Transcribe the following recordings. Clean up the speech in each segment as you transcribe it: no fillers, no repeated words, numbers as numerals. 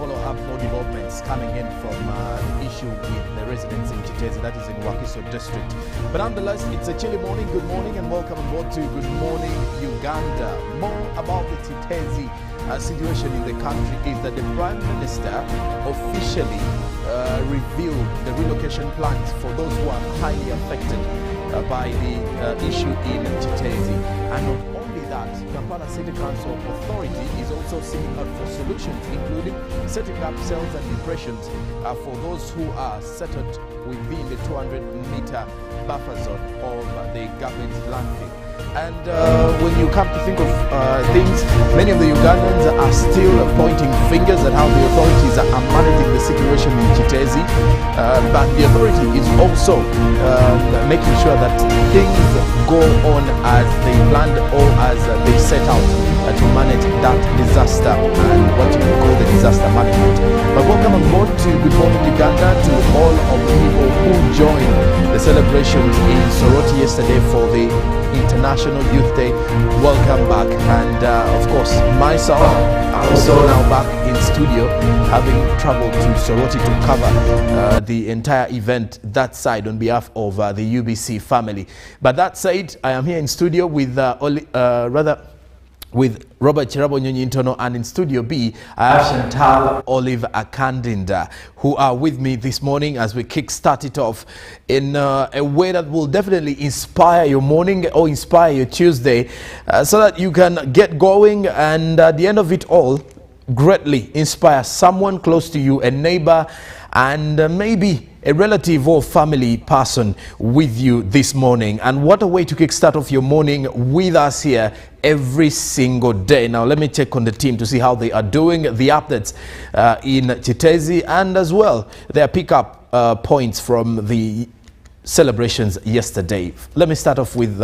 follow up more developments coming in from the issue with the residents in Chitezi, that is in Wakiso district. But nonetheless, it's a chilly morning. Good morning and welcome aboard to Good Morning Uganda. More about the Chitezi situation in the country is that the Prime Minister officially revealed the relocation plans for those who are highly affected by the issue in Chitezi. And not only that, Kampala City Council Authority is also seeking out for solutions, including setting up cells and depressions for those who are settled within the 200-meter buffer zone of the government's landfill. And when you come to think of things, many of the Ugandans are still pointing fingers at how the authorities are managing the situation in Chitezi. But the authority is also making sure that things go on as they planned or as they set out to manage that disaster and what you call the disaster management. But welcome on board to Good Morning Uganda, to all of the people who joined the celebrations in Soroti yesterday for the International Youth Day. Welcome back. And of course, myself, I'm also now back in studio, having traveled to Soroti to cover the entire event that side on behalf of the UBC family. But that said, I am here in studio with with Robert Chirabo Nyonyintono, and in Studio B, I have Chantal Olive Akandinda, who are with me this morning as we kickstart it off in a way that will definitely inspire your morning or inspire your Tuesday, so that you can get going and at the end of it all, greatly inspire someone close to you, a neighbor, and maybe a relative or family person with you this morning. And what a way to kickstart off your morning with us here every single day. Now let me check on the team to see how they are doing, the updates in Chitezi, and as well their pickup points from the celebrations yesterday. Let me start off with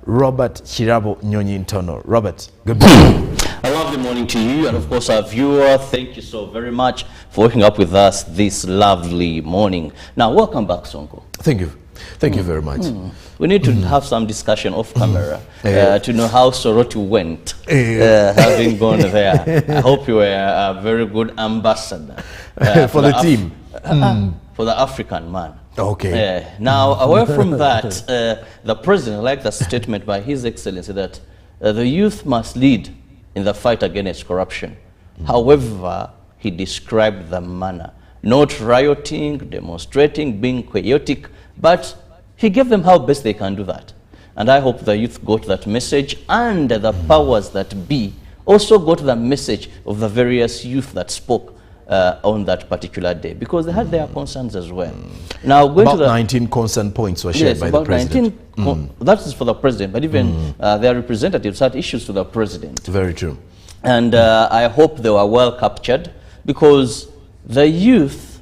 Robert Chirabo Nyonyintono. Robert, good morning. A lovely morning to you, and of course our viewer. Thank you so very much for waking up with us this lovely morning. Now welcome back, Sonko. Thank you. Thank you very much. We need to have some discussion off camera to know how Soroti went, having gone there. I hope you were a very good ambassador for the team. For the African man. Okay. Now, away from that, the president, I like the statement by His Excellency that the youth must lead in the fight against corruption. However, he described the manner, not rioting, demonstrating, being chaotic, but he gave them how best they can do that. And I hope the youth got that message, and the powers that be also got the message of the various youth that spoke on that particular day, because they had their concerns as well. Now, going about to the 19 concern points were shared by the president. 19, that is for the president, but even their representatives had issues to the president. Very true. And I hope they were well captured, because the youth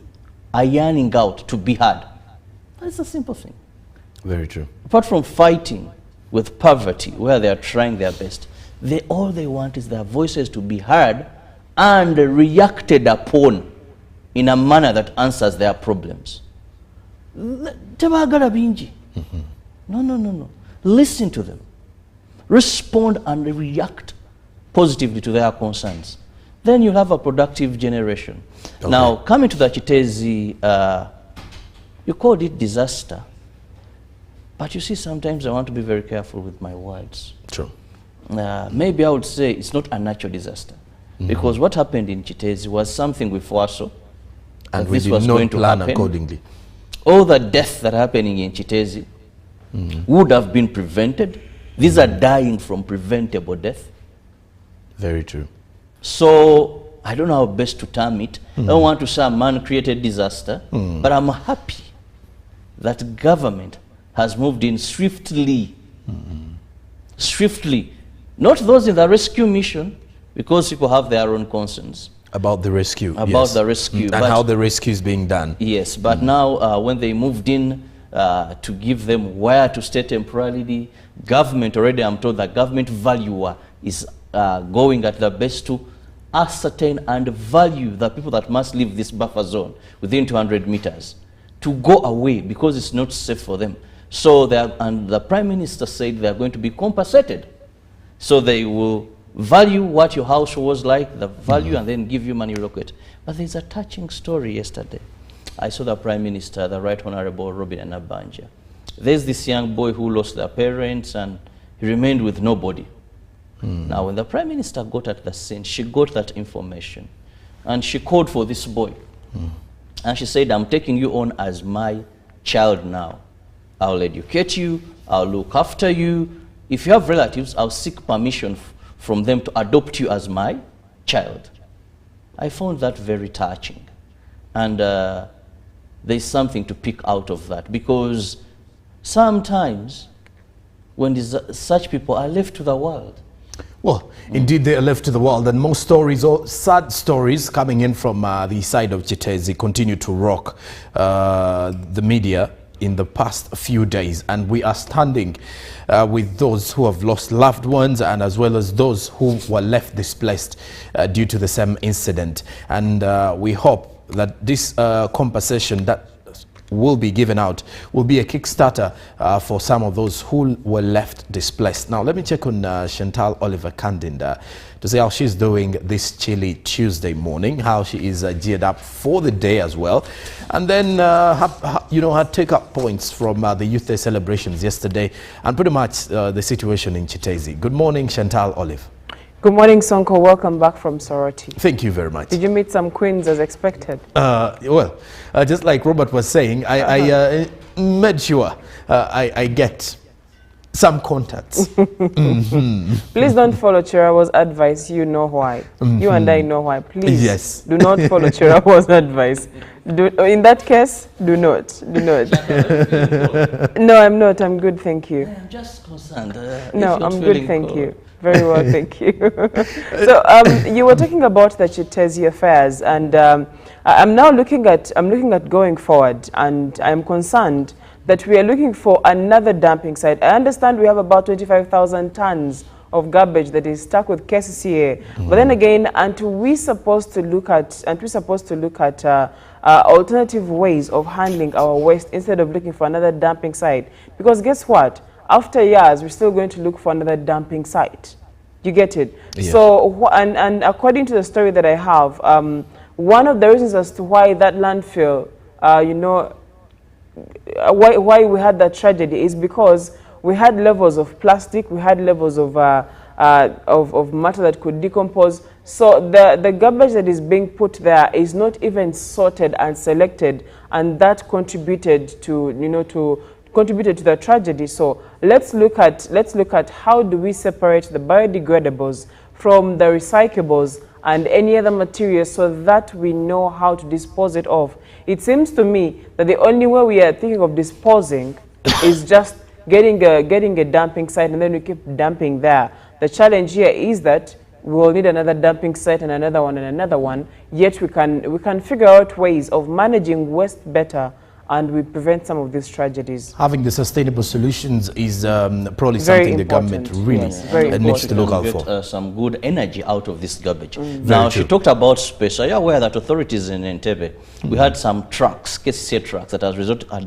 are yearning out to be heard. That's a simple thing. Very true. Apart from fighting with poverty, where they are trying their best, all they want is their voices to be heard and reacted upon in a manner that answers their problems. No. Listen to them. Respond and react positively to their concerns. Then you'll have a productive generation. Okay. Now, coming to the Chitezi, you called it disaster. But you see, sometimes I want to be very careful with my words. True. Maybe I would say it's not a natural disaster. Because what happened in Chitezi was something we foresaw. And we did not plan accordingly. All the deaths that are happening in Chitezi would have been prevented. These are dying from preventable death. Very true. So, I don't know how best to term it. I don't want to say a man-created disaster, but I'm happy that government has moved in swiftly. Swiftly. Not those in the rescue mission, because people have their own concerns. About the rescue. About the rescue. And how the rescue is being done. Yes, but now when they moved in to give them where to stay temporarily, government already, I'm told that government valuer is going at the best to ascertain and value the people that must leave this buffer zone within 200 meters to go away because it's not safe for them. So and the Prime Minister said they are going to be compensated. So they will value what your house was like, the value, and then give you money relocate. But there's a touching story yesterday. I saw the Prime Minister, the Right Honorable Robin Anabanja. There's this young boy who lost their parents and he remained with nobody. Now, when the Prime Minister got at the scene, she got that information and she called for this boy. And she said, I'm taking you on as my child now. I'll educate you, I'll look after you. If you have relatives, I'll seek permission from them to adopt you as my child. I found that very touching. And there's something to pick out of that, because sometimes when such people are left to the world. Well, indeed, they are left to the world, and more stories, or sad stories, coming in from the side of Chitezi continue to rock the media in the past few days, and we are standing with those who have lost loved ones, and as well as those who were left displaced due to the same incident. And we hope that this compensation that will be given out will be a kickstarter for some of those who were left displaced. Now, let me check on Chantal Oliver Kandinda to see how she's doing this chilly Tuesday morning, how she is geared up for the day as well. And then, her take-up points from the Youth Day celebrations yesterday and pretty much the situation in Chitezi. Good morning, Chantal Olive. Good morning, Sonko. Welcome back from Soroti. Thank you very much. Did you meet some queens as expected? Well, just like Robert was saying, I made sure I get some contacts. Please don't follow Chirawo's advice. You know why. You and I know why. Please do not follow Chirawo's advice. In that case, do not. Do not. No, I'm not. I'm good, thank you. I'm just concerned. No, I'm good, thank you. Very well, thank you. So you were talking about the Chitezi affairs, and I'm now looking at going forward, and I'm concerned that we are looking for another dumping site. I understand we have about 25,000 tons of garbage that is stuck with KCCA, but then again, aren't we supposed to look at alternative ways of handling our waste instead of looking for another dumping site? Because guess what? After years, we're still going to look for another dumping site. You get it? Yes. So, and according to the story that I have, one of the reasons as to why that landfill, why we had that tragedy is because we had levels of plastic, we had levels of matter that could decompose. So the garbage that is being put there is not even sorted and selected, and that contributed to the tragedy. So let's look at how do we separate the biodegradables from the recyclables and any other materials so that we know how to dispose it of. It seems to me that the only way we are thinking of disposing is just getting a dumping site, and then we keep dumping there. The challenge here is that we will need another dumping site and another one and another one, yet we can figure out ways of managing waste better, and we prevent some of these tragedies. Having the sustainable solutions is probably very something important. The government really needs to look out for. Some good energy out of this garbage. Now, she talked about space. Are you aware that authorities in Entebbe, we had some trucks, KCCA trucks, that had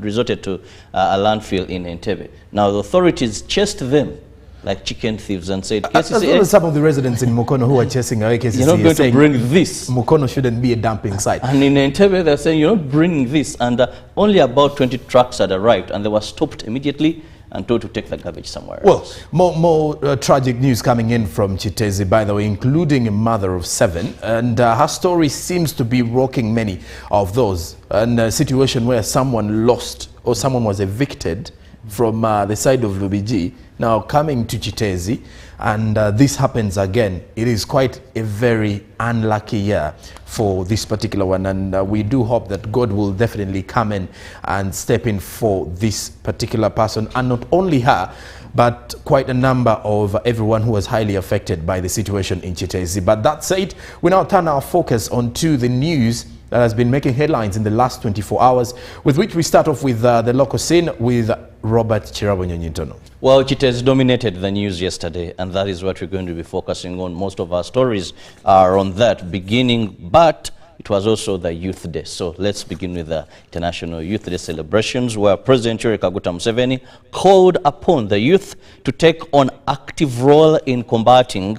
resorted to a landfill in Entebbe. Now, the authorities chased them like chicken thieves and said, KCCA, some of the residents in Mukono who are chasing away KCCA, you're not going to bring this. Mukono shouldn't be a dumping site. And in Entebbe, they're saying, you're not bringing this. And only about 20 trucks had arrived, and they were stopped immediately and told to take the garbage somewhere else. Well, more tragic news coming in from Chitezi, by the way, including a mother of 7. And her story seems to be rocking many of those. And a situation where someone lost or someone was evicted from the side of Lubiji, now coming to Chitezi, and this happens again. It is quite a very unlucky year for this particular one, and we do hope that God will definitely come in and step in for this particular person, and not only her, but quite a number of everyone who was highly affected by the situation in Chitezi. But that said, we now turn our focus onto the news that has been making headlines in the last 24 hours, with which we start off with the local scene with Robert Chirabo. Well, Chitezi dominated the news yesterday, and that is what we're going to be focusing on. Most of our stories are on that beginning, but it was also the Youth Day. So let's begin with the International Youth Day celebrations, where President Yoweri Kaguta Museveni called upon the youth to take on active role in combating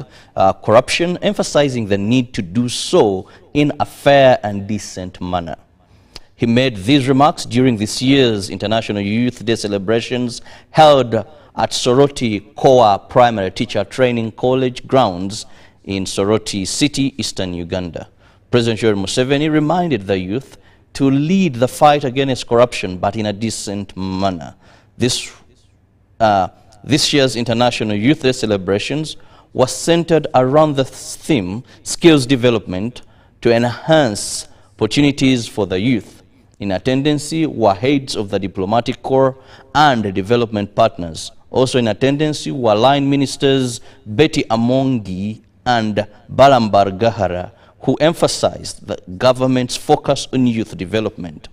corruption, emphasizing the need to do so in a fair and decent manner. He made these remarks during this year's International Youth Day celebrations held at Soroti Koa Primary Teacher Training College grounds in Soroti City, Eastern Uganda. President Yoweri Museveni reminded the youth to lead the fight against corruption, but in a decent manner. This year's International Youth Day celebrations was centered around the theme, skills development to enhance opportunities for the youth. In attendance were heads of the diplomatic corps and development partners. Also in attendance were line ministers Betty Amongi and Balambar Gahara, who emphasized the government's focus on youth development.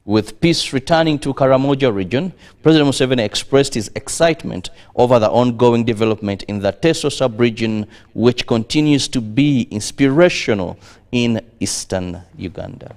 With peace returning to Karamoja region, President Museveni expressed his excitement over the ongoing development in the Teso sub-region, which continues to be inspirational in eastern Uganda.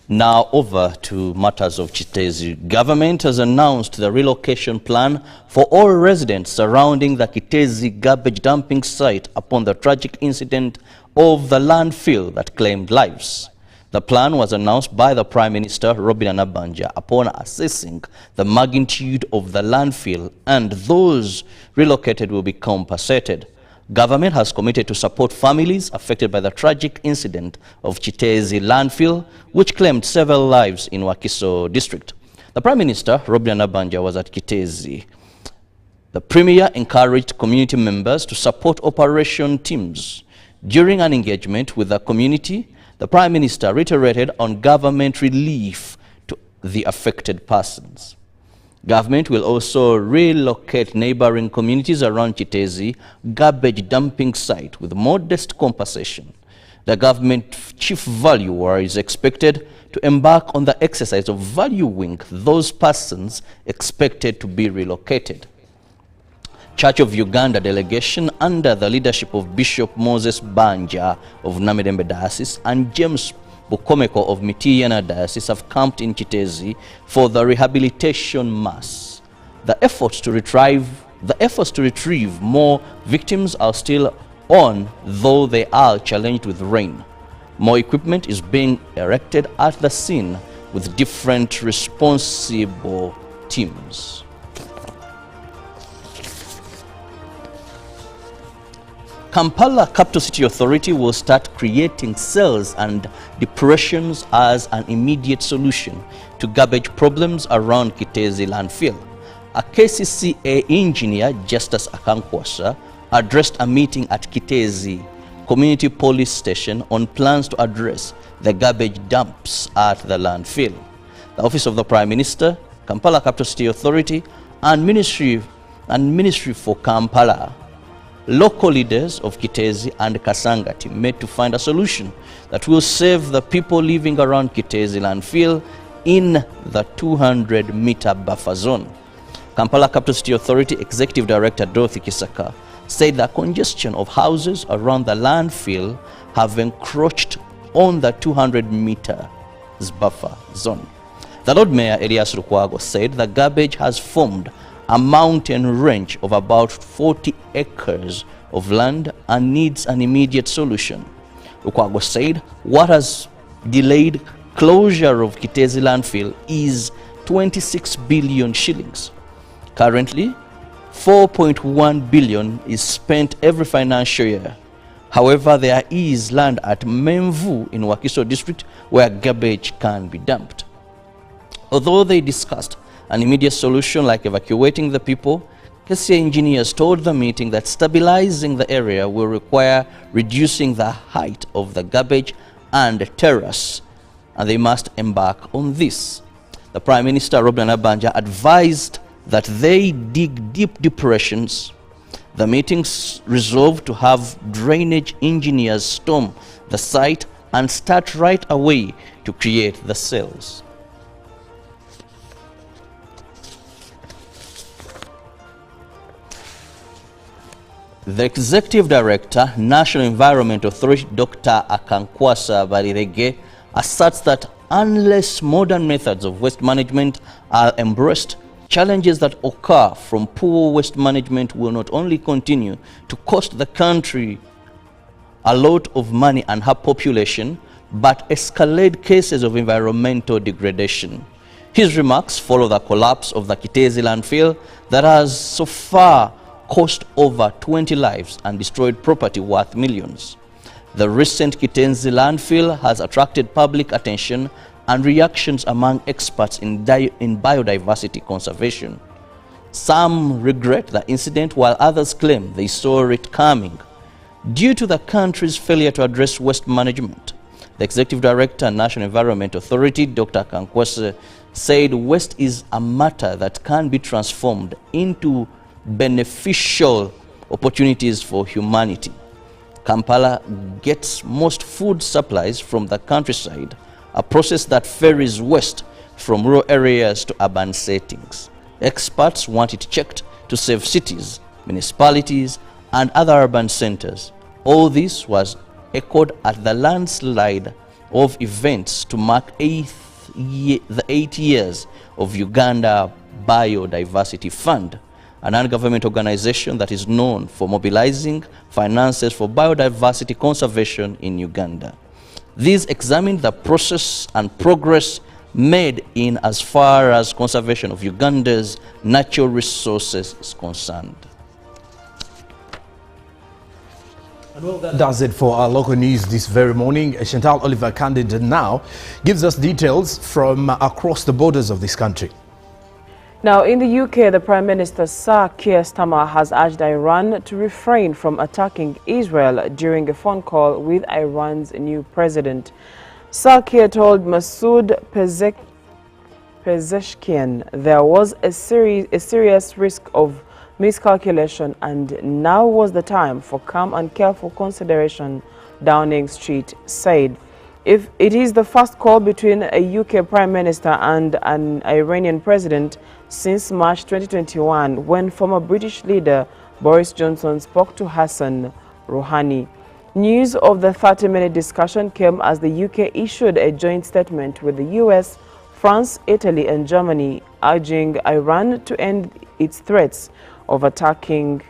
Now over to matters of Kitezi. Government has announced the relocation plan for all residents surrounding the Kitezi garbage dumping site upon the tragic incident of the landfill that claimed lives. The plan was announced by the Prime Minister, Robin Anabanja, upon assessing the magnitude of the landfill, and those relocated will be compensated. Government has committed to support families affected by the tragic incident of Kitezi landfill, which claimed several lives in Wakiso district. The Prime Minister, Robin Anabanja, was at Kitezi. The Premier encouraged community members to support operation teams. During an engagement with the community, the Prime Minister reiterated on government relief to the affected persons. Government will also relocate neighboring communities around Kitezi garbage dumping site with modest compensation. The government chief valuer is expected to embark on the exercise of valuing those persons expected to be relocated. Church of Uganda delegation under the leadership of Bishop Moses Banja of Namedembe Diocese and James Bukomeko of Mitiyana Diocese have camped in Kitezi for the rehabilitation mass. The efforts to retrieve more victims are still on, though they are challenged with rain. More equipment is being erected at the scene with different responsible teams. Kampala Capital City Authority will start creating cells and depressions as an immediate solution to garbage problems around Kitezi landfill. A KCCA engineer, Justus Akankwasa, addressed a meeting at Kitezi Community Police Station on plans to address the garbage dumps at the landfill. The Office of the Prime Minister, Kampala Capital City Authority, and Ministry for Kampala, local leaders of Kitezi and Kasangati met to find a solution that will save the people living around Kitezi landfill in the 200-meter buffer zone. Kampala Capital City Authority Executive Director Dorothy Kisaka said the congestion of houses around the landfill have encroached on the 200-meter buffer zone. The Lord Mayor Elias Lukwago said the garbage has formed a mountain range of about 40 acres of land and needs an immediate solution. Lukwago said what has delayed closure of Kitezi landfill is 26 billion shillings. Currently, 4.1 billion is spent every financial year. However, there is land at Memvu in Wakiso district where garbage can be dumped. Although they discussed an immediate solution like evacuating the people, KCA engineers told the meeting that stabilizing the area will require reducing the height of the garbage and terrace, and they must embark on this. The Prime Minister, Robin Abanja, advised that they dig deep depressions. The meetings resolved to have drainage engineers storm the site and start right away to create the cells. The Executive Director, National Environment Authority, Dr. Akankwasa Barirege, asserts that unless modern methods of waste management are embraced, challenges that occur from poor waste management will not only continue to cost the country a lot of money and her population, but escalate cases of environmental degradation. His remarks follow the collapse of the Kitezi landfill that has so far cost over 20 lives and destroyed property worth millions. The recent Kitezi landfill has attracted public attention and reactions among experts in biodiversity conservation. Some regret the incident while others claim they saw it coming. Due to the country's failure to address waste management, the Executive Director, National Environment Authority, Dr. Kankwase, said waste is a matter that can be transformed into beneficial opportunities for humanity. Kampala gets most food supplies from the countryside, a process that ferries waste from rural areas to urban settings. Experts want it checked to save cities, municipalities, and other urban centers. All this was echoed at the landslide of events to mark the 8 years of Uganda Biodiversity Fund, a non-government organization that is known for mobilizing finances for biodiversity conservation in Uganda. These examined the process and progress made in as far as conservation of Uganda's natural resources is concerned. And well, that does it for our local news this very morning. Chantal Oliver Candid now gives us details from across the borders of this country. Now, in the UK, the Prime Minister, Sir Keir Starmer, has urged Iran to refrain from attacking Israel during a phone call with Iran's new president. Sir Keir told Masoud Pezeshkian there was a serious risk of miscalculation and now was the time for calm and careful consideration, Downing Street said. If it is the first call between a UK Prime Minister and an Iranian president since March 2021, when former British leader Boris Johnson spoke to Hassan Rouhani. News of the 30-minute discussion came as the UK issued a joint statement with the US, France, Italy and Germany, urging Iran to end its threats of attacking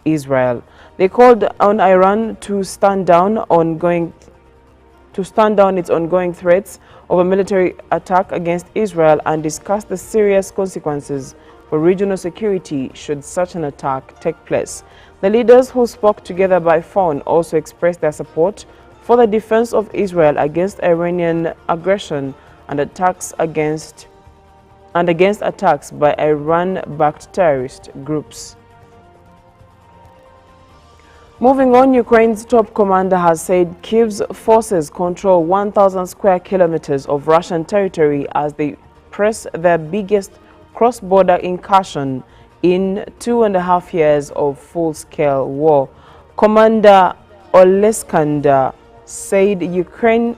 Israel. They called on Iran to stand down its ongoing threats of a military attack against Israel and discuss the serious consequences for regional security should such an attack take place. The leaders who spoke together by phone also expressed their support for the defense of Israel against Iranian aggression and against attacks by Iran-backed terrorist groups. Moving on, Ukraine's top commander has said Kyiv's forces control 1,000 square kilometers of Russian territory as they press their biggest cross-border incursion in 2.5 years of full-scale war. Commander Oleskander said Ukraine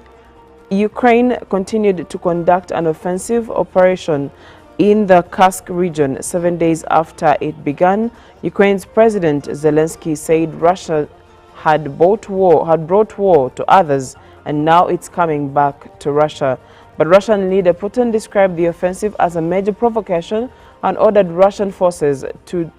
continued to conduct an offensive operation in the Kursk region 7 days after it began. Ukraine's President Zelensky said Russia had brought war to others and now it's coming back to Russia. But Russian leader Putin described the offensive as a major provocation and ordered Russian forces to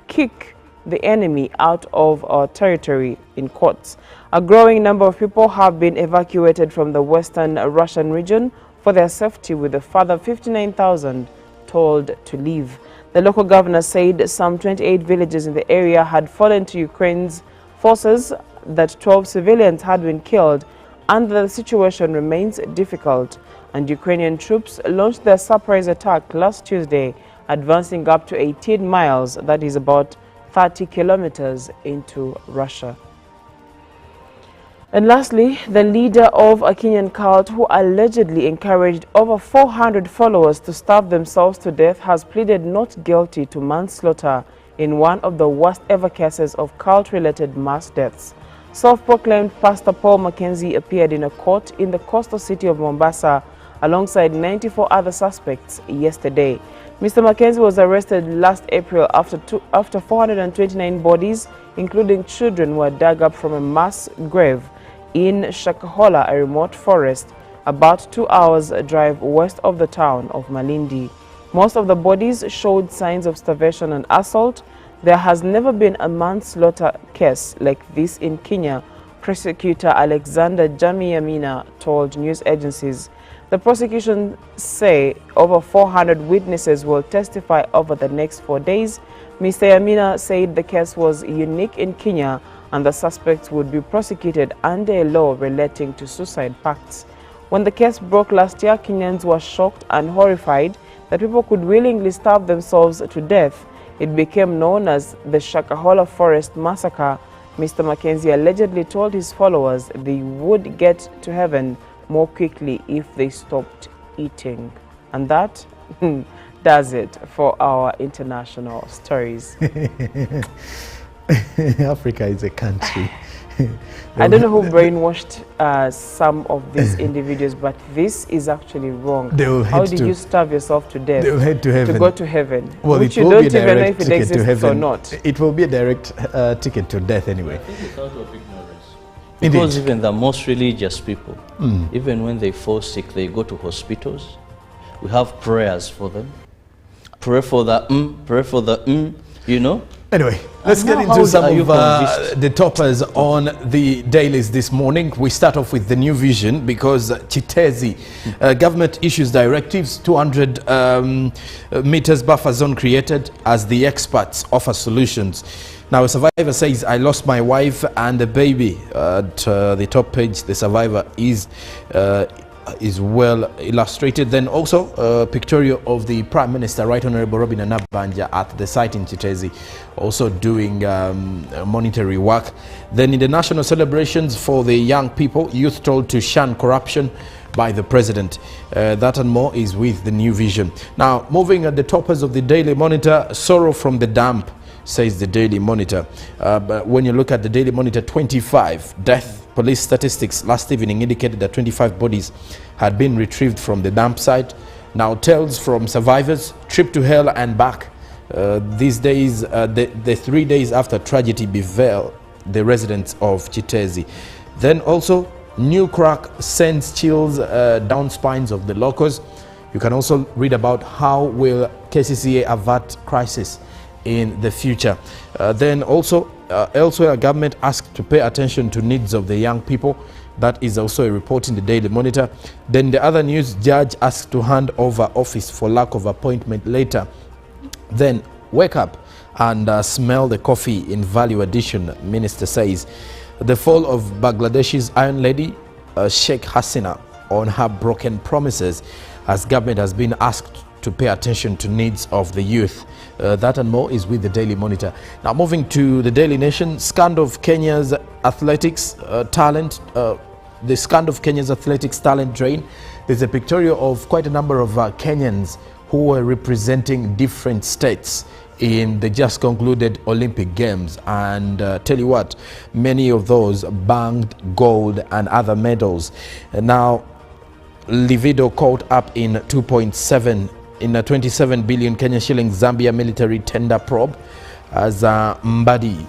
kick the enemy out of our territory in quotes. A growing number of people have been evacuated from the western Russian region for their safety, with a further 59,000 told to leave. The local governor said some 28 villages in the area had fallen to Ukraine's forces, that 12 civilians had been killed, and the situation remains difficult. And Ukrainian troops launched their surprise attack last Tuesday, advancing up to 18 miles, that is about 30 kilometers into Russia. And lastly, the leader of a Kenyan cult who allegedly encouraged over 400 followers to starve themselves to death has pleaded not guilty to manslaughter in one of the worst ever cases of cult-related mass deaths. Self-proclaimed Pastor Paul Mackenzie appeared in a court in the coastal city of Mombasa alongside 94 other suspects yesterday. Mr. Mackenzie was arrested last April after 429 bodies, including children, were dug up from a mass grave in Shakahola, a remote forest about 2 hours drive west of the town of Malindi. Most of the bodies showed signs of starvation and assault. There has never been a manslaughter case like this in Kenya, prosecutor Alexander Jamiyamina told news agencies. The prosecution say over 400 witnesses will testify over the next 4 days. Mr. Yamina said the case was unique in Kenya and the suspects would be prosecuted under a law relating to suicide pacts. When the case broke last year, Kenyans were shocked and horrified that people could willingly starve themselves to death. It became known as the Shakahola Forest Massacre. Mr. Mackenzie allegedly told his followers they would get to heaven more quickly if they stopped eating. And that does it for our international stories. Africa is a country. I don't know who brainwashed some of these individuals, but this is actually wrong. How do you starve yourself to death they'll head to heaven. To go to heaven? Well, which it you will don't be a even know direct if it ticket to exists heaven. or not. It will be a direct ticket to death anyway. I think it's out of ignorance. Because even the most religious people, even when they fall sick, they go to hospitals. We have prayers for them. Pray for the you know. Anyway, let's get into some of the toppers on the dailies this morning. We start off with the New Vision because Chitezi government issues directives, 200 meters buffer zone created as the experts offer solutions. Now, a survivor says, I lost my wife and a baby. At the top page, the survivor is well illustrated. Then also a pictorial of the Prime Minister, Right Honorable Robin Anabanja, at the site in Chitezi, also doing monetary work. Then in the national celebrations for the young people, youth told to shun corruption by the president. That and more is with the New Vision. Now, moving at the toppers of the Daily Monitor, sorrow from the dump, says the Daily Monitor. But when you look at the Daily Monitor, 25 death. Police statistics last evening indicated that 25 bodies had been retrieved from the dump site. Now, tales from survivors, trip to hell and back. These days, the 3 days after tragedy befell the residents of Chitezi. Then also, new crack sends chills down spines of the locals. You can also read about how will KCCA avert crisis in the future. Then also, elsewhere, government asked to pay attention to needs of the young people. That is also a report in the Daily Monitor. Then the other news, judge asked to hand over office for lack of appointment later. Then wake up and smell the coffee in value addition, minister says. The fall of Bangladesh's Iron Lady, Sheikh Hasina, on her broken promises, as government has been asked to pay attention to needs of the youth. That and more is with the Daily Monitor. Now, moving to the Daily Nation, scandal of Kenya's athletics talent. The scandal of Kenya's athletics talent drain. There's a pictorial of quite a number of Kenyans who were representing different states in the just concluded Olympic Games, and tell you what, many of those banged gold and other medals. And now, Livido caught up in 2.7 in a 27 billion Kenyan shillings Zambia military tender probe as Mbadi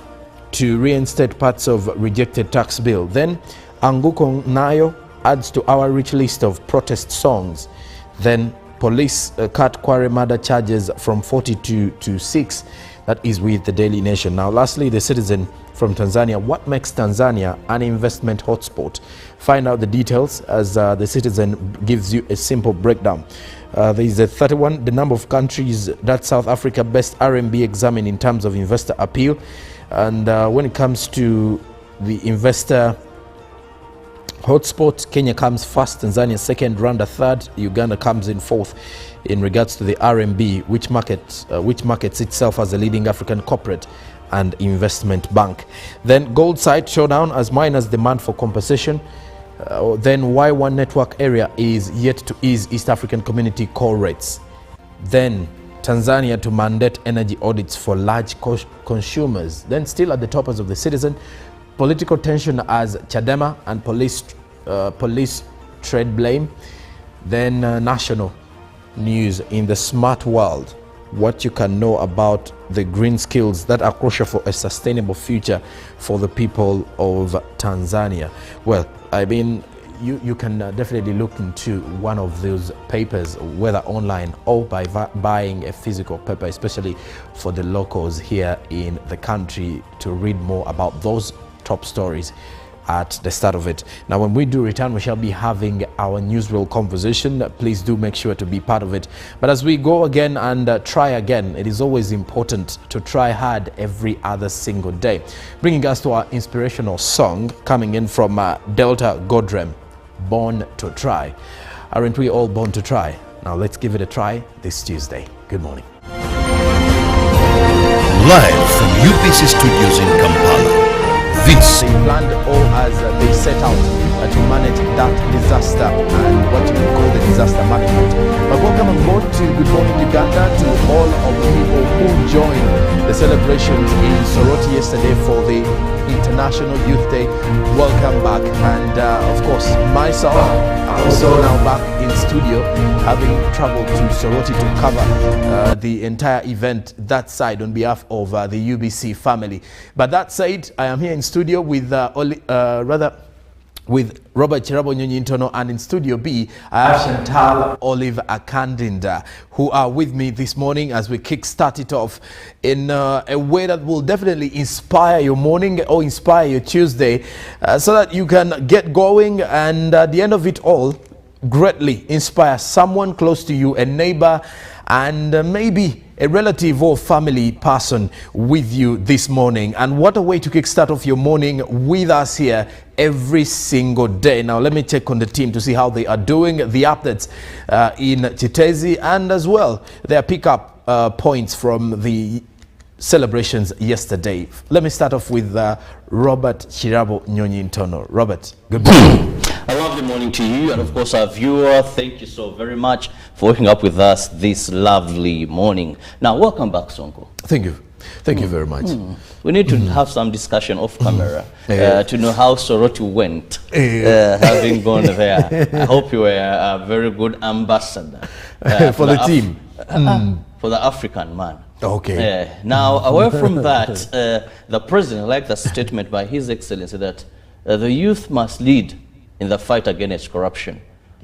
to reinstate parts of rejected tax bill. Then Anguko Nayo adds to our rich list of protest songs. Then police cut Kware murder charges from 42 to 6. That is with the Daily Nation. Now, lastly, the Citizen from Tanzania. What makes Tanzania an investment hotspot? Find out the details as the Citizen gives you a simple breakdown. There is a 31, the number of countries that South Africa best RMB examined in terms of investor appeal. And when it comes to the investor hotspot, Kenya comes first, Tanzania second, Rwanda third, Uganda comes in fourth in regards to the RMB, which markets itself as a leading African corporate and investment bank. Then gold side showdown as miners demand for compensation. Then why one network area is yet to ease East African community coal rates. Then Tanzania to mandate energy audits for large consumers. Then still at the toppers of the Citizen, political tension as Chadema and police trade blame. Then national news in the smart world, what you can know about the green skills that are crucial for a sustainable future for the people of Tanzania. Well, I mean, you can definitely look into one of those papers, whether online or by buying a physical paper, especially for the locals here in the country, to read more about those top stories at the start of it. Now, when we do return, we shall be having our newsreel conversation. Please do make sure to be part of it. But as we go again and try again, it is always important to try hard every other single day. Bringing us to our inspirational song coming in from Delta Godrem, Born to Try. Aren't we all born to try? Now let's give it a try this Tuesday. Good morning. Live from UBC Studios in Kampala. This They planned all as they set out to manage that disaster and what you would call the disaster management. But welcome on board to Good Morning Uganda, to all of the people who joined the celebrations in Soroti yesterday for the International Youth Day. Welcome back. And of course, myself, I'm also now back in studio, having traveled to Soroti to cover the entire event that side on behalf of the UBC family. But that said, I am here in studio with with Robert Chirabo Nyonyintono, and in Studio B, I have Chantal Olive Akandinda, who are with me this morning as we kickstart it off in a way that will definitely inspire your morning or inspire your Tuesday, so that you can get going and at the end of it all, greatly inspire someone close to you, a neighbor, and maybe a relative or family person with you this morning. And what a way to kickstart off your morning with us here every single day. Now let me check on the team to see how they are doing, the updates in Chitezi, and as well their pickup points from the celebrations yesterday. Let me start off with Robert Chirabo Nyonyintono. Robert, good morning. A lovely morning to you, and of course our viewer. Thank you so very much for waking up with us this lovely morning. Now, welcome back, Sonko. Thank you. Thank you very much. We need to have some discussion off camera to know how Soroti went, having gone there. I hope you were a very good ambassador for the team. For the African man. Okay. Now, away from that, the president liked the statement by His Excellency that the youth must lead in the fight against corruption.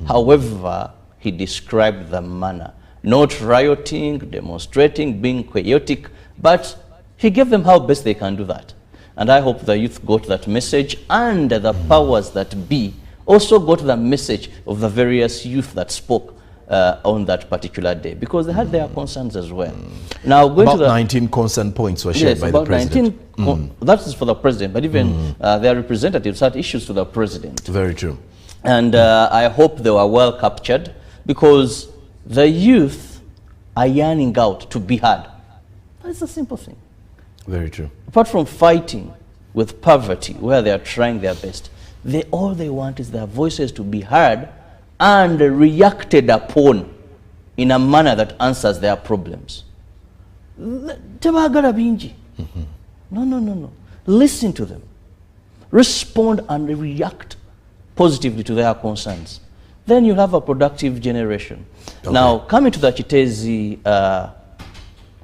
However, he described the manner, not rioting, demonstrating, being chaotic, but he gave them how best they can do that. And I hope the youth got that message, and the powers that be also got the message of the various youth that spoke on that particular day, because they had their concerns as well. Now, going about to the 19 concern points were shared by the president. 19, that is for the president, but even their representatives had issues to the president. Very true. And I hope they were well captured, because the youth are yearning out to be heard. That's a simple thing. Very true. Apart from fighting with poverty, where they are trying their best, all they want is their voices to be heard and reacted upon in a manner that answers their problems. No. Listen to them. Respond and react positively to their concerns. Then you'll have a productive generation. Okay. Now, coming to the Chitezi,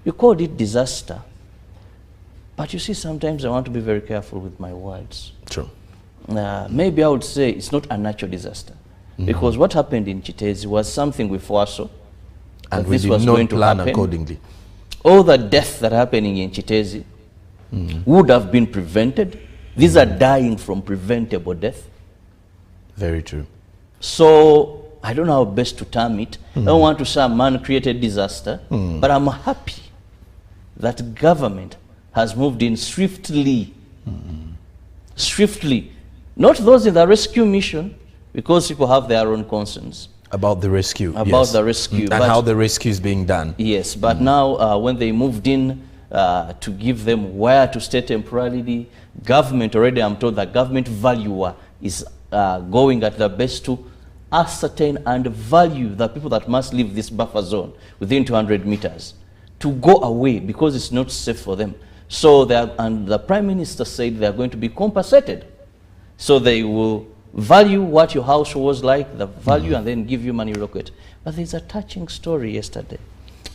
you called it disaster. But you see, sometimes I want to be very careful with my words. True. Maybe I would say it's not a natural disaster. Because what happened in Chitezi was something we foresaw. And we did not plan accordingly. All the death that happening in Chitezi would have been prevented. These are dying from preventable death. Very true. So, I don't know how best to term it. I don't want to say a man-created disaster, but I'm happy that government has moved in swiftly. Swiftly. Not those in the rescue mission, because people have their own concerns. About the rescue. About the rescue. And how the rescue is being done. Yes, but now when they moved in to give them where to stay temporarily, government already, I'm told, the government valuer is going at the best to ascertain and value the people that must leave this buffer zone within 200 meters to go away, because it's not safe for them. So and the Prime Minister said they are going to be compensated. So they will value what your house was like, the value, and then give you money real quick. But there's a touching story yesterday.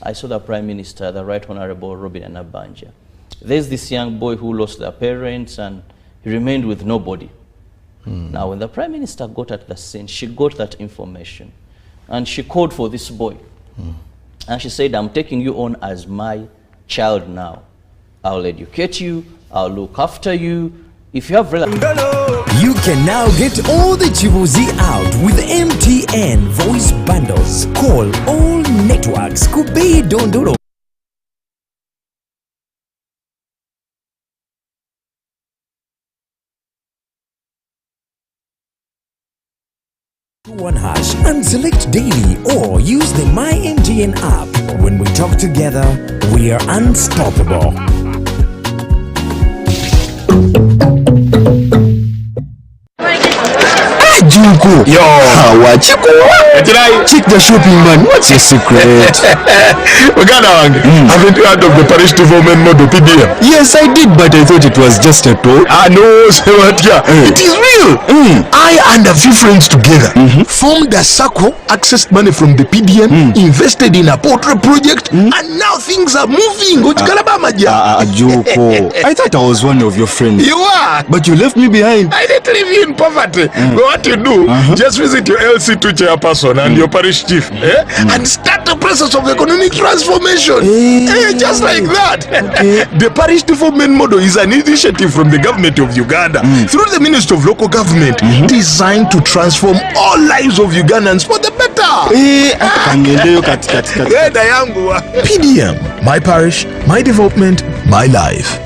I saw the Prime Minister, the Right Honorable Robin Anabanja. There's this young boy who lost their parents and he remained with nobody. Now, when the Prime Minister got at the scene, she got that information and she called for this boy. And she said, I'm taking you on as my child now. I'll educate you, I'll look after you. If you have you can now get all the Chibuzi out with MTN voice bundles. Call all networks. Kubei Dondoro. One hash and select daily or use the My MTN app. When we talk together, we are unstoppable. Juku. Yo. Wachiko. Check the shopping man. What's your secret? Uganda wange. Haven't you heard of the parish development model PDM? Yes, I did, but I thought it was just a talk. No, Sewatia. It is real. I and a few friends together formed a circle, accessed money from the PDM, invested in a poultry project, and now things are moving. Juku. I thought I was one of your friends. You are. But you left me behind. I didn't leave you in poverty. What you do, just visit your LC2 chairperson and your parish chief and start the process of economic transformation. Just like that. The parish development model is an initiative from the government of Uganda through the Ministry of Local Government designed to transform all lives of Ugandans for the better. PDM, my parish, my development, my life.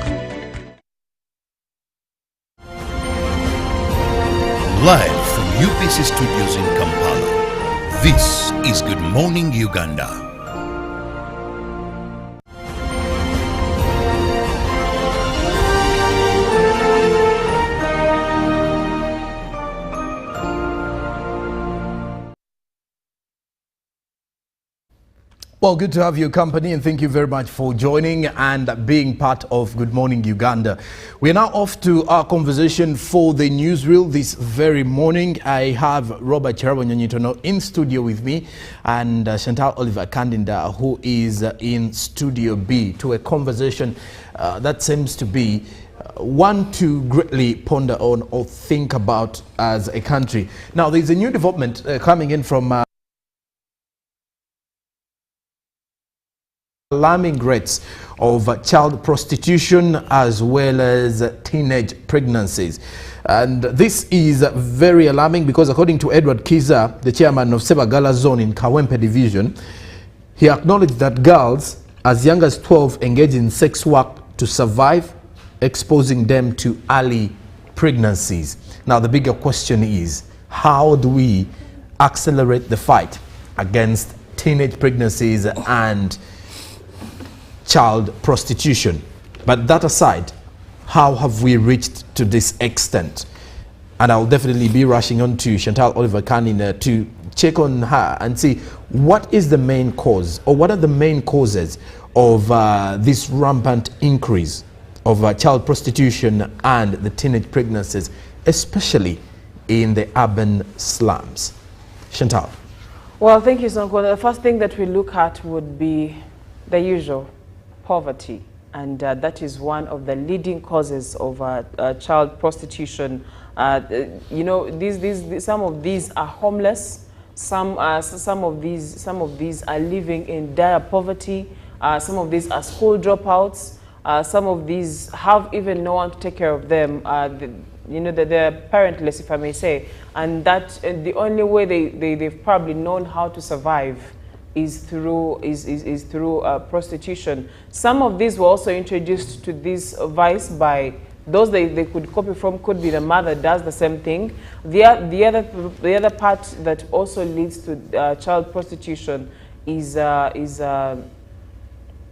Live from UPC Studios in Kampala, this is Good Morning Uganda. Well, good to have your company and thank you very much for joining and being part of Good Morning Uganda. We're now off to our conversation for the newsreel this very morning. I have Robert Charabanyanyitono in studio with me and Chantal Oliver Kandinda, who is in Studio B, to a conversation that seems to be one to greatly ponder on or think about as a country. Now, there's a new development coming in from alarming rates of child prostitution as well as teenage pregnancies. And this is very alarming because according to Edward Kiza, the chairman of Sebagala Zone in Kawempe Division, he acknowledged that girls as young as 12 engage in sex work to survive, exposing them to early pregnancies. Now the bigger question is, how do we accelerate the fight against teenage pregnancies and child prostitution? But that aside, how have we reached to this extent? And I'll definitely be rushing on to Chantal Oliver Kanina to check on her and see what is the main cause, or what are the main causes of this rampant increase of child prostitution and the teenage pregnancies, especially in the urban slums. Chantal. Well, thank you, Sonko. The first thing that we look at would be the usual poverty, and that is one of the leading causes of child prostitution. You know, some of these are homeless. Some of these are living in dire poverty. Some of these are school dropouts. Some of these have even no one to take care of them. You know, that they're parentless, if I may say, and that the only way they've probably known how to survive is through prostitution. Some of these were also introduced to this vice by those they could copy from. Could be the mother does the same thing. The other part that also leads to child prostitution is can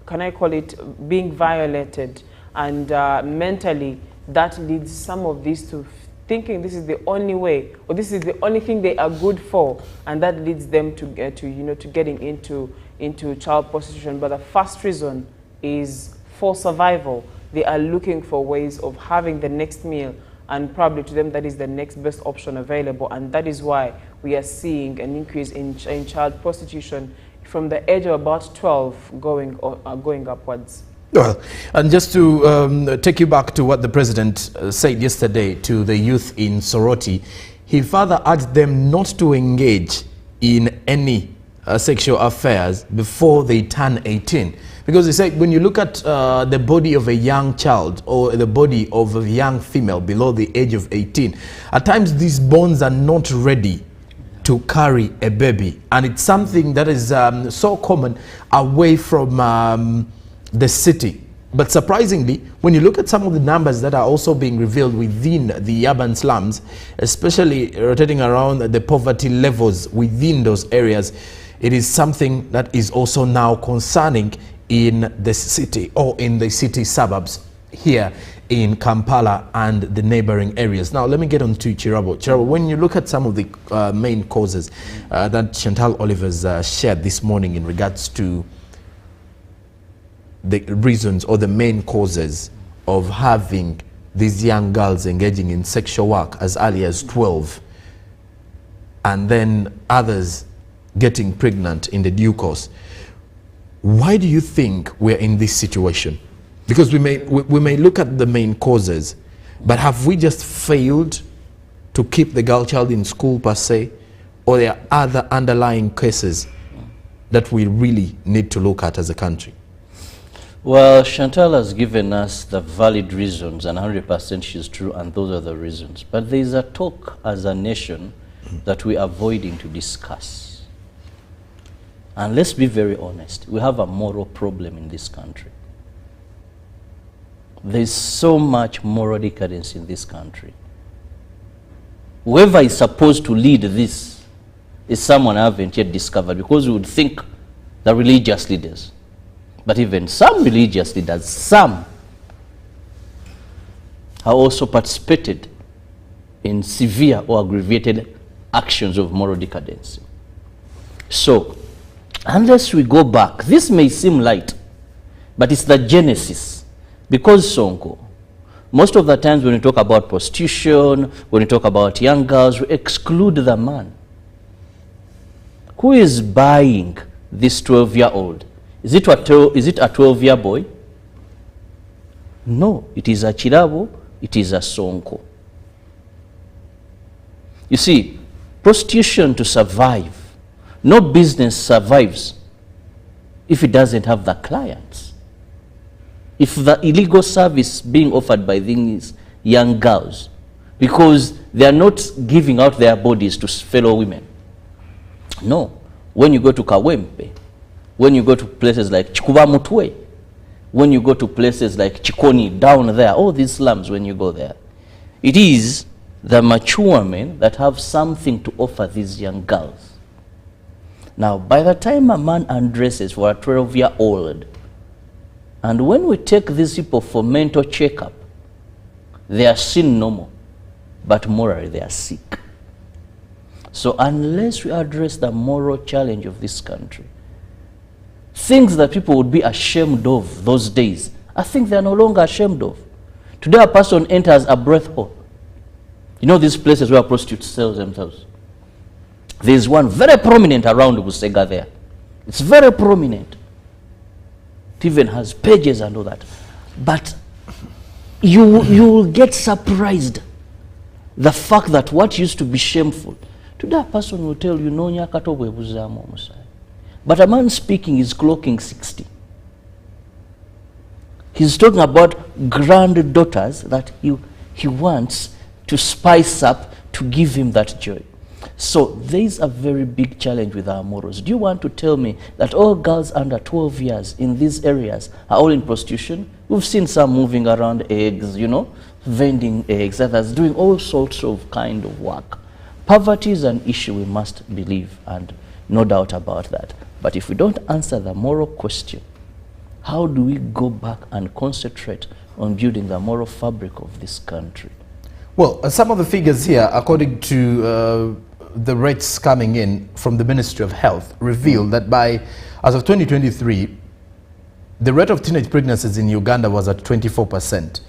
I call it being violated, and mentally that leads some of these to thinking this is the only way, or this is the only thing they are good for, and that leads them to getting into child prostitution. But the first reason is for survival. They are looking for ways of having the next meal and probably to them that is the next best option available, and that is why we are seeing an increase in child prostitution from the age of about 12 going upwards. Well, and just to take you back to what the president said yesterday to the youth in Soroti, he further urged them not to engage in any sexual affairs before they turn 18. Because he said when you look at the body of a young child or the body of a young female below the age of 18, at times these bones are not ready to carry a baby. And it's something that is so common away from the city. But surprisingly, when you look at some of the numbers that are also being revealed within the urban slums, especially rotating around the poverty levels within those areas, it is something that is also now concerning in the city or in the city suburbs here in Kampala and the neighboring areas. Now, let me get on to Chirabo. Chirabo, when you look at some of the main causes that Chantal Oliver's shared this morning in regards to the reasons or the main causes of having these young girls engaging in sexual work as early as 12, and then others getting pregnant in the due course, why do you think we're in this situation? Because we may look at the main causes, but have we just failed to keep the girl child in school per se, or there are other underlying cases that we really need to look at as a country? Well, Chantal has given us the valid reasons, and 100% she's true, and those are the reasons. But there is a talk as a nation that we're avoiding to discuss. And let's be very honest, we have a moral problem in this country. There's so much moral decadence in this country. Whoever is supposed to lead this is someone I haven't yet discovered, because we would think the religious leaders. But even some religious leaders, some have also participated in severe or aggravated actions of moral decadence. So, unless we go back, this may seem light, but it's the genesis. Because Sonko, most of the times when we talk about prostitution, when we talk about young girls, we exclude the man. Who is buying this 12-year-old? Is it a 12-year boy? No, it is a Chirabo, it is a Sonko. You see, prostitution to survive, no business survives if it doesn't have the clients. If the illegal service being offered by these young girls, because they are not giving out their bodies to fellow women. No, when you go to Kawempe, when you go to places like Chikubamutwe, when you go to places like Chikoni, down there, all these slums, when you go there, it is the mature men that have something to offer these young girls. Now, by the time a man undresses for a 12-year-old, and when we take these people for mental checkup, they are seen normal, but morally they are sick. So unless we address the moral challenge of this country, things that people would be ashamed of those days, I think they are no longer ashamed of. Today a person enters a breath hole. You know these places where prostitutes sell themselves? There's one very prominent around Busega there. It's very prominent. It even has pages and all that. But you will get surprised. The fact that what used to be shameful, today a person will tell you, no nyakatobwe buzamo musai. But a man speaking is clocking 60. He's talking about granddaughters that he wants to spice up to give him that joy. So there is a very big challenge with our morals. Do you want to tell me that all girls under 12 years in these areas are all in prostitution? We've seen some moving around eggs, you know, vending eggs, others doing all sorts of kind of work. Poverty is an issue we must believe, and no doubt about that. But if we don't answer the moral question, how do we go back and concentrate on building the moral fabric of this country? Well, some of the figures here, according to the rates coming in from the Ministry of Health, reveal that as of 2023, the rate of teenage pregnancies in Uganda was at 24%,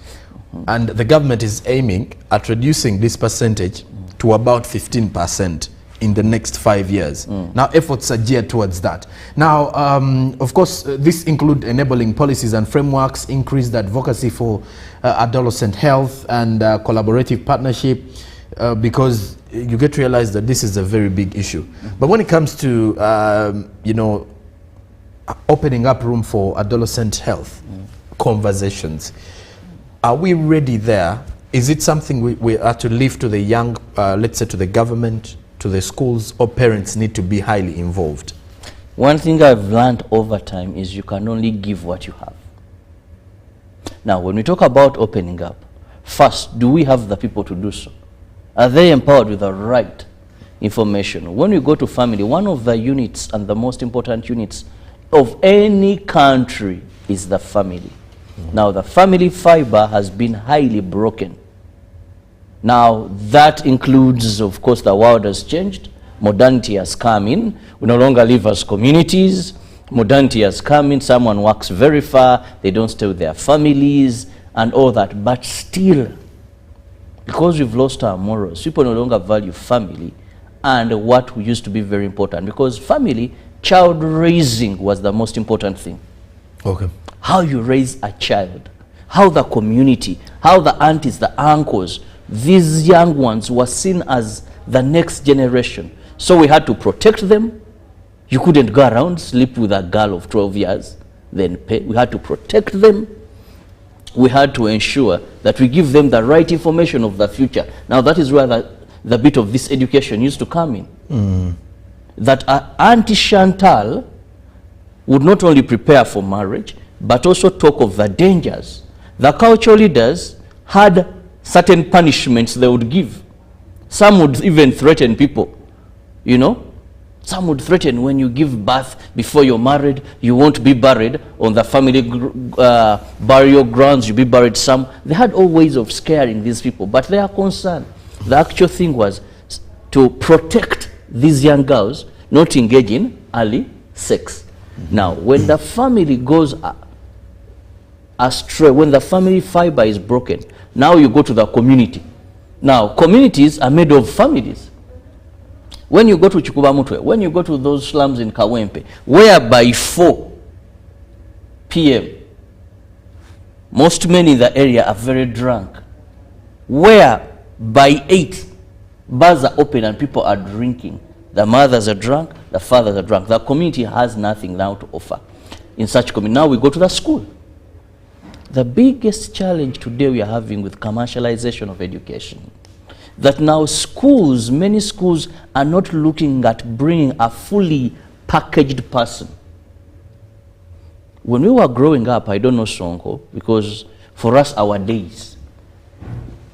And the government is aiming at reducing this percentage to about 15% in the next 5 years. Now, efforts are geared towards that. Now, of course, this include enabling policies and frameworks, increased advocacy for adolescent health, and collaborative partnership, because you get to realize that this is a very big issue. But when it comes to, you know, opening up room for adolescent health conversations, are we ready there? Is it something we are to leave to the young, let's say to the government, to the schools, or parents need to be highly involved? One thing I've learned over time is you can only give what you have. Now, when we talk about opening up, first, do we have the people to do so? Are they empowered with the right information? When we go to family, one of the units and the most important units of any country is the family. Now, the family fiber has been highly broken. Now, that includes, of course, the world has changed. Modernity has come in. We no longer live as communities. Modernity has come in. Someone works very far. They don't stay with their families and all that. But still, because we've lost our morals, people no longer value family and what used to be very important. Because family, child raising was the most important thing. Okay. How you raise a child, how the community, how the aunties, the uncles, these young ones were seen as the next generation. So we had to protect them. You couldn't go around, sleep with a girl of 12 years, then pay. We had to protect them. We had to ensure that we give them the right information of the future. Now that is where the bit of this education used to come in. That Auntie Chantal would not only prepare for marriage, but also talk of the dangers. The cultural leaders had certain punishments they would give. Some would even threaten people, you know. Some would threaten, when you give birth before you're married, you won't be buried on the family burial grounds, you'll be buried some. They had all ways of scaring these people, but their concern, the actual thing was to protect these young girls, not engage in early sex. Now, when the family goes astray, when the family fiber is broken, now you go to the community. Now, communities are made of families. When you go to Chikubamutwe, when you go to those slums in Kawempe, where by 4 p.m., most men in the area are very drunk, where by 8, bars are open and people are drinking, the mothers are drunk, the fathers are drunk. The community has nothing now to offer in such community. Now we go to the school. The biggest challenge today we are having with commercialization of education, that now schools, many schools are not looking at bringing a fully packaged person. When we were growing up, I don't know Sonko, because for us, our days,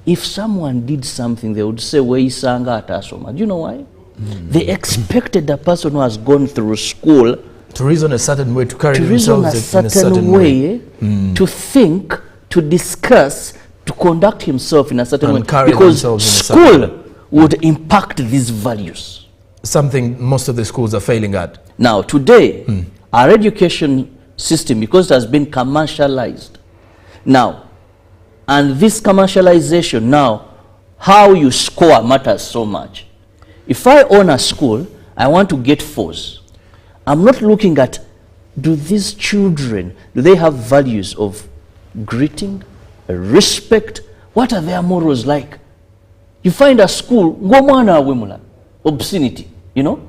if someone did something, they would say, "Wei sanga atasoma." Do you know why? They expected the person who has gone through school to reason a certain way, to carry to reason themselves a certain way, to think, to discuss, to conduct himself in a certain And way, carry because themselves in a certain school would impact these values. Something most of the schools are failing at. Now today, our education system, because it has been commercialized now, and this commercialization now, how you score matters so much. If I own a school, I want to get 4s. I'm not looking at, do these children, do they have values of greeting, respect? What are their morals like? You find a school, obscenity, you know?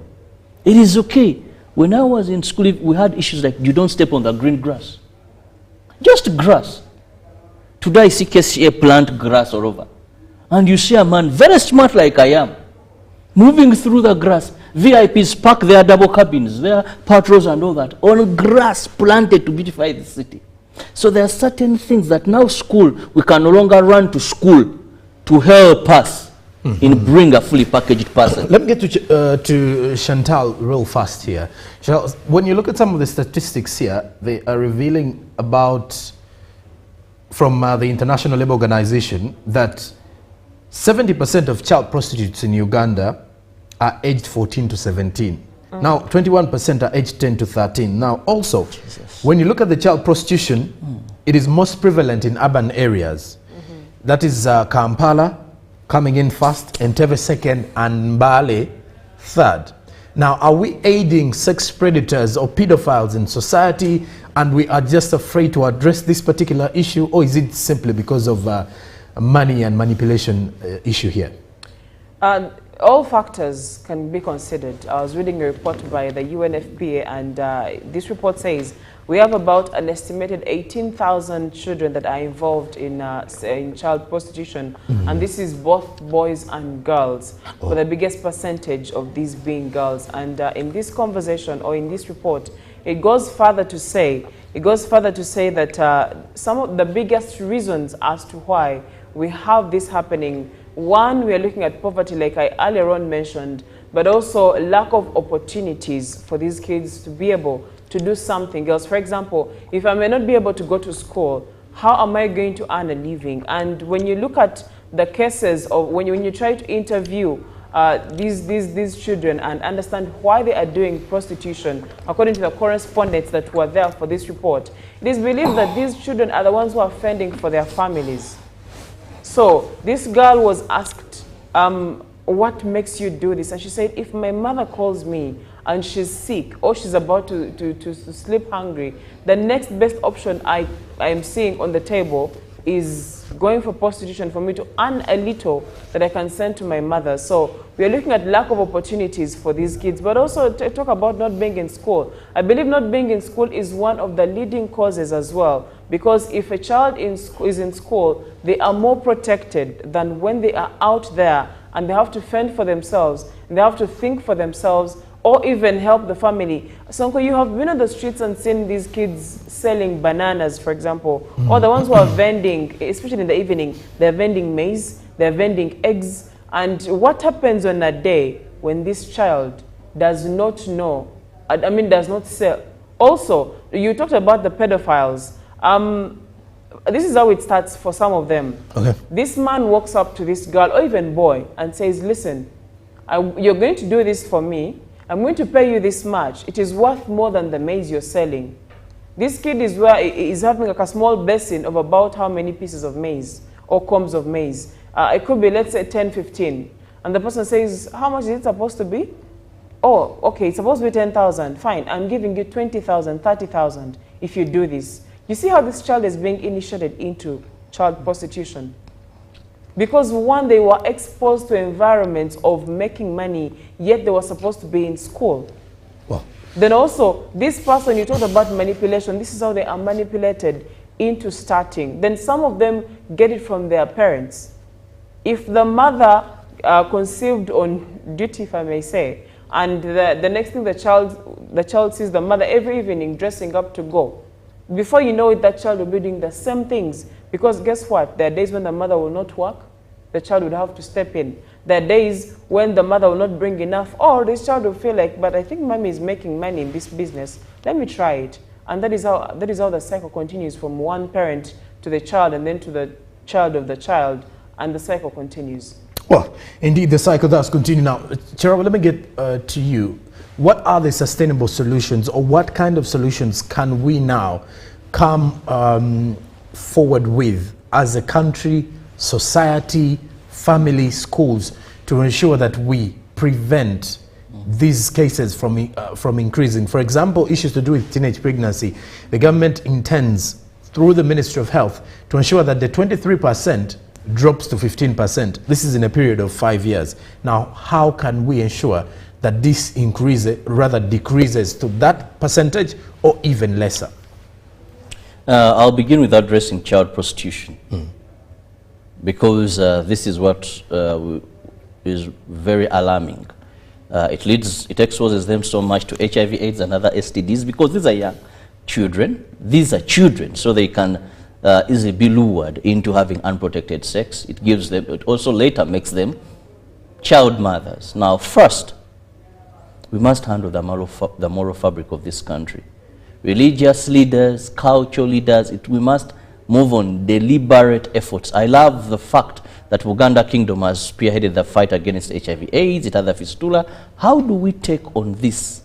It is okay. When I was in school, we had issues like, you don't step on the green grass. Just grass. Today I see KCA plant grass all over. And you see a man very smart like I am, moving through the grass. VIPs park their double cabins, their patrols and all that, on grass planted to beautify the city. So there are certain things that now school, we can no longer run to school to help us in bring a fully packaged person. Let me get to Chantal real fast here. Chantal, when you look at some of the statistics here, they are revealing about, from the International Labour Organization, that 70% of child prostitutes in Uganda are aged 14 to 17. Now, 21% are aged 10 to 13. Now, also, when you look at the child prostitution, it is most prevalent in urban areas. That is Kampala coming in first, Entebbe second, and Mbale third. Now, are we aiding sex predators or pedophiles in society, and we are just afraid to address this particular issue, or is it simply because of money and manipulation issue here? All factors can be considered. I was reading a report by the UNFPA, and this report says we have about an estimated 18,000 children that are involved in child prostitution, and this is both boys and girls, for the biggest percentage of these being girls. And in this conversation, or in this report, it goes further to say that some of the biggest reasons as to why we have this happening. One, we are looking at poverty, like I earlier on mentioned, but also lack of opportunities for these kids to be able to do something else. For example, if I may not be able to go to school, how am I going to earn a living? And when you look at the cases of when you try to interview these children and understand why they are doing prostitution, according to the correspondents that were there for this report, it is believed that these children are the ones who are fending for their families. So this girl was asked, what makes you do this? And she said, if my mother calls me and she's sick or she's about to sleep hungry, the next best option I am seeing on the table is going for prostitution for me to earn a little that I can send to my mother. So we are looking at lack of opportunities for these kids, but also to talk about not being in school. I believe not being in school is one of the leading causes as well, because if a child is in school, they are more protected than when they are out there and they have to fend for themselves, and they have to think for themselves, or even help the family. Sonko, you have been on the streets and seen these kids selling bananas, for example, or the ones who are vending, especially in the evening, they're vending maize, they're vending eggs. And what happens on a day when this child does not know, does not sell? Also, you talked about the pedophiles. This is how it starts for some of them. Okay. This man walks up to this girl, or even boy, and says, listen, you're going to do this for me. I'm going to pay you this much. It is worth more than the maize you're selling. This kid is having like a small basin of about how many pieces of maize or combs of maize. It could be, let's say, 10, 15. And the person says, how much is it supposed to be? Oh, okay, it's supposed to be 10,000. Fine, I'm giving you 20,000, 30,000 if you do this. You see how this child is being initiated into child prostitution? Because one, they were exposed to environments of making money, yet they were supposed to be in school. Wow. Then also, this person, you talked about manipulation, this is how they are manipulated into starting. Then some of them get it from their parents. If the mother conceived on duty, if I may say, and the next thing the child sees the mother every evening dressing up to go, before you know it, that child will be doing the same things. Because guess what? There are days when the mother will not work. The child would have to step in. There are days when the mother will not bring enough. Or this child will feel like, but I think mommy is making money in this business. Let me try it. And that is how the cycle continues from one parent to the child, and then to the child of the child. And the cycle continues. Well, indeed, the cycle does continue. Now, Chirawa, let me get to you. What are the sustainable solutions, or what kind of solutions can we now come forward with as a country, society, family, schools, to ensure that we prevent these cases from increasing? For example, issues to do with teenage pregnancy. The government intends, through the Ministry of Health, to ensure that the 23% drops to 15%. This is in a period of 5 years. Now, how can we ensure that this decreases to that percentage or even lesser? I'll begin with addressing child prostitution, because this is what is very alarming. It exposes them so much to HIV/AIDS and other STDs, because these are young children. These are children, so they can easily be lured into having unprotected sex. It also later makes them child mothers. Now, first, we must handle the moral fabric of this country. Religious leaders, cultural leaders, we must move on deliberate efforts. I love the fact that Uganda Kingdom has spearheaded the fight against HIV/AIDS, it has the fistula. How do we take on this?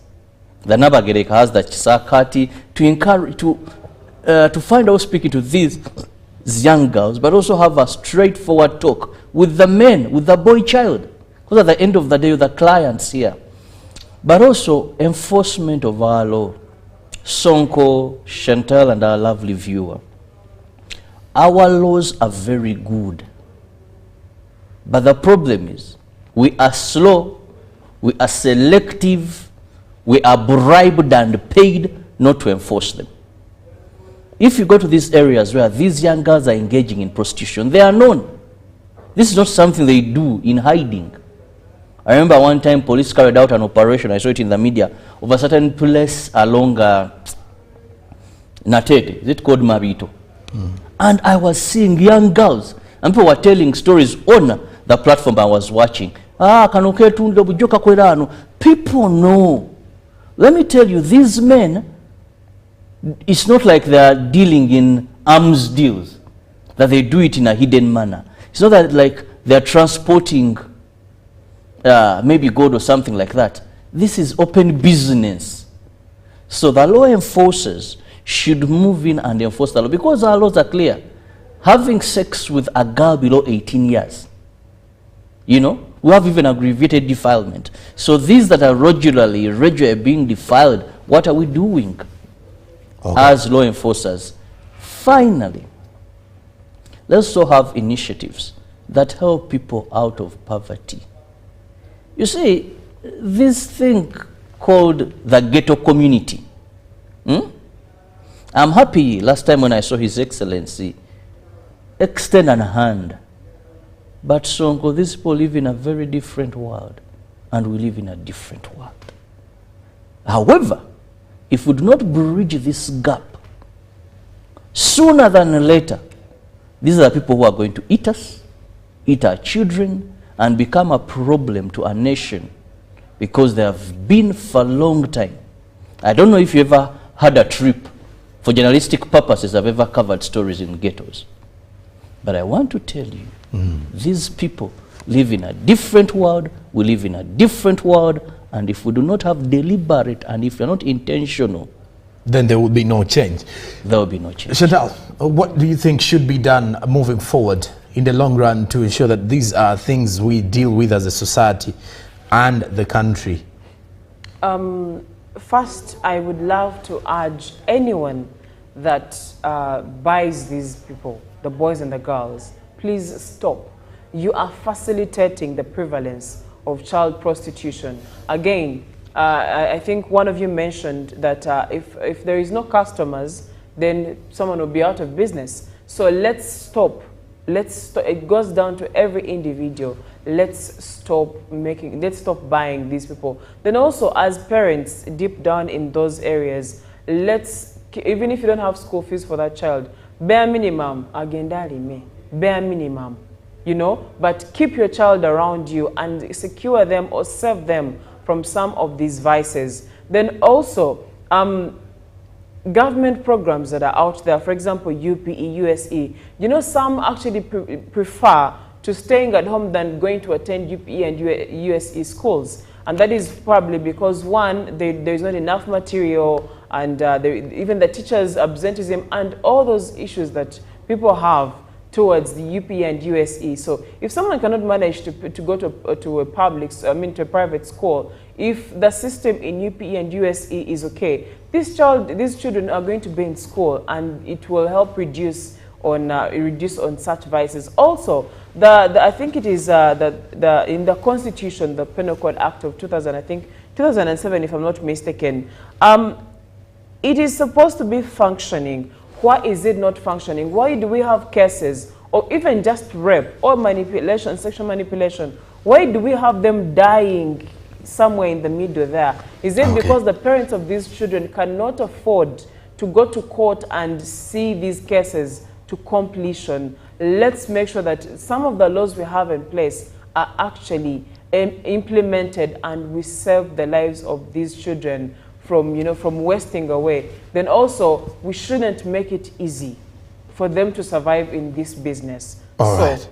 The Nabagereka has the Chisakati to encourage, to find out speaking to these young girls, but also have a straightforward talk with the men, with the boy child. Because at the end of the day, the clients here. But also enforcement of our law. Sonko, Chantal, and our lovely viewer. Our laws are very good. But the problem is, we are slow, we are selective, we are bribed and paid not to enforce them. If you go to these areas where these young girls are engaging in prostitution, they are known. This is not something they do in hiding. I remember one time police carried out an operation, I saw it in the media, of a certain place along Natete, is it called Mabito? And I was seeing young girls, and people were telling stories on the platform I was watching. People know. Let me tell you, these men, it's not like they are dealing in arms deals, that they do it in a hidden manner. It's not that like they are transporting maybe gold or something like that. This is open business. So the law enforcers should move in and enforce the law, because our laws are clear. Having sex with a girl below 18 years, you know, we have even aggravated defilement. So these that are regularly being defiled, what are we doing as law enforcers? Finally, let's also have initiatives that help people out of poverty. You see, this thing called the ghetto community. I'm happy last time when I saw His Excellency extend a hand. But Sonko, these people live in a very different world, and we live in a different world. However, if we do not bridge this gap, sooner than later, these are the people who are going to eat us, eat our children, and become a problem to our nation, because they have been for a long time. I don't know if you ever had a trip. For journalistic purposes, I've ever covered stories in ghettos. But I want to tell you, these people live in a different world, we live in a different world, and if we do not have deliberate, and if we're not intentional, then there will be no change. There will be no change. Chantal, what do you think should be done moving forward in the long run to ensure that these are things we deal with as a society and the country? First, I would love to urge anyone that buys these people, the boys and the girls, please stop. You are facilitating the prevalence of child prostitution. Again, I think one of you mentioned that if there is no customers, then someone will be out of business. So let's stop. It goes down to every individual. Let's stop buying these people. Then also, as parents, deep down in those areas, even if you don't have school fees for that child, bare minimum, bare minimum, you know, but keep your child around you and secure them or save them from some of these vices. Then also, government programs that are out there, for example, UPE, USE, you know, some actually prefer to staying at home than going to attend UPE and USE schools. And that is probably because, one, there's not enough material, and even the teachers' absenteeism and all those issues that people have towards the UPE and USE. So if someone cannot manage to go to a private school, if the system in UPE and USE is okay, these children are going to be in school, and it will help reduce on such vices. Also, I think it is in the Constitution, the Penal Code Act of 2007, if I'm not mistaken, it is supposed to be functioning. Why is it not functioning? Why do we have cases, or even just rape or manipulation, sexual manipulation? Why do we have them dying somewhere in the middle there? Is it because the parents of these children cannot afford to go to court and see these cases to completion? Let's make sure that some of the laws we have in place are actually implemented, and we save the lives of these children from wasting away. Then also, we shouldn't make it easy for them to survive in this business. Those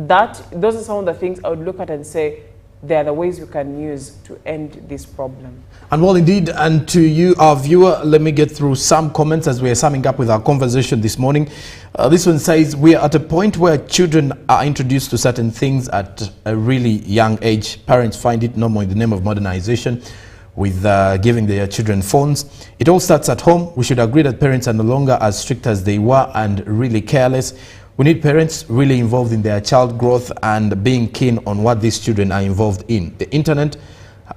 are some of the things I would look at and say, there are the ways we can use to end this problem. And well, indeed, and to you, our viewer, let me get through some comments as we are summing up with our conversation this morning. This one says, we are at a point where children are introduced to certain things at a really young age. Parents find it normal in the name of modernization with giving their children phones. It all starts at home. We should agree that parents are no longer as strict as they were and really careless. We need parents really involved in their child growth and being keen on what these children are involved in. The internet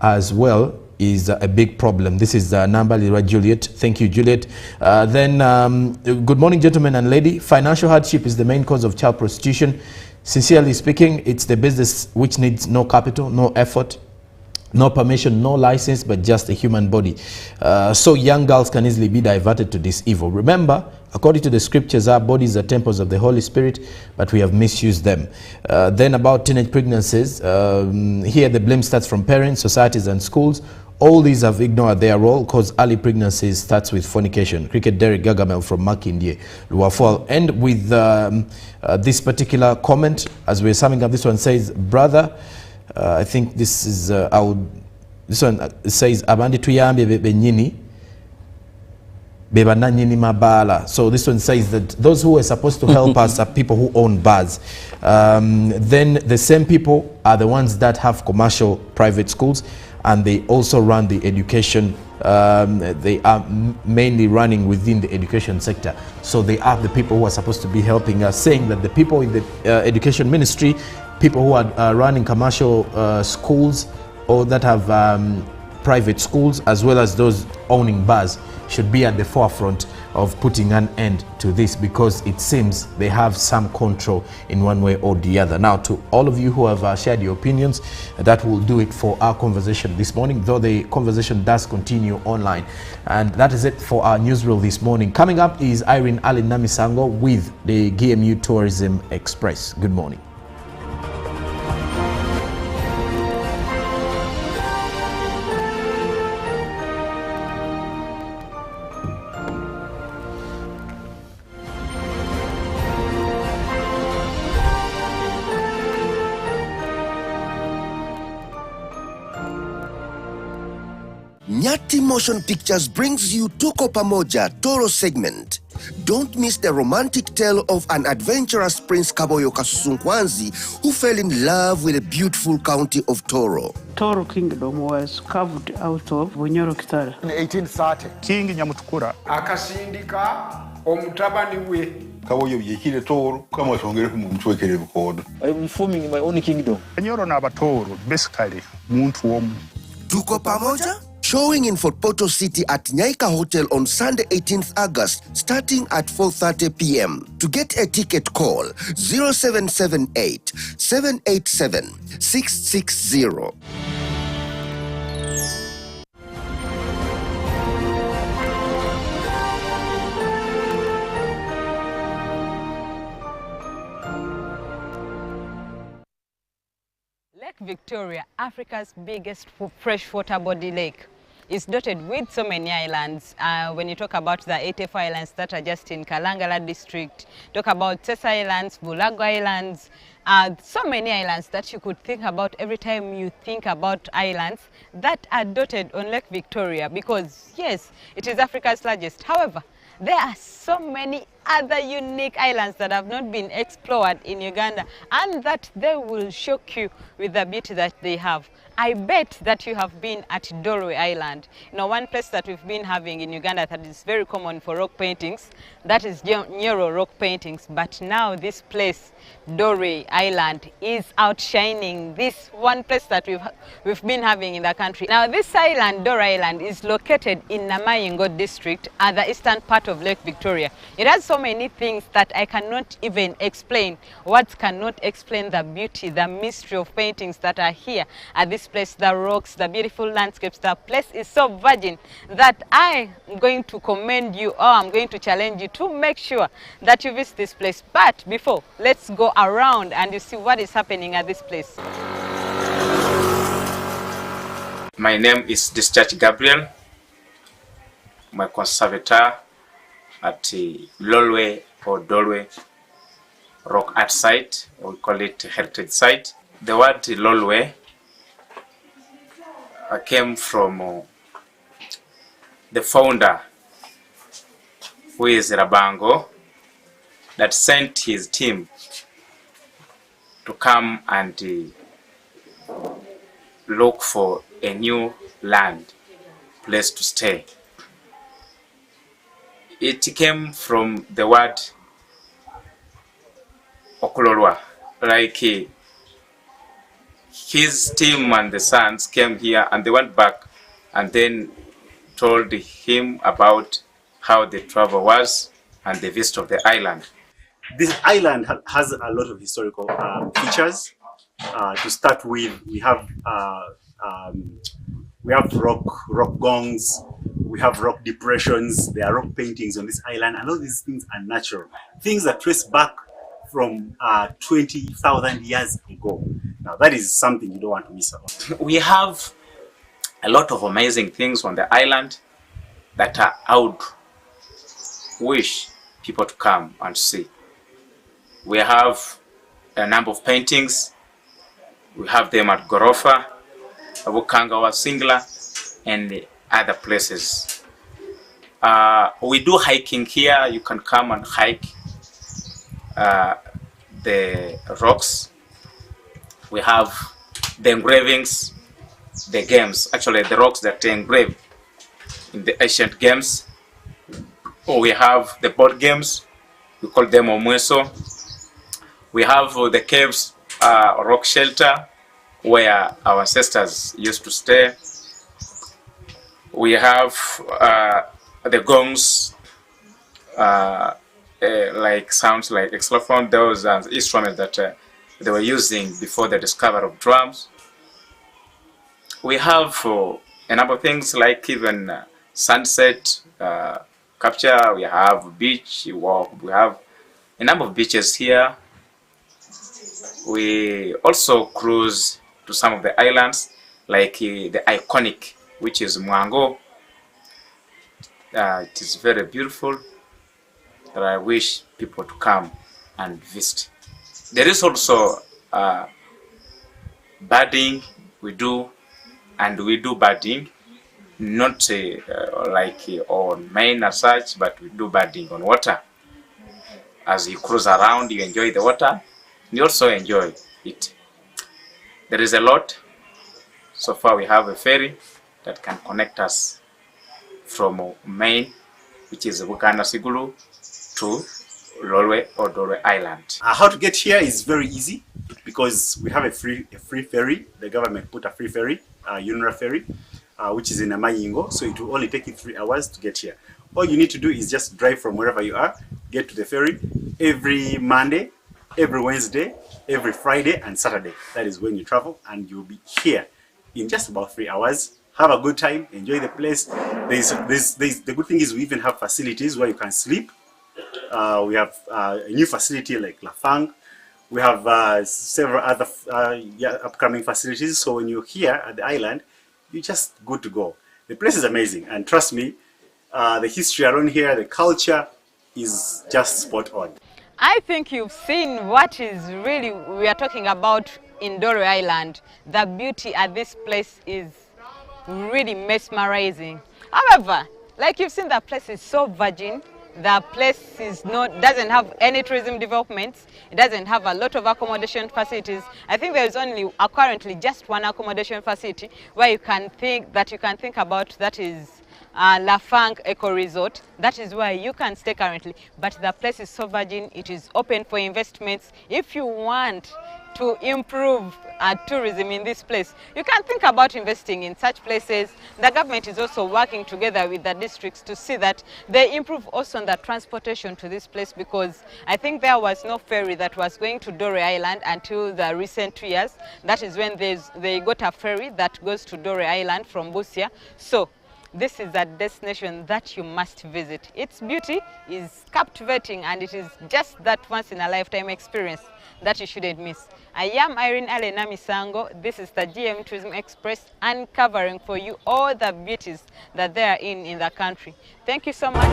as well is a big problem. This is number Juliet. Thank you, Juliet. Good morning, gentlemen and lady. Financial hardship is the main cause of child prostitution. Sincerely speaking, it's the business which needs no capital, no effort, no permission, no license, but just a human body. So young girls can easily be diverted to this evil. Remember, according to the scriptures, our bodies are temples of the Holy Spirit, but we have misused them. Then about teenage pregnancies, here the blame starts from parents, societies, and schools. All these have ignored their role because early pregnancies starts with fornication. Cricket Derek Gagamel from Makindye, Luafol. And with this particular comment, as we're summing up, this one says, brother, I think this is, this one says, abandi tuyambe benyini, beba nanyini mabala. So this one says that those who are supposed to help us are people who own bars. Then the same people are the ones that have commercial private schools, and they also run the education. They are mainly running within the education sector. So they are the people who are supposed to be helping us, saying that the people in the education ministry, people who are running commercial schools or that have private schools, as well as those owning bars, should be at the forefront of putting an end to this, because it seems they have some control in one way or the other. Now, to all of you who have shared your opinions, that will do it for our conversation this morning, though the conversation does continue online. And that is it for our newsreel this morning. Coming up is Irene Allen Namisango with the GMU Tourism Express. Good morning. Nyati Motion Pictures brings you Tuko Pamoja Toro segment. Don't miss the romantic tale of an adventurous Prince Kaboyo Kasusunkwanzi who fell in love with the beautiful county of Toro. Toro Kingdom was carved out of Bunyoro Kitara. In 1830, King Nyamutukura akasindika omutabani we Kaboyo yekile Toro kama shongere kumumchwekele bukodo. I'm forming my own kingdom. Nyoro na Batoro basically muntu womu. Tuko Pamoja? Showing in Fort Portal City at Nyaika Hotel on Sunday 18th August starting at 4:30 p.m. To get a ticket, call 0778 787 660. Lake Victoria, Africa's biggest freshwater body lake, is dotted with so many islands. When you talk about the 84 islands that are just in Kalangala district, talk about Tessa Islands, Bulago Islands, so many islands that you could think about every time you think about islands that are dotted on Lake Victoria, because yes, it is Africa's largest. However, there are so many other unique islands that have not been explored in Uganda, and that they will shock you with the beauty that they have. I bet that you have been at Dorwe Island. You know, one place that we've been having in Uganda that is very common for rock paintings, that is Nyoro rock paintings. But now this place, Dorwe Island, is outshining this one place that we've been having in the country. Now this island, Dorwe Island, is located in Namayingo district at the eastern part of Lake Victoria. It has so many things that I cannot even explain. Words cannot explain the beauty, the mystery of paintings that are here at this place, the rocks, the beautiful landscapes. The place is so virgin that I'm going to commend you, or I'm going to challenge you to make sure that you visit this place. But before, let's go around and you see what is happening at this place. My name is Discharge Gabriel. My conservator at Lolwe or Dolwe Rock Art Site, we call it Heritage Site. The word Lolwe came from the founder, who is Rabango, that sent his team to come and look for a new land, place to stay. It came from the word Okulolwa, like his team and the sons came here and they went back and then told him about how the travel was and the visit of the island. This island has a lot of historical features. To start with, we have rock gongs, we have rock depressions, there are rock paintings on this island, and all these things are natural. Things that trace back from 20,000 years ago. Now that is something you don't want to miss out. We have a lot of amazing things on the island that I would wish people to come and see. We have a number of paintings. We have them at Gorofa, Abukangawa Singla, and other places. We do hiking here. You can come and hike the rocks. We have the engravings, the games, actually the rocks that are engraved in the ancient games. We have the board games, we call them Omweso. We have the caves, rock shelter, where our ancestors used to stay. We have the gongs, like sounds like xylophone, those are instruments that they were using before the discovery of drums. We have a number of things like even sunset capture. We have beach walk. We have a number of beaches here. We also cruise to some of the islands, like the iconic, which is Mwango. It is very beautiful, that I wish people to come and visit. There is also birding we do, and we do birding, not like on main as such, but we do birding on water. As you cruise around, you enjoy the water, you also enjoy it. There is a lot. So far we have a ferry that can connect us from Maine, which is Uganda Sigulu, to Lolwe or Dolwe Island. How to get here is very easy because we have a free ferry. The government put a free ferry, Unra ferry, which is in Amanyingo, so it will only take you 3 hours to get here. All you need to do is just drive from wherever you are, get to the ferry every Monday, every Wednesday, every Friday and Saturday. That is when you travel, and you'll be here in just about 3 hours. Have a good time, enjoy the place. The good thing is we even have facilities where you can sleep. We have a new facility like Lafang. We have several other upcoming facilities. So when you're here at the island, you're just good to go. The place is amazing, and trust me, the history around here, the culture is just spot on. I think you've seen what is really we are talking about in Dolwe Island. The beauty at this place is really mesmerizing. However, like you've seen, the place is so virgin. The place doesn't have any tourism developments. It doesn't have a lot of accommodation facilities. I think there is only currently just one accommodation facility where you can think about, that is Lafang Eco Resort. That is where you can stay currently. But the place is so virgin. It is open for investments. If you want to improve tourism in this place, you can think about investing in such places. The government is also working together with the districts to see that they improve also on the transportation to this place, because I think there was no ferry that was going to Dolwe Island until the recent 2 years. That is when they got a ferry that goes to Dolwe Island from Busia. So this is a destination that you must visit. Its beauty is captivating, and it is just that once-in-a-lifetime experience that you shouldn't miss. I am Irene Alena Misango. This is the GM Tourism Express, uncovering for you all the beauties that there are in the country. Thank you so much.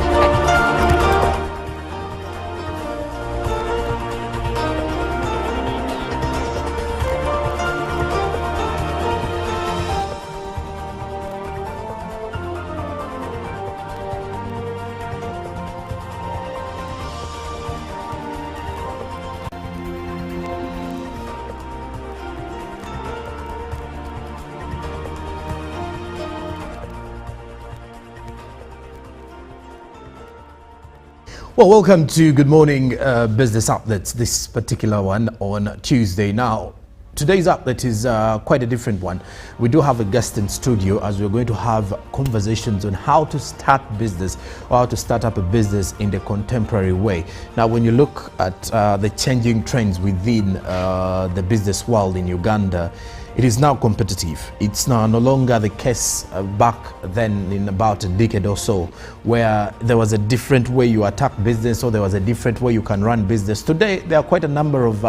Well, welcome to Good Morning Business Outlets, this particular one on Tuesday. Now, today's outlet is quite a different one. We do have a guest in studio as we're going to have conversations on how to start business or how to start up a business in the contemporary way. Now, when you look at the changing trends within the business world in Uganda, it is now competitive. It's now no longer the case back then in about a decade or so, where there was a different way you attack business or there was a different way you can run business. Today, there are quite a number of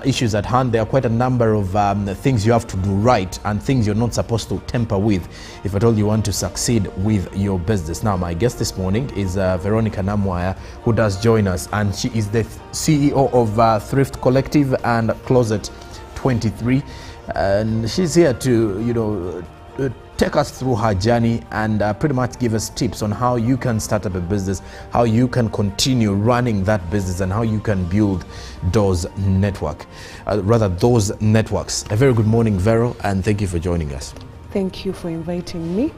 issues at hand. There are quite a number of things you have to do right and things you're not supposed to tamper with if at all you want to succeed with your business. Now, my guest this morning is Veronica Namwaya, who does join us, and she is the CEO of Thrift Collective and Closet 23. And she's here to, take us through her journey and pretty much give us tips on how you can start up a business, how you can continue running that business, and how you can build those networks. A very good morning, Vero, and thank you for joining us. Thank you for inviting me.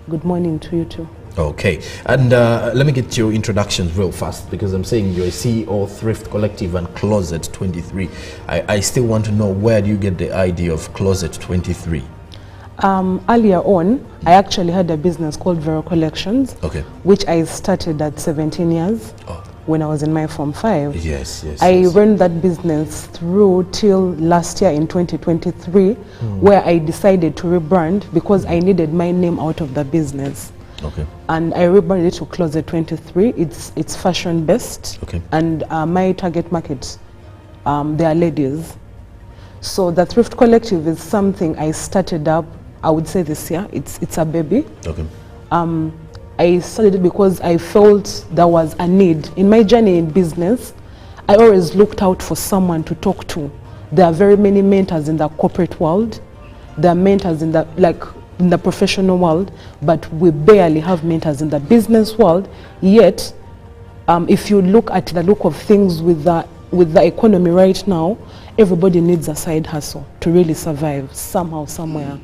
Good morning to you too. Okay, and let me get your introductions real fast, because I'm saying you're a CEO, Thrift Collective and Closet 23. I still want to know, where do you get the idea of Closet 23? Earlier on, I actually had a business called Vero Collections, which I started at 17 years when I was in my Form 5. Yes. I ran that business through till last year in 2023, where I decided to rebrand because I needed my name out of the business. And I rebranded it to Closet 23. It's fashion based, and my target market, they are ladies. So the Thrift Collective is something I started up, I would say this year. It's a baby. I started it because I felt there was a need. In my journey in business, I always looked out for someone to talk to. There are very many mentors in the corporate world. There are mentors in the professional world, but we barely have mentors in the business world. Yet, if you look at the look of things with the economy right now, everybody needs a side hustle to really survive somehow, somewhere.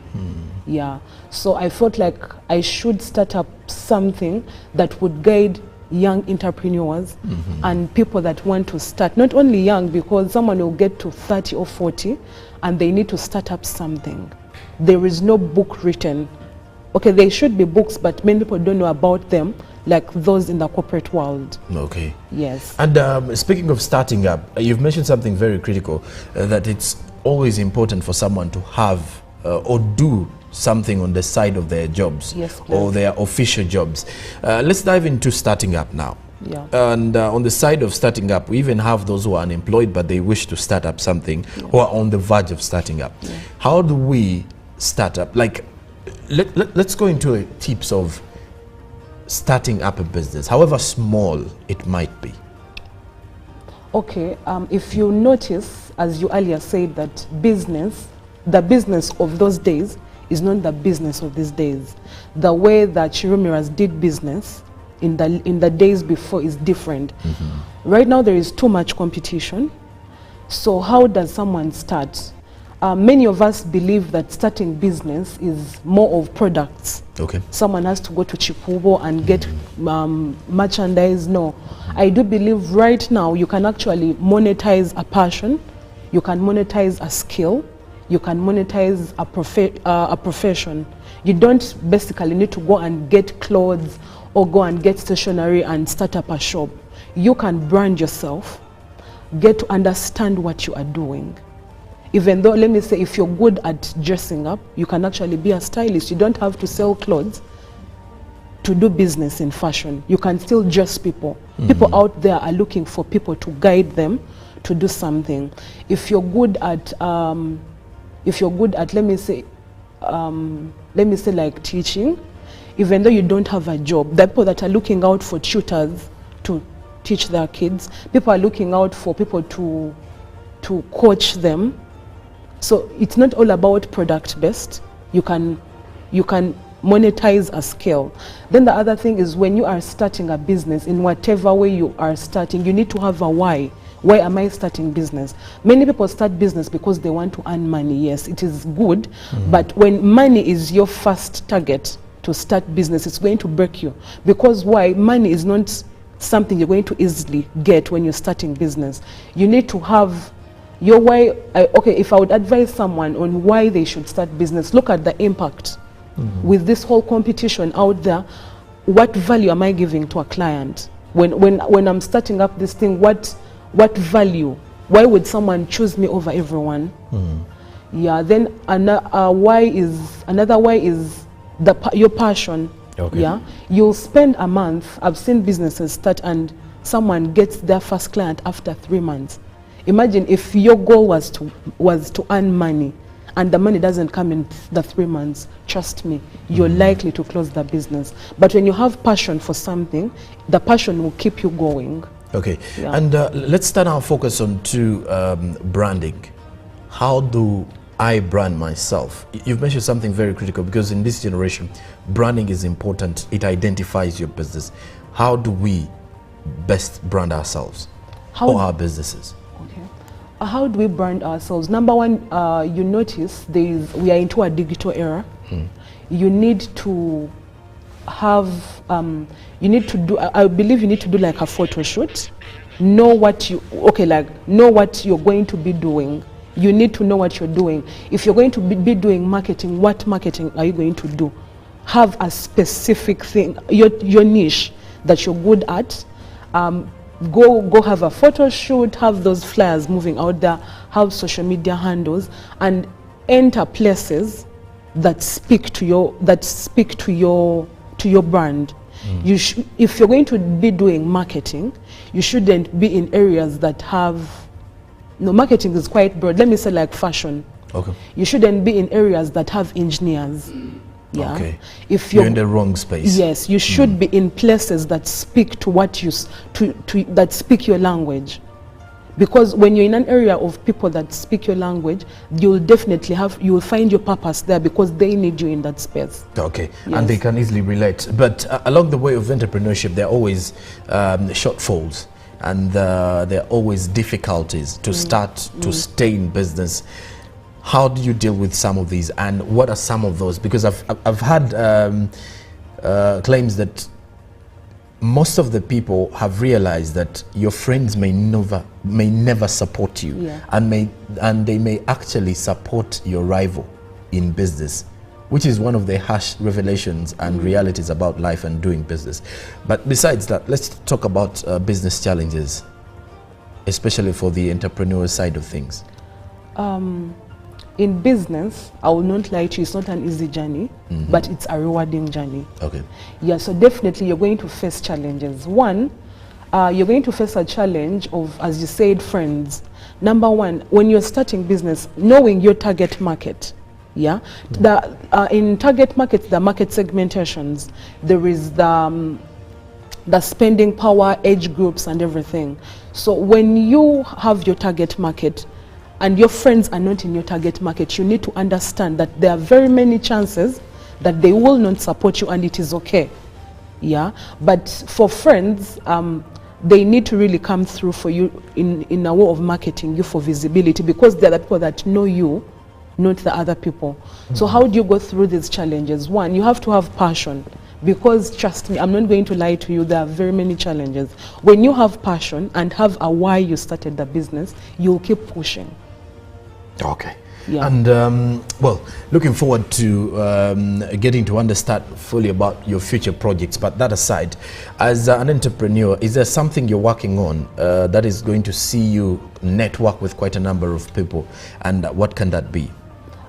Yeah. So I felt like I should start up something that would guide young entrepreneurs and people that want to start. Not only young, because someone will get to 30 or 40 and they need to start up something. There is no book written. Okay, there should be books, but many people don't know about them, like those in the corporate world. Okay. Yes. And speaking of starting up, you've mentioned something very critical, that it's always important for someone to have or do something on the side of their jobs, or their official jobs. Let's dive into starting up now. Yeah. And on the side of starting up, we even have those who are unemployed but they wish to start up something, or are on the verge of starting up. How do we start up? Like, let's go into tips of starting up a business, however small it might be. Okay, if you notice, as you earlier said, that the business of those days is not the business of these days. The way that Chirumiras did business in the days before is different. Right now there is too much competition. So how does someone start? Many of us believe that starting business is more of products. Someone has to go to Chipubo and get merchandise. No, I do believe right now you can actually monetize a passion, you can monetize a skill, you can monetize a profession. You don't basically need to go and get clothes or go and get stationery and start up a shop. You can brand yourself, get to understand what you are doing. Even though, let me say, if you're good at dressing up, you can actually be a stylist. You don't have to sell clothes to do business in fashion. You can still dress people. People out there are looking for people to guide them to do something. If you're good at let me say like teaching, even though you don't have a job, the people that are looking out for tutors to teach their kids, people are looking out for people to coach them. So it's not all about product based. You can monetize a skill. Then the other thing is, when you are starting a business, in whatever way you are starting, you need to have a why. Why am I starting business? Many people start business because they want to earn money. Yes, it is good, but when money is your first target to start business, it's going to break you. Because why? Money is not something you're going to easily get when you're starting business. You need to have your why. Okay, if I would advise someone on why they should start business, look at the impact. With this whole competition out there, what value am I giving to a client? When I'm starting up this thing, what value? Why would someone choose me over everyone? Yeah, then another why is your passion. Okay. Yeah, you'll spend a month. I've seen businesses start and someone gets their first client after 3 months. Imagine if your goal was to earn money and the money doesn't come in the 3 months, trust me, you're likely to close the business. But when you have passion for something, the passion will keep you going. Okay, Yeah. and let's turn our focus on to branding. How do I brand myself? You've mentioned something very critical, because in this generation, branding is important. It identifies your business. How do we best brand ourselves or our businesses? How do we brand ourselves? Number one, you notice we are into a digital era. You need to have, I believe you need to do like a photo shoot. Know what you're going to be doing. You need to know what you're doing. If you're going to be doing marketing, what marketing are you going to do? Have a specific thing, your niche that you're good at. Go have a photo shoot, have those flyers moving out there, have social media handles, and enter places that speak to your brand. If you're going to be doing marketing, you shouldn't be in areas that have marketing is quite broad. Let me say like fashion. Okay. You shouldn't be in areas that have engineers. Yeah. Okay. If you're in the wrong space. Yes, you should be in places that speak to that speak your language. Because when you're in an area of people that speak your language, you'll find your purpose there, because they need you in that space. Okay, yes. And they can easily relate. But along the way of entrepreneurship, there are always shortfalls, and there are always difficulties to start, to stay in business. How do you deal with some of these, and what are some of those? Because I've had claims that most of the people have realized that your friends may never support you, Yeah. and they may actually support your rival in business, which is one of the harsh revelations and realities about life and doing business. But besides that, let's talk about business challenges, especially for the entrepreneur side of things. In business, I will not lie to you, it's not an easy journey, but it's a rewarding journey. Okay. Yeah, so definitely you're going to face challenges. One, you're going to face a challenge of, as you said, friends. Number one, when you're starting business, knowing your target market. Yeah, in target markets, the market segmentations, there is the spending power, age groups, and everything. So when you have your target market, and your friends are not in your target market, you need to understand that there are very many chances that they will not support you, and it is okay. Yeah, but for friends, they need to really come through for you in a way of marketing you for visibility, because they're the people that know you, not the other people. So how do you go through these challenges? One, you have to have passion, because trust me, I'm not going to lie to you, there are very many challenges. When you have passion and have a why you started the business, you'll keep pushing. Okay. Yeah. And well, looking forward to getting to understand fully about your future projects. But that aside, as an entrepreneur, is there something you're working on that is going to see you network with quite a number of people? And what can that be?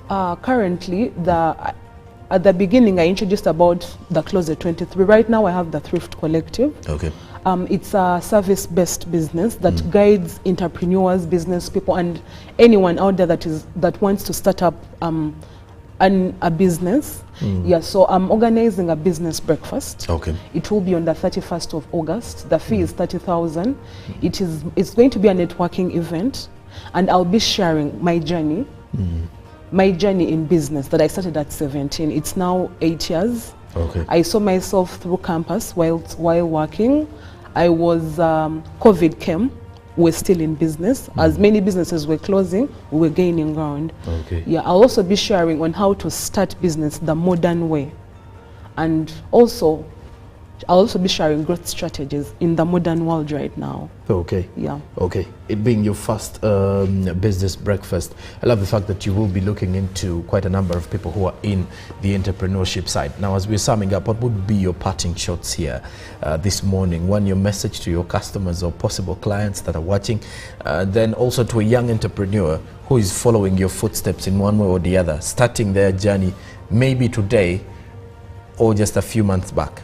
Currently, at the beginning, I introduced about the Closet 23. Right now, I have the Thrift Collective. Okay. It's a service-based business that guides entrepreneurs, business people, and anyone out there that wants to start up a business. Yeah, so I'm organizing a business breakfast. Okay. It will be on the 31st of August. The fee is 30,000. It's going to be a networking event, and I'll be sharing my journey. My journey in business that I started at 17. It's now 8 years. Okay. I saw myself through campus while working. I was, COVID came, we're still in business. As many businesses were closing, we were gaining ground. Okay. Yeah, I'll also be sharing on how to start business the modern way. And also I'll also be sharing growth strategies in the modern world right now. Okay. Yeah. Okay. It being your first business breakfast, I love the fact that you will be looking into quite a number of people who are in the entrepreneurship side. Now, as we're summing up, what would be your parting shots here this morning? One, your message to your customers or possible clients that are watching, then also to a young entrepreneur who is following your footsteps in one way or the other, starting their journey maybe today or just a few months back.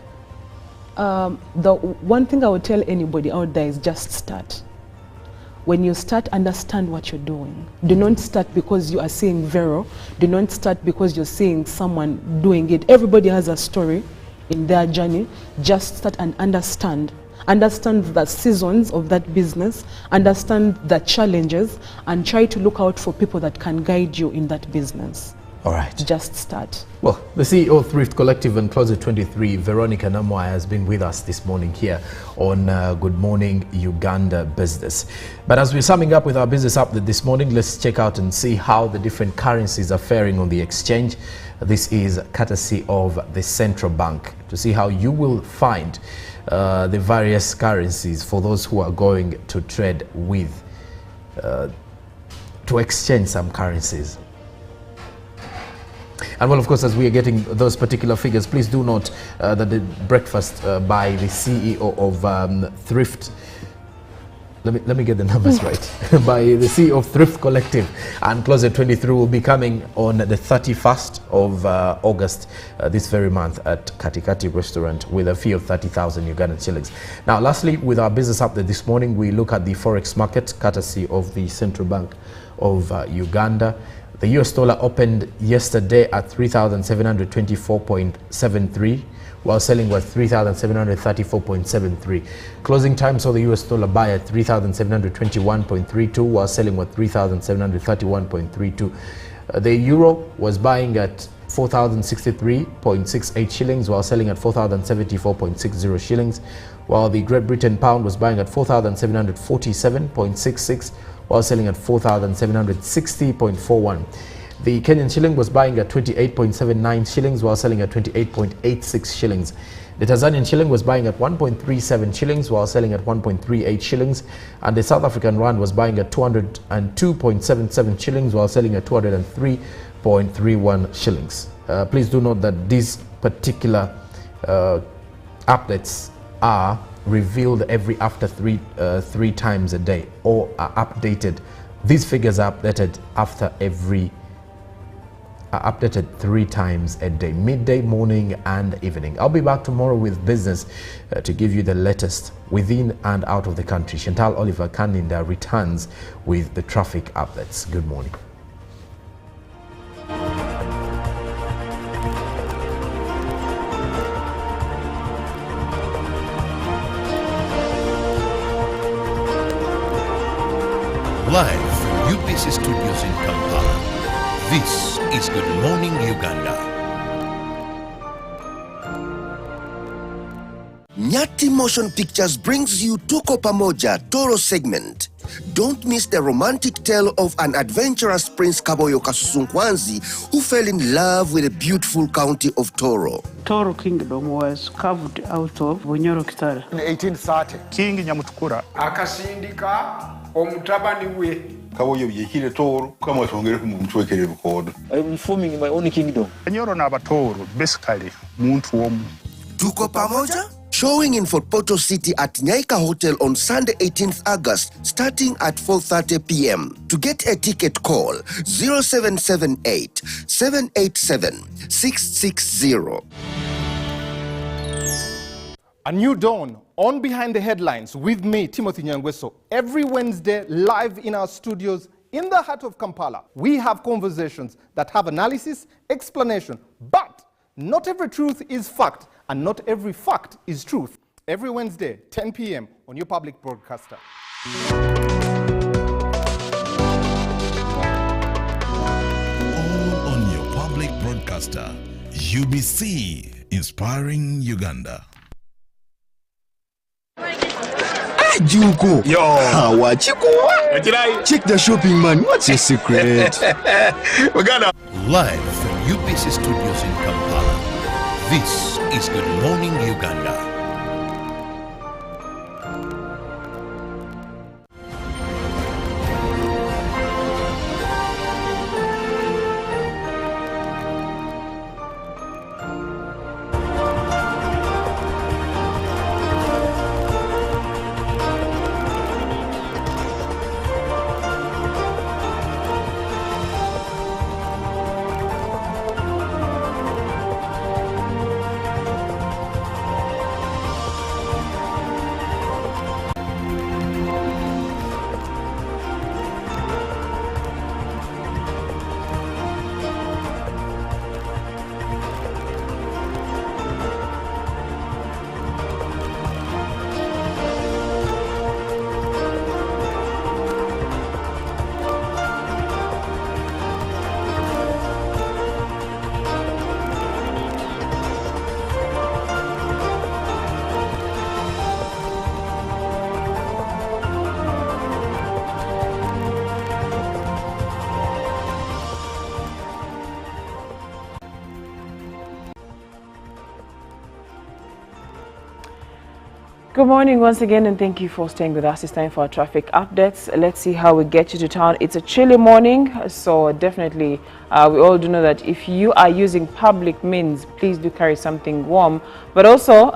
The one thing I would tell anybody out there is just start. When you start, understand what you're doing. Do not start because you are seeing Vero. Do not start because you're seeing someone doing it. Everybody has a story in their journey. Just start and understand. Understand the seasons of that business. Understand the challenges and try to look out for people that can guide you in that business. All right. Just start. Well, the CEO of Thrift Collective and Closet 23, Veronica Namwai, has been with us this morning here on Good Morning Uganda Business. But as we're summing up with our business update this morning, let's check out and see how the different currencies are faring on the exchange. This is courtesy of the central bank to see how you will find the various currencies for those who are going to trade with, to exchange some currencies. And well, of course, as we are getting those particular figures, please do note that the breakfast by the CEO of Thrift, let me get the numbers right, by the CEO of Thrift Collective and Closet 23 will be coming on the 31st of August this very month at Katikati Restaurant with a fee of 30,000 Ugandan shillings. Now, lastly, with our business update this morning, we look at the forex market courtesy of the Central Bank of Uganda. The US dollar opened yesterday at 3,724.73, while selling was 3,734.73. Closing time saw the US dollar buy at 3,721.32, while selling was 3,731.32. The euro was buying at 4,063.68 shillings, while selling at 4,074.60 shillings, while the Great Britain pound was buying at 4,747.66, while selling at 4,760.41. The Kenyan shilling was buying at 28.79 shillings, while selling at 28.86 shillings. The Tanzanian shilling was buying at 1.37 shillings, while selling at 1.38 shillings. And the South African rand was buying at 202.77 shillings, while selling at 203.31 shillings. Please do note that these particular updates are revealed after three times a day, or are updated. These figures are updated updated 3 times a day, midday, morning and evening. I'll be back tomorrow with business to give you the latest within and out of the country. Chantal Oliver Kaninda returns with the traffic updates. Good morning. Live from UPC Studios in Kampala, this is Good Morning Uganda. Nyati Motion Pictures brings you Tuko Pamoja Toro segment. Don't miss the romantic tale of an adventurous Prince Kaboyo Kasusunkwanzi who fell in love with the beautiful county of Toro. Toro Kingdom was carved out of Bunyoro Kitara. In 1830, King Nyamutukura akasindika omutabani we Kaboyo yekire Toro kama shongere kumumchwekere bukodo. I'm forming my own kingdom. Nyoro na Batoro basically muntu womu. Tuko Pamoja? Showing in Fort Portal City at Nyaika Hotel on Sunday 18th August starting at 4:30 p.m. To get a ticket, call 0778 787 660. A new dawn on Behind the Headlines with me, Timothy Nyangweso. Every Wednesday, live in our studios in the heart of Kampala. We have conversations that have analysis, explanation, but not every truth is fact, and not every fact is truth. Every Wednesday, 10 p.m. on your public broadcaster. All on your public broadcaster, UBC, inspiring Uganda. Juko. Yo. Hawachikuwa. Check the shopping, man. What's your secret? Uganda. Live from UPC Studios in Kampala, this is Good Morning Uganda. Good morning once again, and thank you for staying with us. It's time for our traffic updates. Let's see how we get you to town. It's a chilly morning, so definitely we all do know that if you are using public means, please do carry something warm. But also,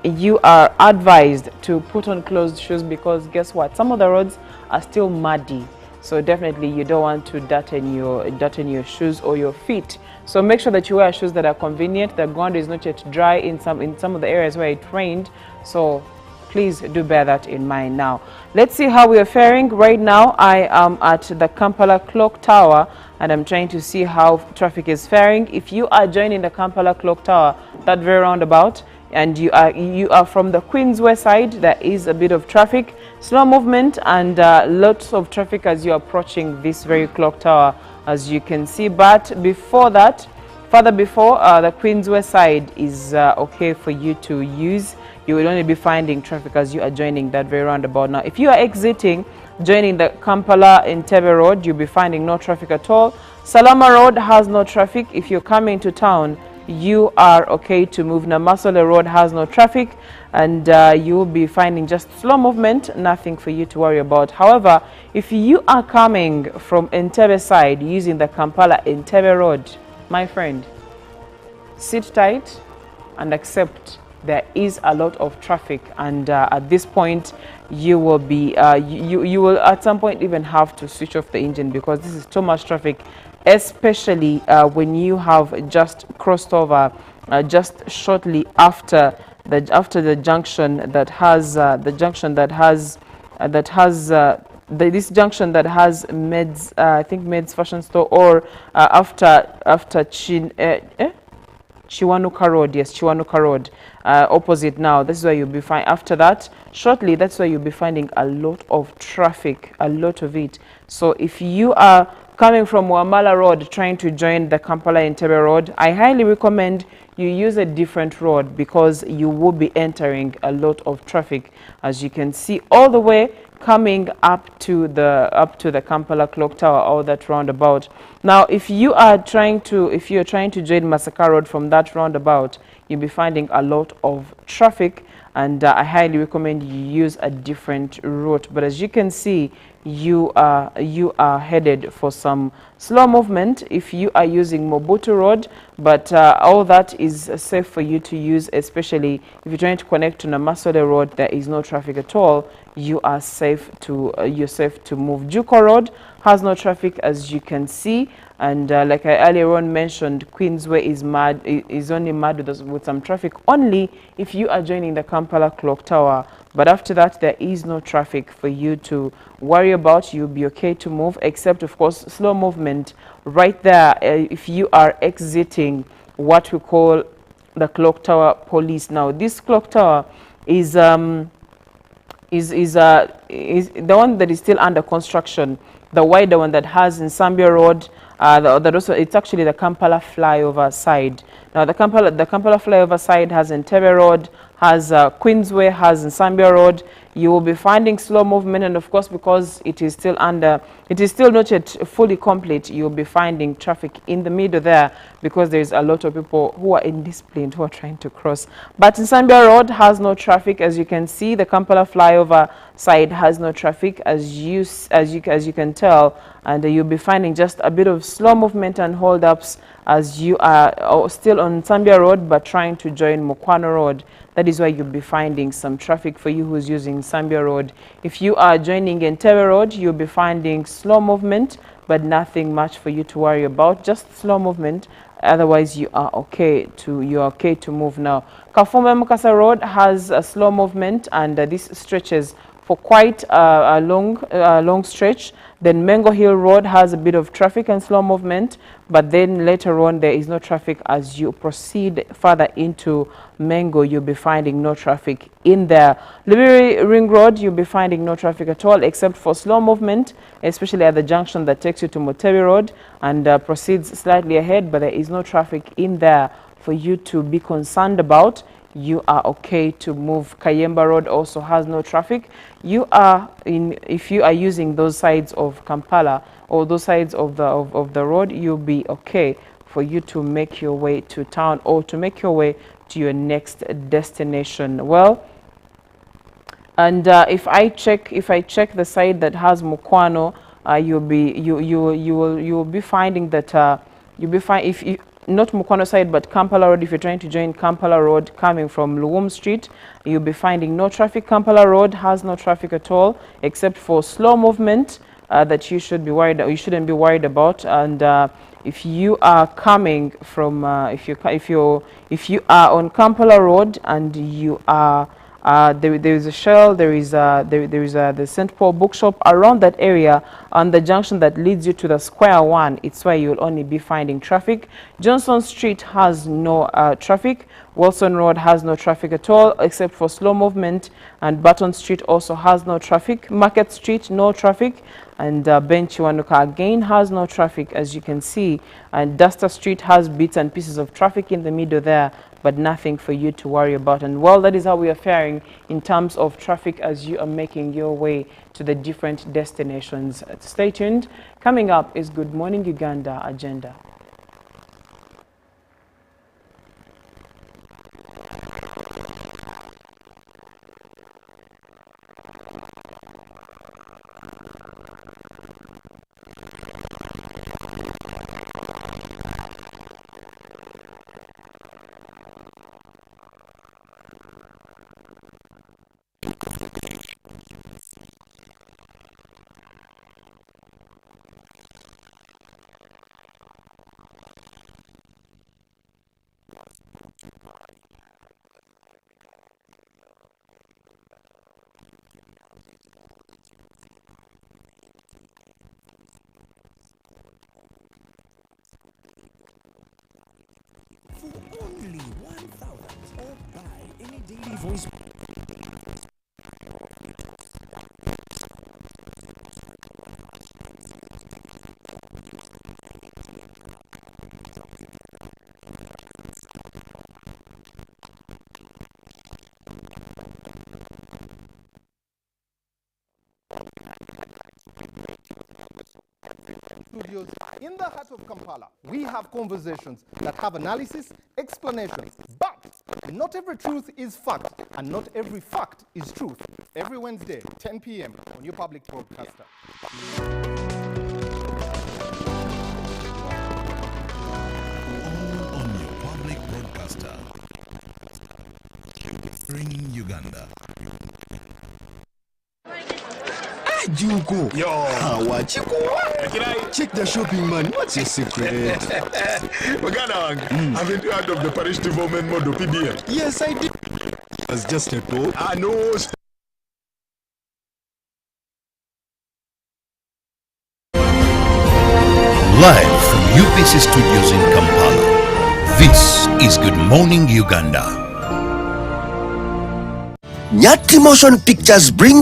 you are advised to put on closed shoes because guess what? Some of the roads are still muddy. So definitely you don't want to darten your shoes or your feet. So make sure that you wear shoes that are convenient. The ground is not yet dry in some of the areas where it rained. So please do bear that in mind. Now, let's see how we are faring. Right now, I am at the Kampala Clock Tower and I'm trying to see how traffic is faring. If you are joining the Kampala Clock Tower, that very roundabout, and you are from the Queensway side, there is a bit of traffic, slow movement, and lots of traffic as you're approaching this very clock tower, as you can see. But before that, further before, the Queensway side is okay for you to use. You will only be finding traffic as you are joining that very roundabout. Now, if you are exiting, joining the Kampala Entebbe Road, you'll be finding no traffic at all. Salama Road has no traffic. If you're coming to town, you are okay to move. Namasole Road has no traffic, and you will be finding just slow movement, nothing for you to worry about. However, if you are coming from Entebbe side using the Kampala Entebbe Road, my friend, sit tight and accept there is a lot of traffic, and at this point you will be you will at some point even have to switch off the engine because this is too much traffic, especially when you have just crossed over just shortly after the junction that has this junction that has Meds, I think Meds fashion store, or after Chiwanuka Road, yes, Chiwanuka Road, opposite now. This is where you'll be finding, after that, shortly, that's where you'll be finding a lot of traffic, a lot of it. So if you are coming from Wamala Road trying to join the Kampala Entebbe Road, I highly recommend you use a different road because you will be entering a lot of traffic, as you can see, all the way coming up to the Kampala Clock Tower, or that roundabout. Now, if you're trying to join Masaka Road from that roundabout, you'll be finding a lot of traffic, and I highly recommend you use a different route. But as you can see, you are headed for some slow movement if you are using Mobutu Road, but all that is safe for you to use, especially if you're trying to connect to Namasole Road. There is no traffic at all. You are safe to move. Juko Road has no traffic, as you can see, and like I earlier on mentioned, Queensway is only mad with some traffic only if you are joining the Kampala Clock Tower. But after that, there is no traffic for you to worry about. You'll be okay to move, except of course slow movement right there if you are exiting what we call the Clock Tower Police. Now, this Clock Tower is the one that is still under construction, the wider one that has in Sambia Road. That also, it's actually the Kampala flyover side. Now, the Kampala flyover side has Entebbe Road, has Queensway, has Nsambia Road. You will be finding slow movement, and of course, because it is still not yet fully complete, you'll be finding traffic in the middle there because there's a lot of people who are indisciplined, who are trying to cross. But Nsambia Road has no traffic, as you can see. The Kampala flyover side has no traffic, as you can tell, and you'll be finding just a bit of slow movement and hold-ups as you are still on Nsambia Road but trying to join Mukwano Road. That is why you'll be finding some traffic for you who's using Nsambia Road. If you are joining Entebbe Road, you'll be finding slow movement, but nothing much for you to worry about, just slow movement. Otherwise, you are okay to move now. Kafume Mukasa Road has a slow movement, and this stretches for quite a long stretch. Then Mengo Hill Road has a bit of traffic and slow movement, but then later on there is no traffic. As you proceed further into Mengo, you'll be finding no traffic in there. Liberi Ring Road, you'll be finding no traffic at all except for slow movement, especially at the junction that takes you to Motebi Road and proceeds slightly ahead, but there is no traffic in there for you to be concerned about. You are okay to move. Kayemba Road also has no traffic. If you are using those sides of Kampala or those sides of the road, you'll be okay for you to make your way to town or to make your way to your next destination. Well, And if I check the side that has Mukwano, you will be finding that if you, not Mukwano side but Kampala Road, if you're trying to join Kampala Road coming from Luwum Street, you'll be finding no traffic. Kampala Road has no traffic at all except for slow movement that you shouldn't be worried about. And if you are coming from if you are on Kampala Road and you are there is a Shell, there is the St. Paul bookshop around that area on the junction that leads you to the Square One. It's where you'll only be finding traffic. Johnson Street has no traffic. Wilson Road has no traffic at all except for slow movement, and Button Street also has no traffic. Market Street, no traffic. And Benchiwanuka again has no traffic, as you can see. And Duster Street has bits and pieces of traffic in the middle there, but nothing for you to worry about. And well, that is how we are faring in terms of traffic as you are making your way to the different destinations. Stay tuned. Coming up is Good Morning Uganda agenda. Only 1,000 or buy any daily voice. Studios in the heart of Kampala, we have conversations that have analysis, explanations, but not every truth is fact, and not every fact is truth. Every Wednesday, 10 p.m. on your public broadcaster. All on your public broadcaster. Bring Uganda. Juko. Yo. What you check the shopping man. What's your secret? Magana, haven't you heard of the Parish Development Model PDM? Yes, I did. It's just a talk. I know. Live from UPC Studios in Kampala, this is Good Morning Uganda. Nyati Motion Pictures bring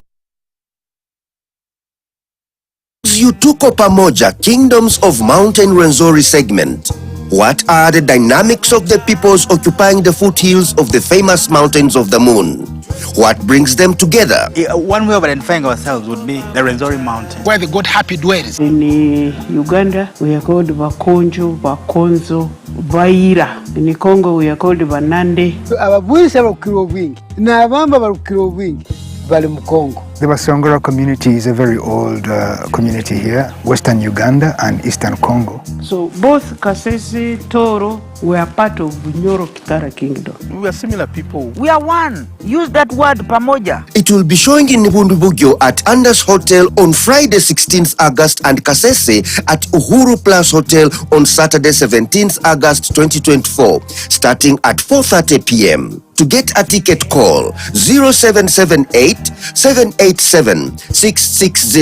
you Tuko Pamoja, Kingdoms of Mountain Rwenzori segment. What are the dynamics of the peoples occupying the foothills of the famous mountains of the moon? What brings them together? One way of identifying ourselves would be the Rwenzori Mountain, where the God happy dwells. In Uganda, we are called Bakonjo, Bakonzo, Baira. In Congo, we are called Banande. Ababuisa bakiro wingi, na abamba bakiro wingi. The Basongora community is a very old community here, Western Uganda and Eastern Congo. So both Kasese, Toro were part of Bunyoro Kitara Kingdom. We are similar people. We are one. Use that word, Pamoja. It will be showing in Nibundubugyo at Anders Hotel on Friday 16th August and Kasese at Uhuru Plus Hotel on Saturday 17th August 2024, starting at 4:30 p.m. To get a ticket, call 0778 787 660.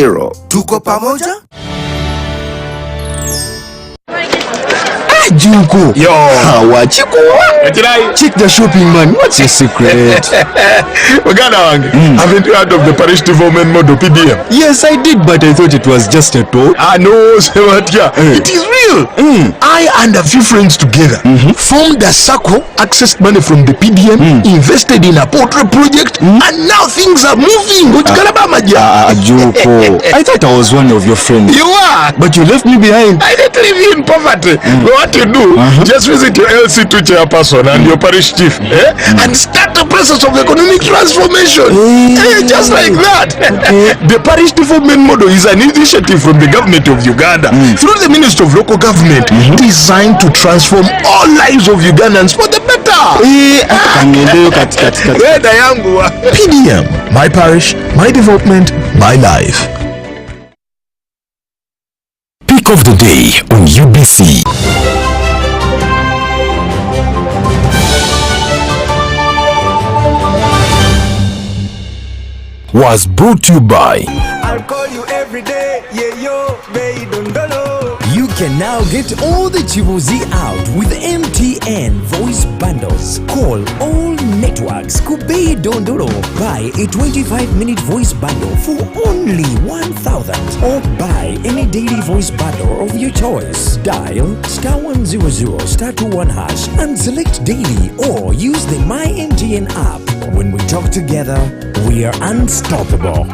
Tuko Pamoja? Juko. Yo. What you check the shopping man. What's your secret? Magana, haven't you heard of the Parish Development Model PDM? Yes, I did, but I thought it was just a talk. I know, it is real. I and a few friends together formed a circle, accessed money from the PDM, invested in a portrait project, and now things are moving. Juko, I thought I was one of your friends. You are, but you left me behind. I didn't leave you in poverty. What you do, just visit your LC2 chairperson and your parish chief, and start the process of economic transformation. Just like that. The parish development model is an initiative from the government of Uganda through the Ministry of Local Government, designed to transform all lives of Ugandans for the better. PDM, my parish, my development, my life. Pick of the day on UBC. Was brought to you by I'll call you every day, yeah yo, baby dondolo. You can now get all the Chibuzi out with MTN voice bundles. Call all networks Kubei Dondoro. Buy a 25-minute voice bundle for only 1,000 or buy any daily voice bundle of your choice. Dial *100 *21 hash and select daily or use the My MTN app. When we talk together, we are unstoppable.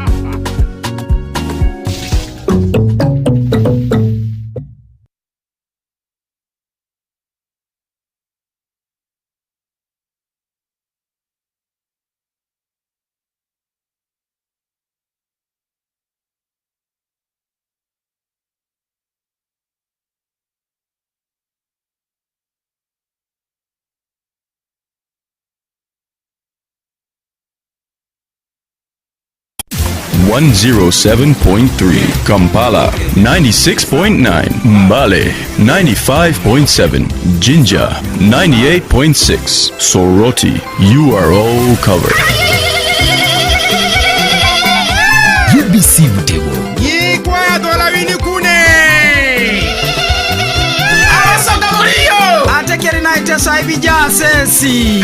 .3 Kampala, 96.9 Mbale, 95.7 Jinja, 98.6 Soroti. You are all covered. UBC Mtego. Yikwa dola winikune. Asoka mulio. Atekeri naite saibija sensi.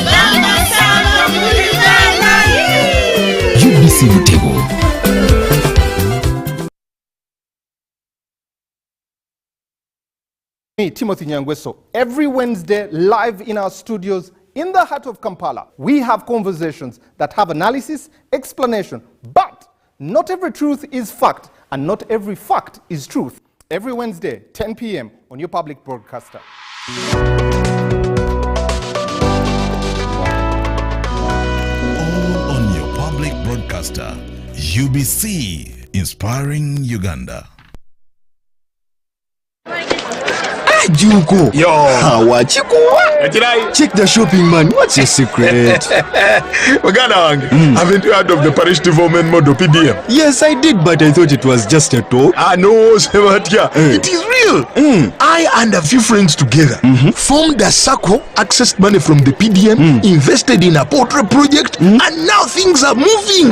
Mama sana mulibana. UBC Mtego. Me, Timothy Nyangweso, every Wednesday live in our studios in the heart of Kampala. We have conversations that have analysis, explanation, but not every truth is fact and not every fact is truth. Every Wednesday, 10 p.m. on your public broadcaster. All on your public broadcaster. UBC, inspiring Uganda. Juko. Yo. Check the shopping, man. What's your secret? Haven't you heard of the parish development model, PDM? Yes, I did, but I thought it was just a talk. No, Sebatia. It is real. I and a few friends together formed a circle, accessed money from the PDM, invested in a poultry project, and now things are moving.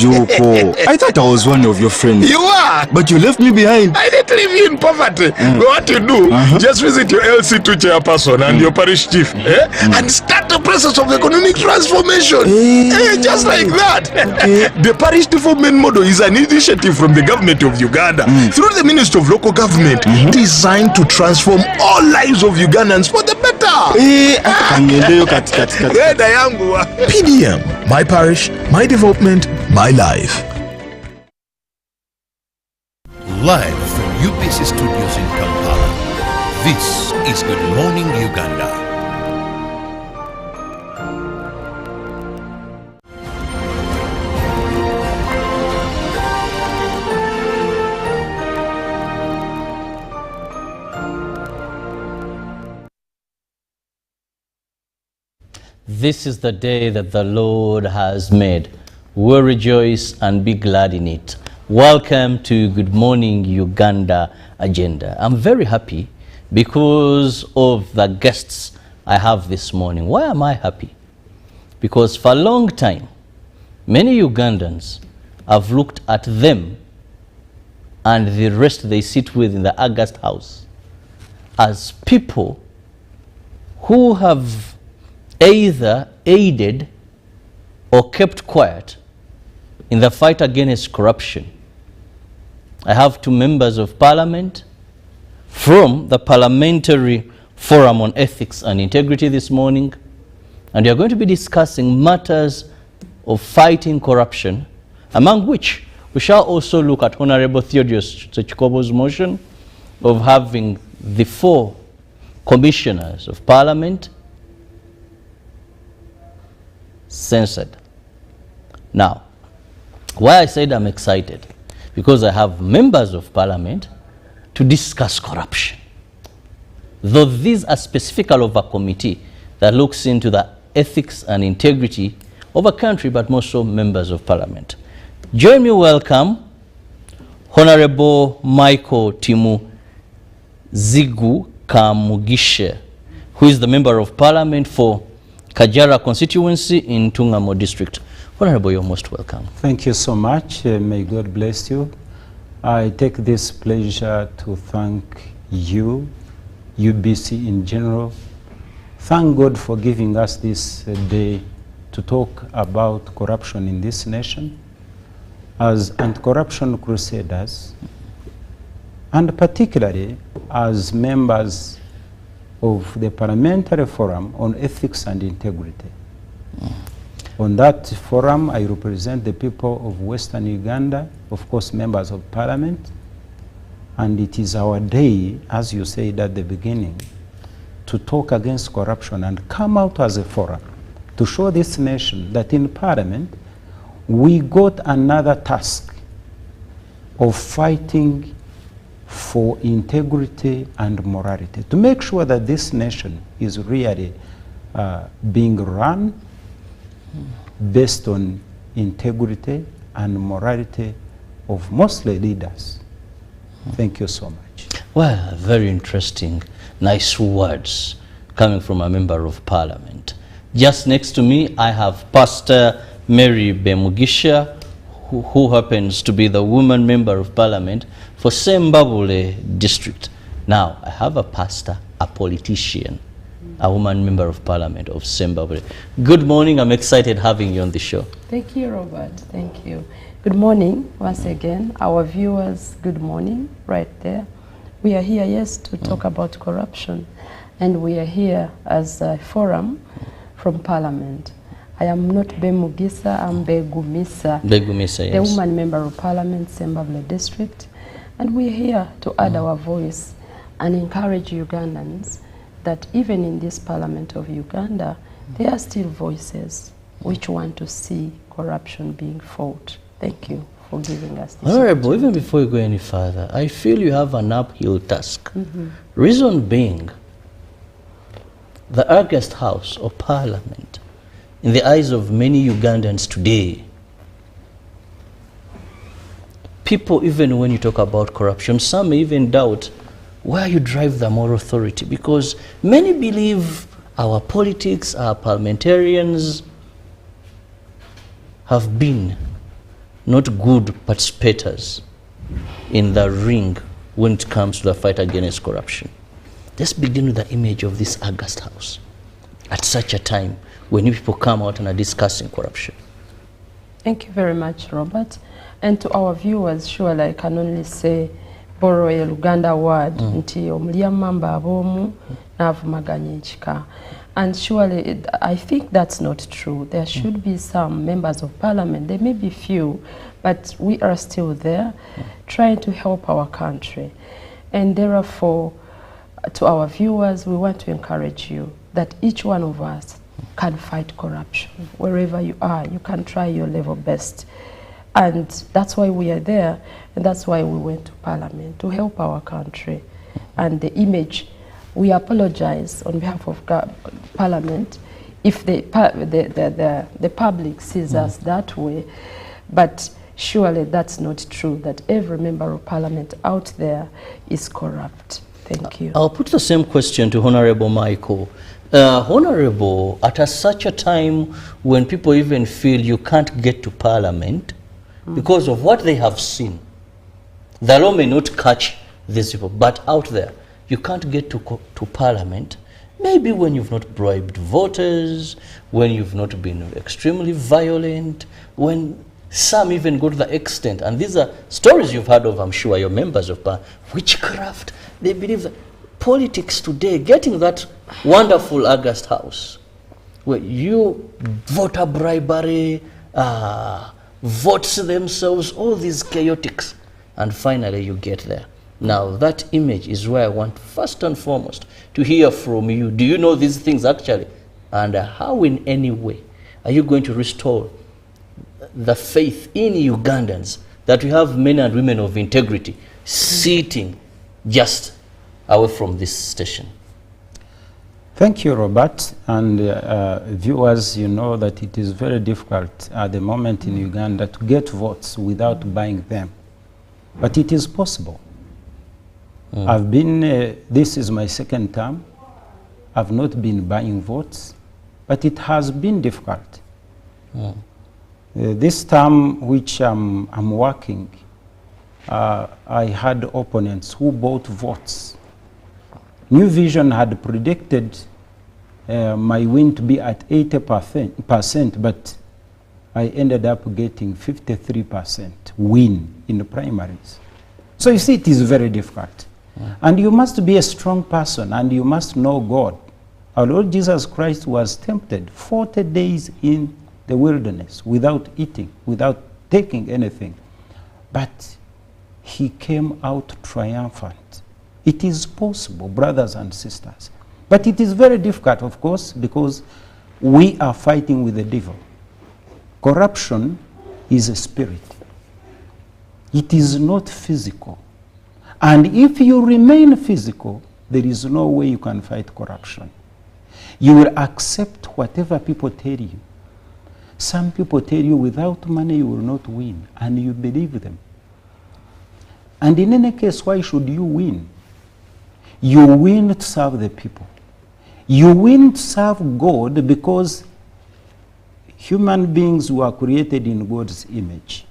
Joko. I thought I was one of your friends. You are. But you left me behind. I didn't leave you in poverty. What you do, just visit your LC2 chairperson and your parish chief, and start the process of economic transformation. Just like that. The parish development model is an initiative from the government of Uganda through the Ministry of Local Government, designed to transform all lives of Ugandans for the better. PDM, my parish, my development, my life. Live from UBC Studios in Kampala, this is Good Morning Uganda. This is the day that the Lord has made. We'll rejoice and be glad in it. Welcome to Good Morning Uganda agenda. I'm very happy because of the guests I have this morning. Why am I happy? Because for a long time, many Ugandans have looked at them and the rest they sit with in the August House as people who have either aided or kept quiet in the fight against corruption. I have two members of parliament from the Parliamentary Forum on Ethics and Integrity this morning, and we are going to be discussing matters of fighting corruption, among which we shall also look at Honorable Theodosius Tsechikobo's motion of having the 4 commissioners of parliament censored. Now, why I said I'm excited, because I have members of parliament to discuss corruption. Though these are specifically of a committee that looks into the ethics and integrity of a country, but most so members of parliament. Join me, welcome Honorable Michael Timu Zigu Kamugishe, who is the member of parliament for Kajara constituency in Tungamo district. Honorable, you're most welcome. Thank you so much. May God bless you. I take this pleasure to thank you, UBC in general. Thank God for giving us this day to talk about corruption in this nation as anti-corruption crusaders, and particularly as members of the Parliamentary Forum on Ethics and Integrity. On that forum, I represent the people of Western Uganda, of course, members of Parliament, and it is our day, as you said at the beginning, to talk against corruption and come out as a forum to show this nation that in Parliament, we got another task of fighting for integrity and morality, to make sure that this nation is really being run based on integrity and morality of mostly leaders. Thank you so much. Well, very interesting, nice words coming from a member of parliament. Just next to me, I have Pastor Mary Bemugisha, who happens to be the woman member of parliament for Sembabule district. Now, I have a pastor, a politician, a woman member of parliament of Sembabule. Good morning. I'm excited having you on the show. Thank you, Robert. Thank you. Good morning once again. Our viewers, good morning right there. We are here, yes, to talk about corruption, and we are here as a forum from Parliament. I am not Bemugisa, I'm Begumisa. Begumisa, yes. The woman member of Parliament, Sembabule District. And we're here to add our voice and encourage Ugandans that even in this Parliament of Uganda, there are still voices which want to see corruption being fought. Thank you for giving us this. Honorable, even before you go any further, I feel you have an uphill task. Reason being, the August House of Parliament, in the eyes of many Ugandans today, people, even when you talk about corruption, some may even doubt where you drive the moral authority, because many believe our politics, our parliamentarians have been not good participators in the ring when it comes to the fight against corruption. Let's begin with the image of this August House at such a time when you people come out and are discussing corruption. Thank you very much, Robert. And to our viewers, surely I can only say, borrow a Luganda word, nti omuliyamamba abomu navumaganya ekika. And surely, I think that's not true. There should be some members of parliament. There may be few, but we are still there trying to help our country. And therefore, to our viewers, we want to encourage you that each one of us can fight corruption. Wherever you are, you can try your level best. And that's why we are there, and that's why we went to Parliament, to help our country. And the image, we apologize on behalf of Parliament if the public sees us that way, but surely that's not true, that every member of Parliament out there is corrupt. Thank you. I'll put the same question to Honorable Michael. Honorable, at such a time when people even feel you can't get to Parliament because of what they have seen, the law may not catch these people, but out there, you can't get to Parliament, maybe when you've not bribed voters, when you've not been extremely violent, when some even go to the extent, and these are stories you've heard of, I'm sure, your members of witchcraft. They believe that politics today, getting that wonderful August House, where you voter bribery, votes themselves, all these chaotics, and finally you get there. Now, that image is where I want first and foremost to hear from you. Do you know these things actually? And how in any way are you going to restore the faith in Ugandans that we have men and women of integrity sitting just away from this station? Thank you, Robert. And viewers, you know that it is very difficult at the moment in Uganda to get votes without buying them. But it is possible. I've been, this is my second term. I've not been buying votes, but it has been difficult. This term which I'm working, I had opponents who bought votes. New Vision had predicted my win to be at 80%, but I ended up getting 53% win in the primaries. So you see, it is very difficult. And you must be a strong person, and you must know God. Our Lord Jesus Christ was tempted 40 days in the wilderness without eating, without taking anything. But he came out triumphant. It is possible, brothers and sisters. But it is very difficult, of course, because we are fighting with the devil. Corruption is a spirit. It is not physical. And if you remain physical, there is no way you can fight corruption. You will accept whatever people tell you. Some people tell you without money you will not win, and you believe them. And in any case, why should you win? You win to serve the people. You win to serve God because human beings were created in God's image.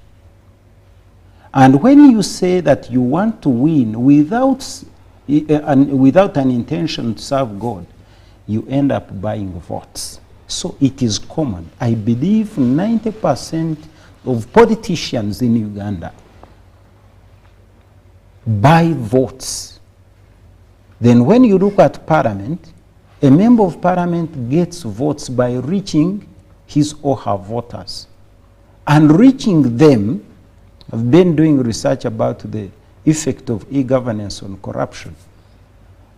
And when you say that you want to win without an intention to serve God, you end up buying votes. So it is common. I believe 90% of politicians in Uganda buy votes. Then when you look at parliament, a member of parliament gets votes by reaching his or her voters. And reaching them, I've been doing research about the effect of e-governance on corruption.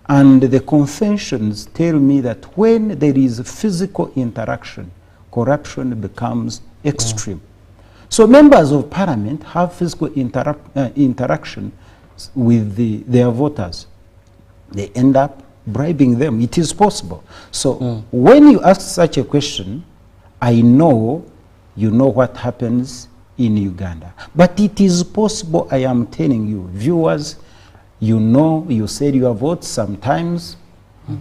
And the conventions tell me that when there is physical interaction, corruption becomes extreme. So members of parliament have physical interaction with their voters. They end up bribing them. It is possible. So when you ask such a question, I know you know what happens in Uganda. But it is possible, I am telling you, viewers, you know, you said your votes sometimes.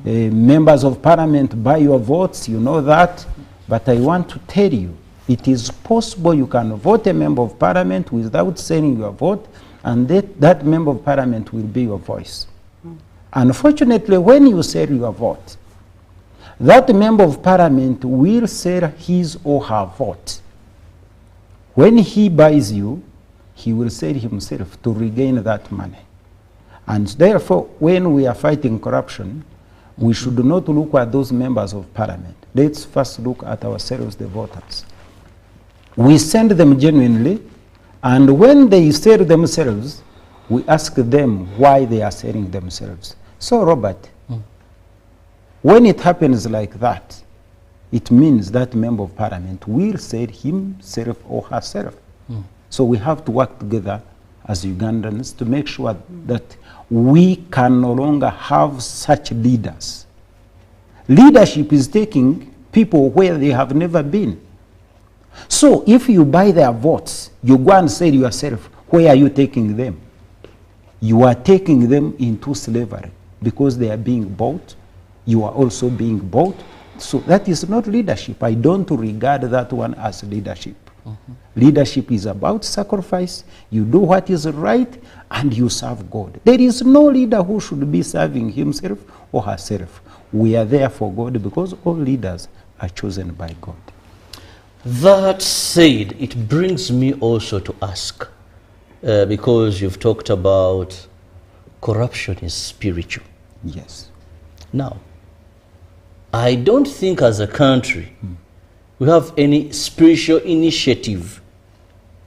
Members of parliament buy your votes, you know that. But I want to tell you, it is possible you can vote a member of parliament without selling your vote, and that member of parliament will be your voice. Unfortunately, when you sell your vote, that member of parliament will sell his or her vote. When he buys you, he will sell himself to regain that money. And therefore, when we are fighting corruption, we should not look at those members of parliament. Let's first look at ourselves, the voters. We send them genuinely, and when they sell themselves, we ask them why they are selling themselves. So, Robert, when it happens like that, it means that member of parliament will sell himself or herself. So we have to work together as Ugandans to make sure that we can no longer have such leaders. Leadership is taking people where they have never been. So if you buy their votes, you go and sell yourself, where are you taking them? You are taking them into slavery because they are being bought. You are also being bought. So that is not leadership. I don't regard that one as leadership. Leadership is about sacrifice. You do what is right and you serve God. There is no leader who should be serving himself or herself. We are there for God because all leaders are chosen by God. That said, it brings me also to ask, because you've talked about corruption is spiritual. Yes. Now, I don't think as a country we have any spiritual initiative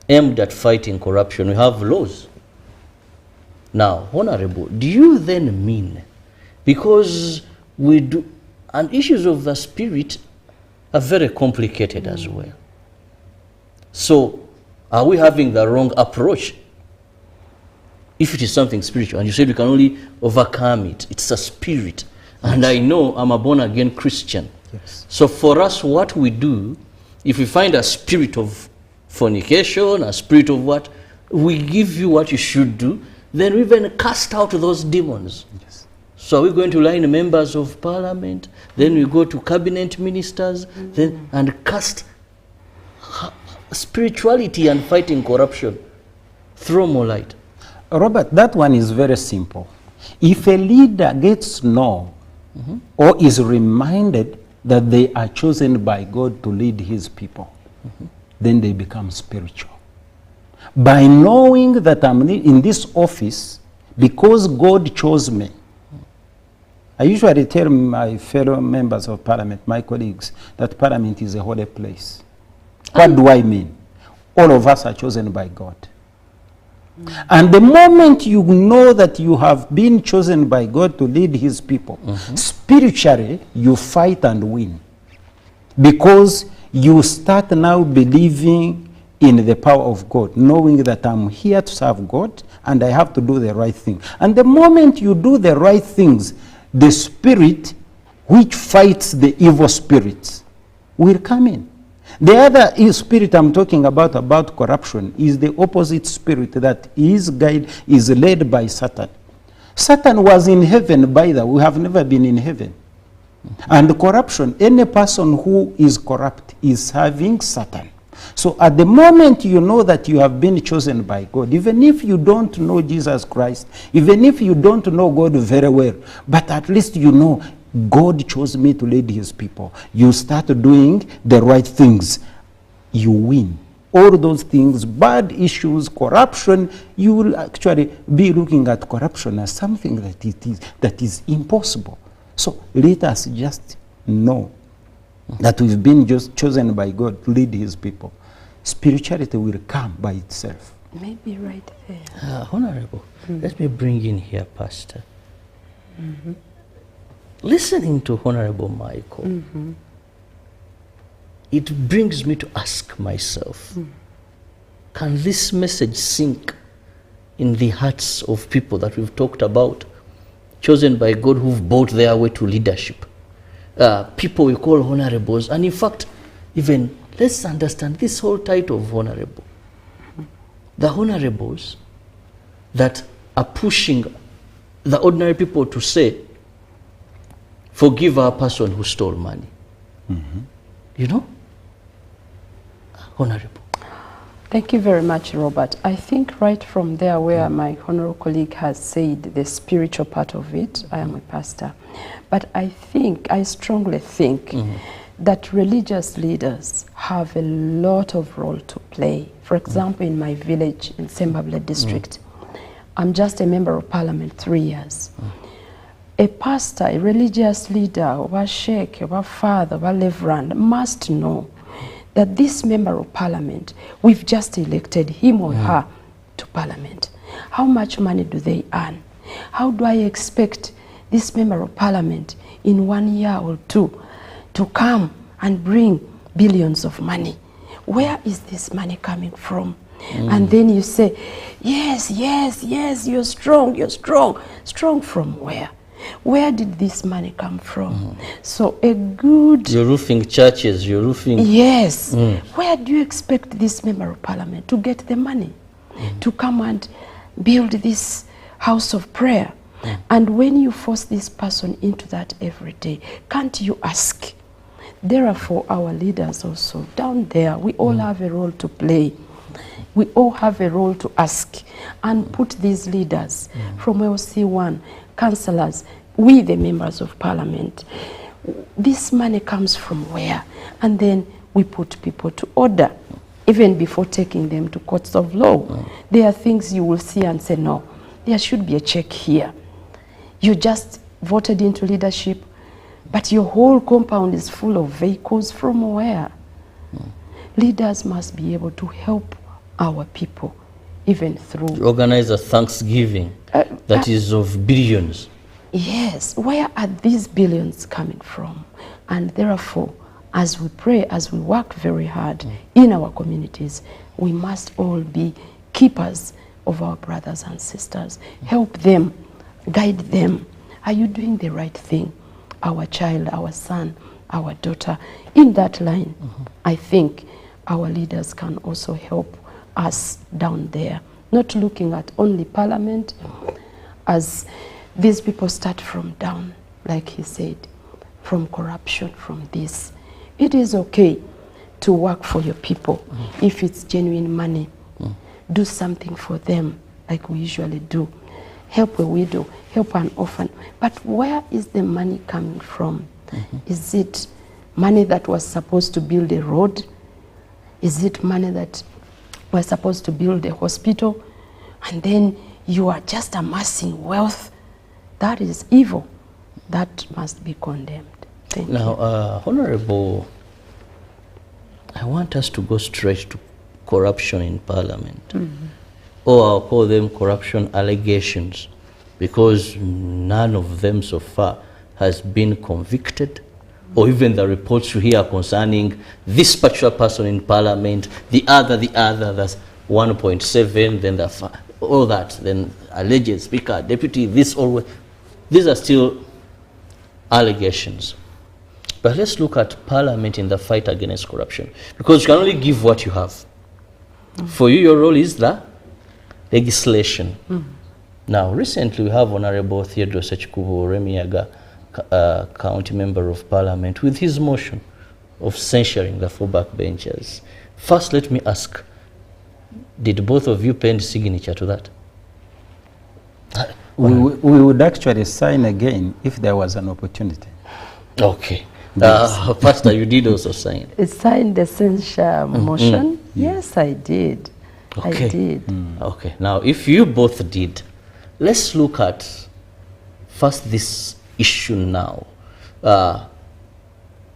aimed at fighting corruption. We have laws. Now, Honorable, do you then mean, because we do, and issues of the spirit are very complicated as well. So, are we having the wrong approach? If it is something spiritual, and you said we can only overcome it, it's a spirit. And I know I'm a born-again Christian. Yes. So for us, what we do, if we find a spirit of fornication, a spirit of what, we give you what you should do, then we even cast out those demons. Yes. So are we going to line members of parliament, then we go to cabinet ministers, then and cast spirituality and fighting corruption? Throw more light. Robert, that one is very simple. If a leader gets know or is reminded that they are chosen by God to lead his people, then they become spiritual. By knowing that I'm in this office because God chose me. I usually tell my fellow members of parliament, my colleagues, that parliament is a holy place. What do I mean? All of us are chosen by God. And the moment you know that you have been chosen by God to lead his people, spiritually you fight and win. Because you start now believing in the power of God, knowing that I'm here to serve God and I have to do the right thing. And the moment you do the right things, the spirit which fights the evil spirits will come in. The other spirit I'm talking about corruption, is the opposite spirit that is led by Satan. Satan was in heaven, by the way. We have never been in heaven. And corruption, any person who is corrupt is having Satan. So at the moment you know that you have been chosen by God, even if you don't know Jesus Christ, even if you don't know God very well, but at least you know God chose me to lead his people. You start doing the right things, you win. All those things, bad issues, corruption, you will actually be looking at corruption as something that is impossible. So let us just know that we've been just chosen by God to lead his people. Spirituality will come by itself. Maybe right there. Honorable, let me bring in here, Pastor. Listening to Honorable Michael, it brings me to ask myself, can this message sink in the hearts of people that we've talked about, chosen by God, who've bought their way to leadership? People we call honorables, and in fact, even let's understand this whole title of honorable. The honorables that are pushing the ordinary people to say, forgive our person who stole money. You know? Honorable. Thank you very much, Robert. I think right from there where my honorable colleague has said the spiritual part of it, I am a pastor, but I strongly think that religious leaders have a lot of role to play. For example, in my village in Sembabule district, I'm just a member of parliament 3 years. A pastor, a religious leader, or a sheikh, or a father, or a reverend must know that this member of parliament, we've just elected him or her to parliament. How much money do they earn? How do I expect this member of parliament in 1 year or 2 to come and bring billions of money? Where is this money coming from? And then you say, yes, yes, yes, you're strong, you're strong. Strong from where? Where did this money come from? So a good... You're roofing churches, you're roofing... Yes. Where do you expect this member of parliament to get the money? To come and build this house of prayer? And when you force this person into that every day, can't you ask? Therefore, our leaders also, down there, we all have a role to play. We all have a role to ask and put these leaders from LC1, councillors, we the members of parliament. This money comes from where? And then we put people to order, even before taking them to courts of law. There are things you will see and say, no, there should be a check here. You just voted into leadership, but your whole compound is full of vehicles. From where? Leaders must be able to help our people even through... Organize a Thanksgiving that is of billions. Yes, where are these billions coming from? And therefore, as we pray, as we work very hard in our communities, we must all be keepers of our brothers and sisters. Help them, guide them. Are you doing the right thing? Our child, our son, our daughter. In that line, I think our leaders can also help us down there. Not looking at only Parliament, as these people start from down, like he said, from corruption, from this. It is okay to work for your people. If it's genuine money, do something for them like we usually do. Help a widow, help an orphan. But where is the money coming from? Is it money that was supposed to build a road? Is it money that was supposed to build a hospital? And then you are just amassing wealth. That is evil. That must be condemned. Thank you. Now, Honorable, I want us to go straight to corruption in Parliament. Or I'll call them corruption allegations, because none of them so far has been convicted, or even the reports you hear concerning this particular person in Parliament, the other, that's 1.7, then the all that, then alleged speaker, deputy, this always. These are still allegations. But let's look at Parliament in the fight against corruption, because you can only give what you have. For you, your role is the legislation. Now, recently we have Honorable Theodore Sechikubo Remiyaga, County Member of Parliament, with his motion of censuring the four backbenchers. First, let me ask, did both of you pen signature to that? We would actually sign again if there was an opportunity. Okay. Pastor, you did also sign. Signed the censure motion? Yes, I did. Okay. I did. Okay. Now, if you both did, let's look at first this issue now.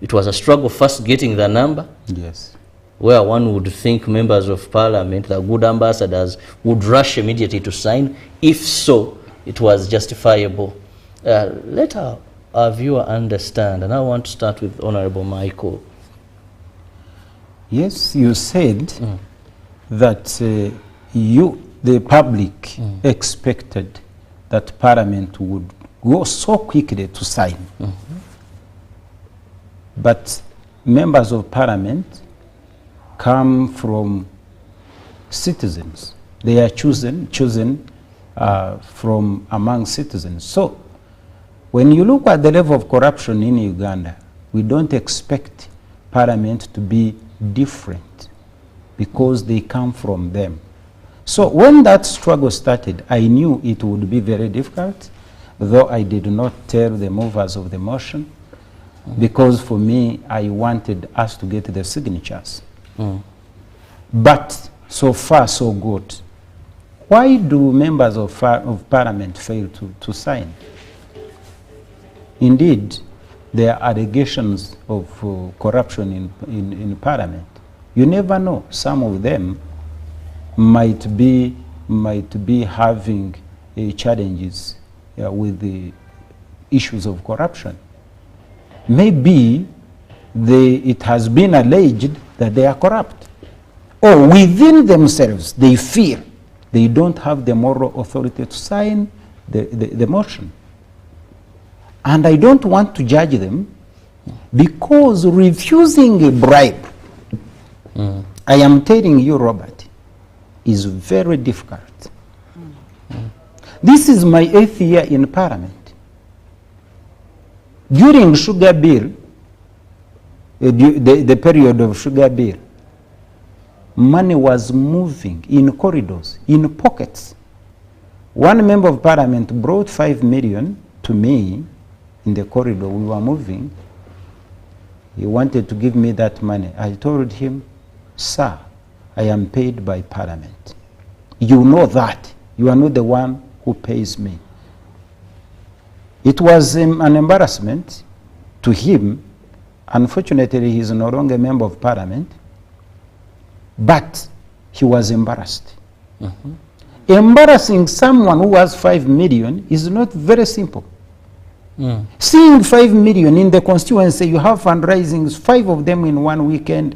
It was a struggle first getting the number. Yes. Where one would think members of Parliament, the good ambassadors, would rush immediately to sign. If so, it was justifiable. Let our viewer understand, and I want to start with Honorable Michael. Yes, you said that the public expected that Parliament would go so quickly to sign. But members of Parliament come from citizens. They are chosen from among citizens. So when you look at the level of corruption in Uganda, we don't expect Parliament to be different because they come from them. So when that struggle started, I knew it would be very difficult, though I did not tell the movers of the motion, because for me, I wanted us to get the signatures. But so far, so good. Why do members of Parliament fail to sign? Indeed, there are allegations of corruption in Parliament. You never know. Some of them might be having challenges with the issues of corruption. Maybe it has been alleged that they are corrupt, or within themselves they fear they don't have the moral authority to sign the motion. And I don't want to judge them, because refusing a bribe, I am telling you, Robert, is very difficult. This is my 8th year in Parliament. During sugar bill, the period of sugar bill, money was moving in corridors, in pockets. One member of Parliament brought 5 million to me in the corridor we were moving. He wanted to give me that money. I told him, sir, I am paid by Parliament. You know that. You are not the one who pays me. It was an embarrassment to him. Unfortunately, he is no longer a member of Parliament, but he was embarrassed. Embarrassing someone who has 5 million is not very simple. Seeing 5 million in the constituency, you have fundraisings, 5 of them in one weekend.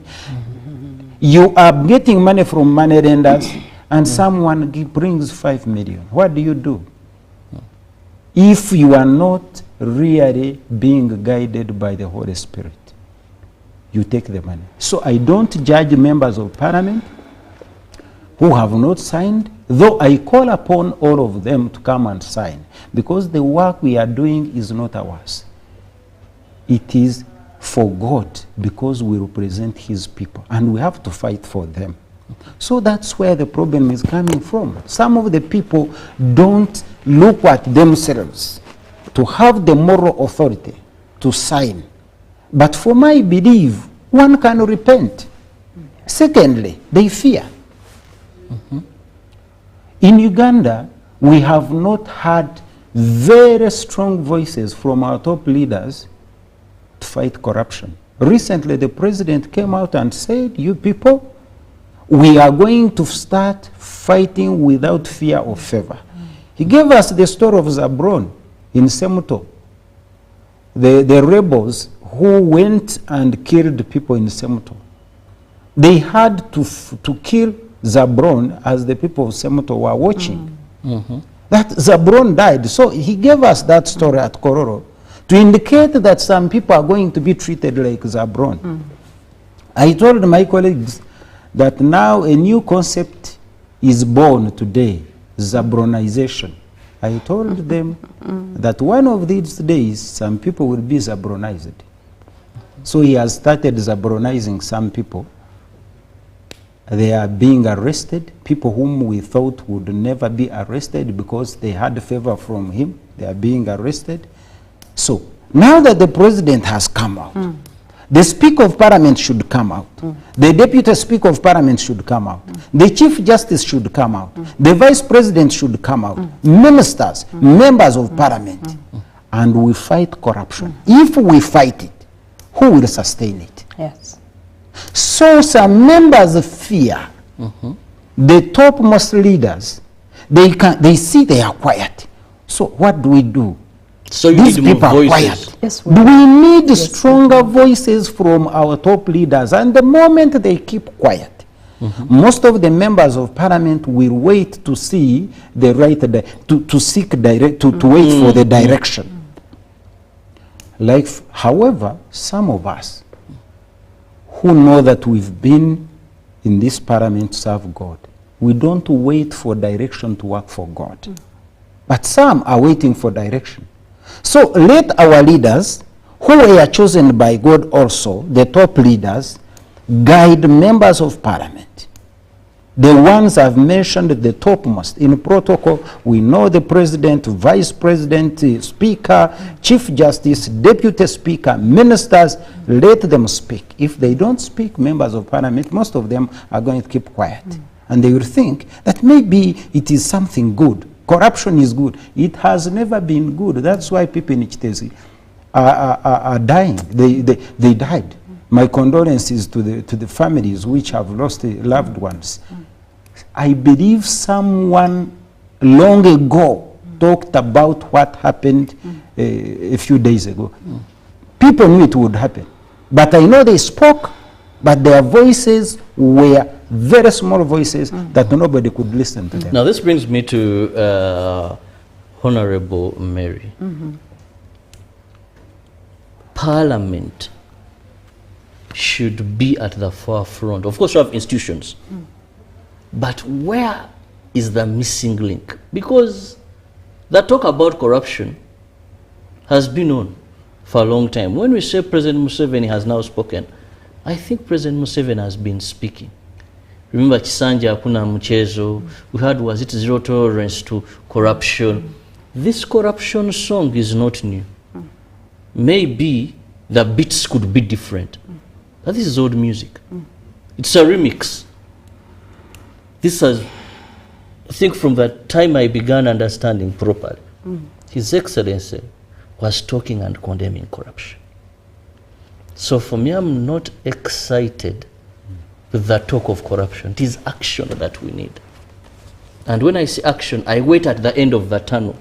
You are getting money from money lenders, and someone brings 5 million. What do you do? If you are not really being guided by the Holy Spirit, you take the money. So I don't judge members of parliament who have not signed, though I call upon all of them to come and sign, because the work we are doing is not ours. It is for God, because we represent his people, and we have to fight for them. So that's where the problem is coming from. Some of the people don't look at themselves to have the moral authority to sign. But for my belief, one can repent. Secondly, they fear. In Uganda, we have not had very strong voices from our top leaders to fight corruption. Recently, the president came out and said, you people, we are going to start fighting without fear or favor. He gave us the story of Zabron in Semuto, the rebels who went and killed people in Semuto. They had to kill Zabron as the people of Semuto were watching. That Zabron died. So he gave us that story at Kororo to indicate that some people are going to be treated like Zabron. I told my colleagues that now a new concept is born today, Zabronization. I told them that one of these days some people will be Zabronized. So he has started Zabronizing some people. They are being arrested, people whom we thought would never be arrested because they had favor from him. They are being arrested. So now that the president has come out, the Speaker of Parliament should come out. The Deputy Speaker of Parliament should come out. The Chief Justice should come out. The Vice President should come out. Ministers, members of Parliament. And we fight corruption. If we fight it, who will sustain it? Yes. So some members fear. The topmost leaders, they see they are quiet. So what do we do? So you These need people more are voices. quiet. Yes, Do we need stronger voices from our top leaders? And the moment they keep quiet, most of the members of parliament will wait to see the right, to seek direct, to wait for the direction. Like, however, some of us who know that we've been in this parliament to serve God, we don't wait for direction to work for God. But some are waiting for direction. So let our leaders, who were chosen by God also, the top leaders, guide members of parliament. The ones I've mentioned, the topmost. In protocol, we know the president, vice president, speaker, chief justice, deputy speaker, ministers. Let them speak. If they don't speak, members of parliament, most of them are going to keep quiet. And they will think that maybe it is something good. Corruption is good. It has never been good. That's why people in Chitezi are dying. They died. My condolences to the families which have lost loved ones. I believe someone long ago talked about what happened a few days ago. People knew it would happen. But I know they spoke, but their voices were very small voices that nobody could listen to them. Now this brings me to Honorable Mary. Parliament should be at the forefront. Of course, you have institutions. But where is the missing link? Because the talk about corruption has been on for a long time. When we say President Museveni has now spoken, I think President Museveni has been speaking. Remember Chisanja Hakuna Mchezo, we had, was it zero tolerance to corruption? This corruption song is not new. Maybe the beats could be different. But this is old music. It's a remix. This has, I think from the time I began understanding properly, His Excellency was talking and condemning corruption. So for me, I'm not excited with the talk of corruption. It is action that we need. And when I see action, I wait at the end of the tunnel.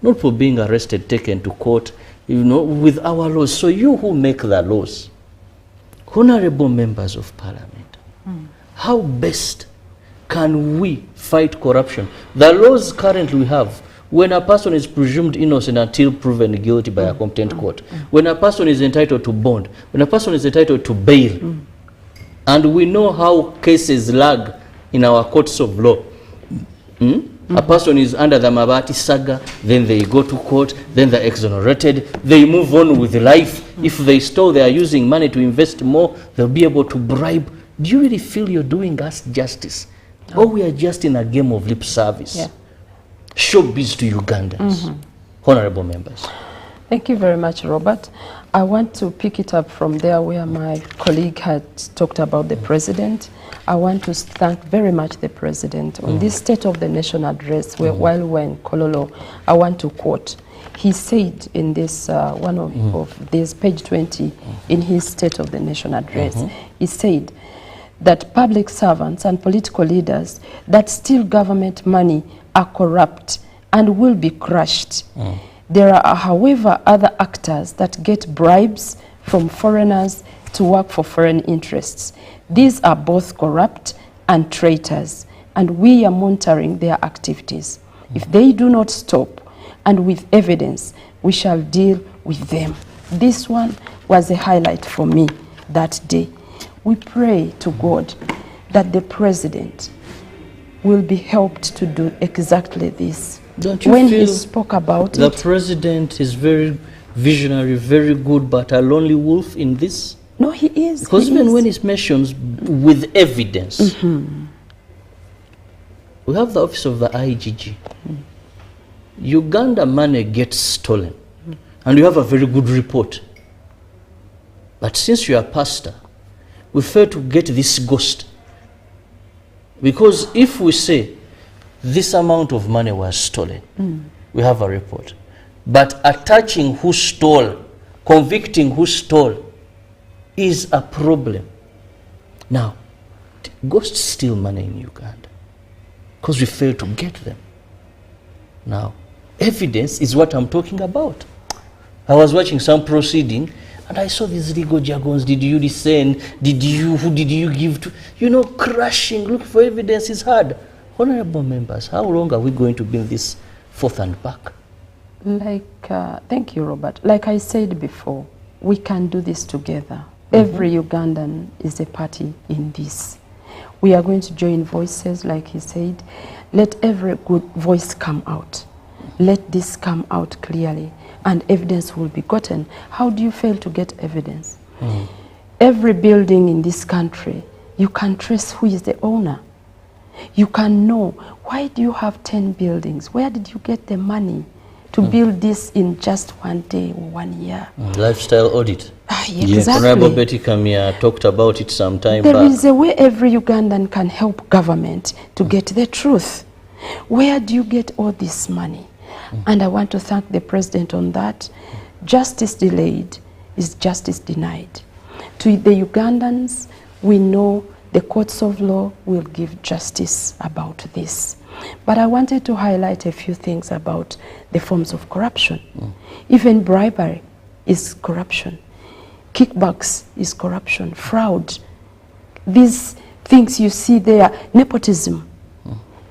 Not for being arrested, taken to court, you know, with our laws. So you who make the laws, honorable members of parliament, how best can we fight corruption? The laws currently we have, when a person is presumed innocent until proven guilty by a competent court, when a person is entitled to bond, when a person is entitled to bail, and we know how cases lag in our courts of law. A person is under the Mabati saga, then they go to court, then they're exonerated, they move on with life. If they stole, they are using money to invest more, they'll be able to bribe. Do you really feel you're doing us justice? No. Or we are just in a game of lip service? Yeah. Showbiz to Ugandans. Honorable members. Thank you very much, Robert. I want to pick it up from there where my colleague had talked about the president. I want to thank very much the president on this State of the Nation address, where while we're in Kololo, I want to quote. He said in this, one of this, page 20, in his State of the Nation address, he said that public servants and political leaders that steal government money are corrupt and will be crushed. There are, however, other actors that get bribes from foreigners to work for foreign interests. These are both corrupt and traitors, and we are monitoring their activities. If they do not stop, and with evidence, we shall deal with them. This one was a highlight for me that day. We pray to God that the president will be helped to do exactly this. Don't you when feel he spoke about the president is very visionary, very good, but a lonely wolf in this? No, he is. Because even when he mentions with evidence, we have the office of the IGG. Uganda money gets stolen, and you have a very good report. But since you are a pastor, we fail to get this ghost. Because if we say this amount of money was stolen, we have a report. But attaching who stole, convicting who stole, is a problem. Now, ghosts steal money in Uganda because we fail to get them. Now, evidence is what I'm talking about. I was watching some proceeding and I saw these legal jargons. Did you listen? Who did you give to? You know, crushing, look for evidence is hard. Honorable members, how long are we going to be in this forth and back? Thank you, Robert. Like I said before, we can do this together. Every Ugandan is a party in this. We are going to join voices, like he said. Let every good voice come out. Let this come out clearly, and evidence will be gotten. How do you fail to get evidence? Every building in this country, you can trace who is the owner. You can know, why do you have 10 buildings? Where did you get the money to build this in just one day or 1 year? Lifestyle audit. Exactly. Honorable Betty Kamia talked about it some time back. There is a way every Ugandan can help government to get the truth. Where do you get all this money? And I want to thank the president on that. Justice delayed is justice denied. To the Ugandans, we know the courts of law will give justice about this. But I wanted to highlight a few things about the forms of corruption. Even bribery is corruption. Kickbacks is corruption. Fraud. These things you see there, nepotism.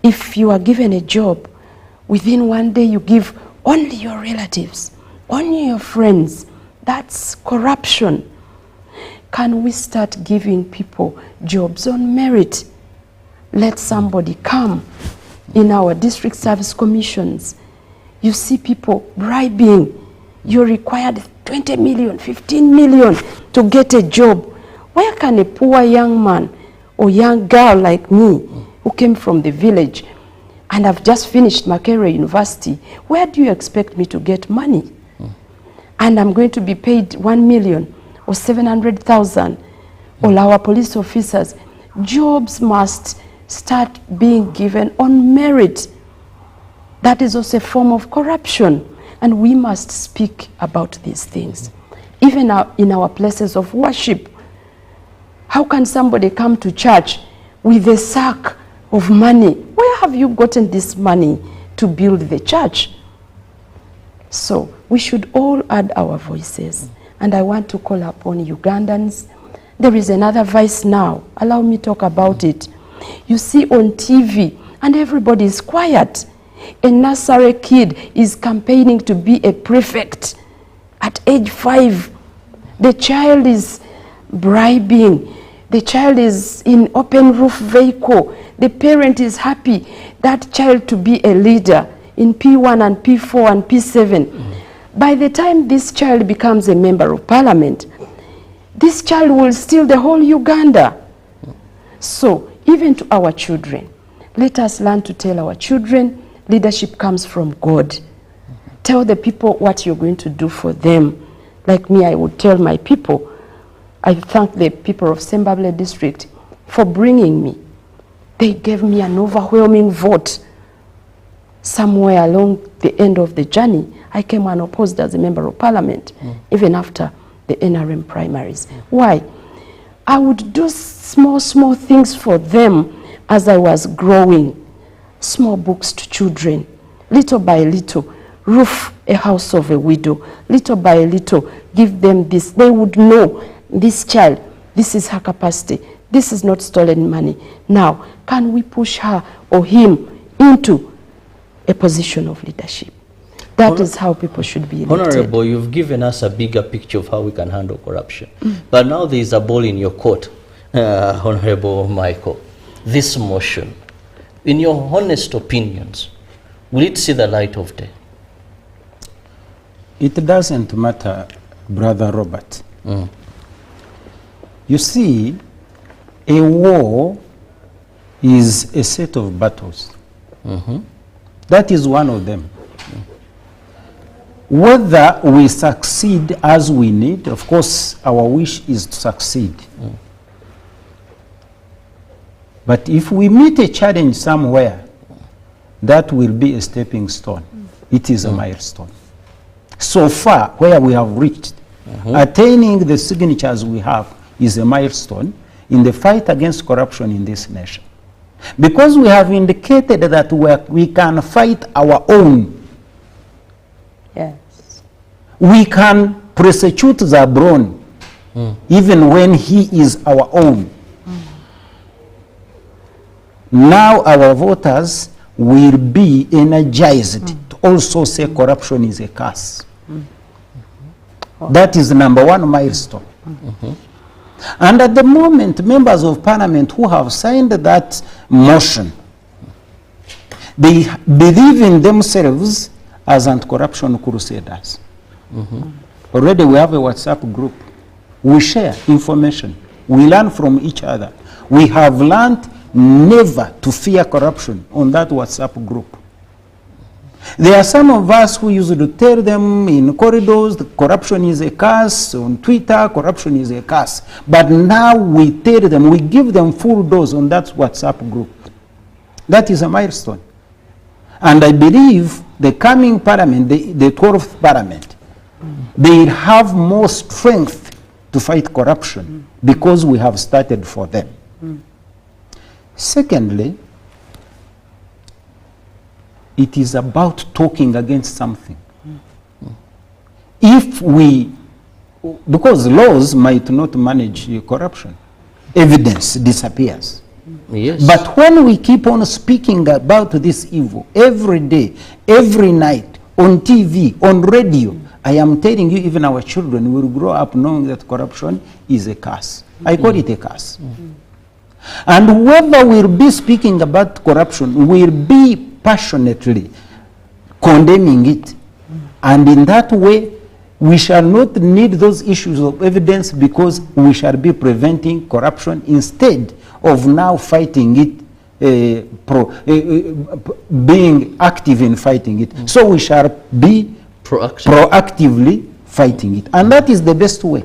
If you are given a job, within 1 day you give only your relatives, only your friends. That's corruption. Can we start giving people jobs on merit? Let somebody come. In our district service commissions, you see people bribing. You're required 20 million, 15 million to get a job. Where can a poor young man or young girl like me, who came from the village, and I've just finished Makerere University, where do you expect me to get money? And I'm going to be paid 1 million or 700,000. All our police officers, jobs must start being given on merit. That is also a form of corruption, and we must speak about these things. Even in our places of worship, how can somebody come to church with a sack of money? Where have you gotten this money to build the church? So we should all add our voices. And I want to call upon Ugandans. There is another vice now. Allow me to talk about it. You see on TV, and everybody is quiet. A nursery kid is campaigning to be a prefect at age 5. The child is bribing. The child is in open roof vehicle. The parent is happy that child to be a leader in P1 and P4 and P7. By the time this child becomes a member of parliament, this child will steal the whole Uganda. So even to our children, let us learn to tell our children leadership comes from God. Tell the people what you're going to do for them. Like me, I would tell my people. I thank the people of Sembabule district for bringing me. They gave me an overwhelming vote. Somewhere along the end of the journey, I came unopposed as a member of parliament, even after the NRM primaries. Why? I would do small things for them as I was growing. Small books to children, little by little, roof a house of a widow, little by little, give them this. They would know this child, this is her capacity, this is not stolen money. Now, can we push her or him into a position of leadership? That is how people should be elected. Honorable, you've given us a bigger picture of how we can handle corruption. But now there is a ball in your court, Honorable Michael. This motion, in your honest opinions, will it see the light of day? It doesn't matter, Brother Robert. You see, a war is a set of battles. That is one of them. Whether we succeed as we need, of course, our wish is to succeed. But if we meet a challenge somewhere, that will be a stepping stone. It is a milestone. So far, where we have reached, attaining the signatures we have is a milestone in the fight against corruption in this nation. Because we have indicated that we can fight our own. Yes. We can prosecute Zabron even when he is our own. Now our voters will be energized to also say corruption is a curse. That is the #1 milestone. And at the moment, members of parliament who have signed that motion, they believe in themselves as anti-corruption crusaders. Already we have a WhatsApp group. We share information. We learn from each other. We have learned never to fear corruption on that WhatsApp group. There are some of us who used to tell them in corridors, corruption is a curse, on Twitter, corruption is a curse. But now we tell them, we give them full dose on that WhatsApp group. That is a milestone. And I believe the coming parliament, the 12th parliament, they have more strength to fight corruption because we have started for them. Secondly, it is about talking against something. If we, because laws might not manage corruption, evidence disappears. Yes. But when we keep on speaking about this evil every day, every night, on TV, on radio, I am telling you, even our children will grow up knowing that corruption is a curse. I call it a curse. And whoever will be speaking about corruption will be passionately condemning it. And in that way, we shall not need those issues of evidence because we shall be preventing corruption instead of now fighting it, being active in fighting it. So we shall be proactively fighting it. And that is the best way.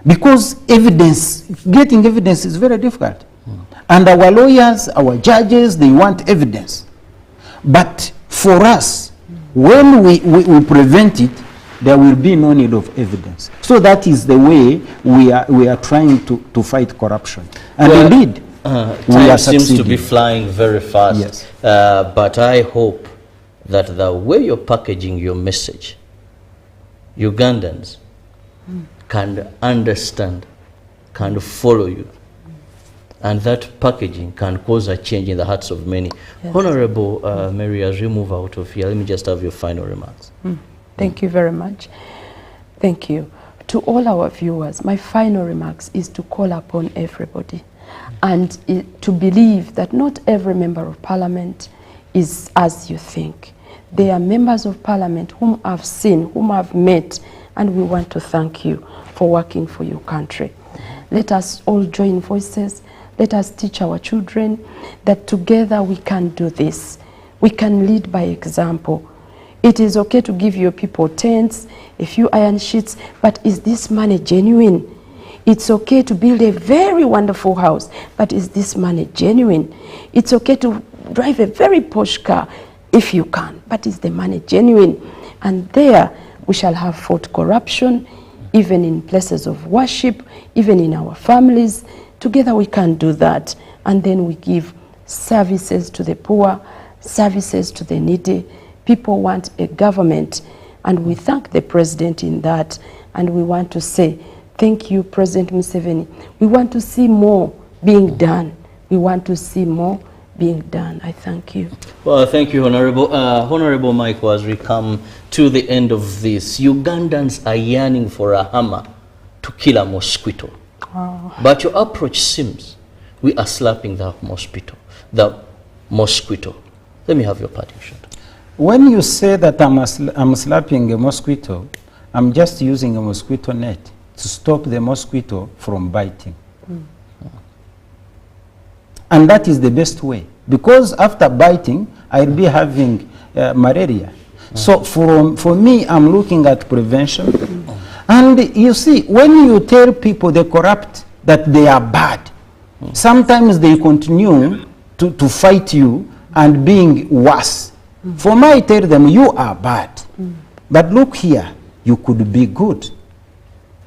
Because evidence, getting evidence is very difficult. And our lawyers, our judges, they want evidence. But for us, when we prevent it, there will be no need of evidence. So that is the way we are trying to fight corruption. And well, indeed, Time seems to be flying very fast. Yes. But I hope that the way you're packaging your message, Ugandans can understand, can follow you, and that packaging can cause a change in the hearts of many. Yes. Honorable Mary, as we move out of here, let me just have your final remarks. Thank you very much. Thank you. To all our viewers, my final remarks is to call upon everybody and to believe that not every member of parliament is as you think. There are members of parliament whom I've seen, whom I've met, and we want to thank you for working for your country. Let us all join voices. Let us teach our children that together we can do this. We can lead by example. It is okay to give your people tents, a few iron sheets, but is this money genuine? It's okay to build a very wonderful house, but is this money genuine? It's okay to drive a very posh car if you can, but is the money genuine? And there we shall have fought corruption, even in places of worship, even in our families. Together we can do that. And then we give services to the poor, services to the needy. People want a government, and we thank the president in that. And we want to say, thank you, President Museveni. We want to see more being done. We want to see more being done. I thank you. Well, thank you, Honorable. Honorable Michael, as we come to the end of this, Ugandans are yearning for a hammer to kill a mosquito. But your approach seems we are slapping the mosquito. Let me have your parting shot. When you say that I'm slapping a mosquito, I'm just using a mosquito net to stop the mosquito from biting. And that is the best way, because after biting, I'll be having malaria. So for me, I'm looking at prevention. And you see, when you tell people they corrupt, that they are bad, sometimes they continue to fight you and being worse. For me, I tell them, you are bad. But look here, you could be good.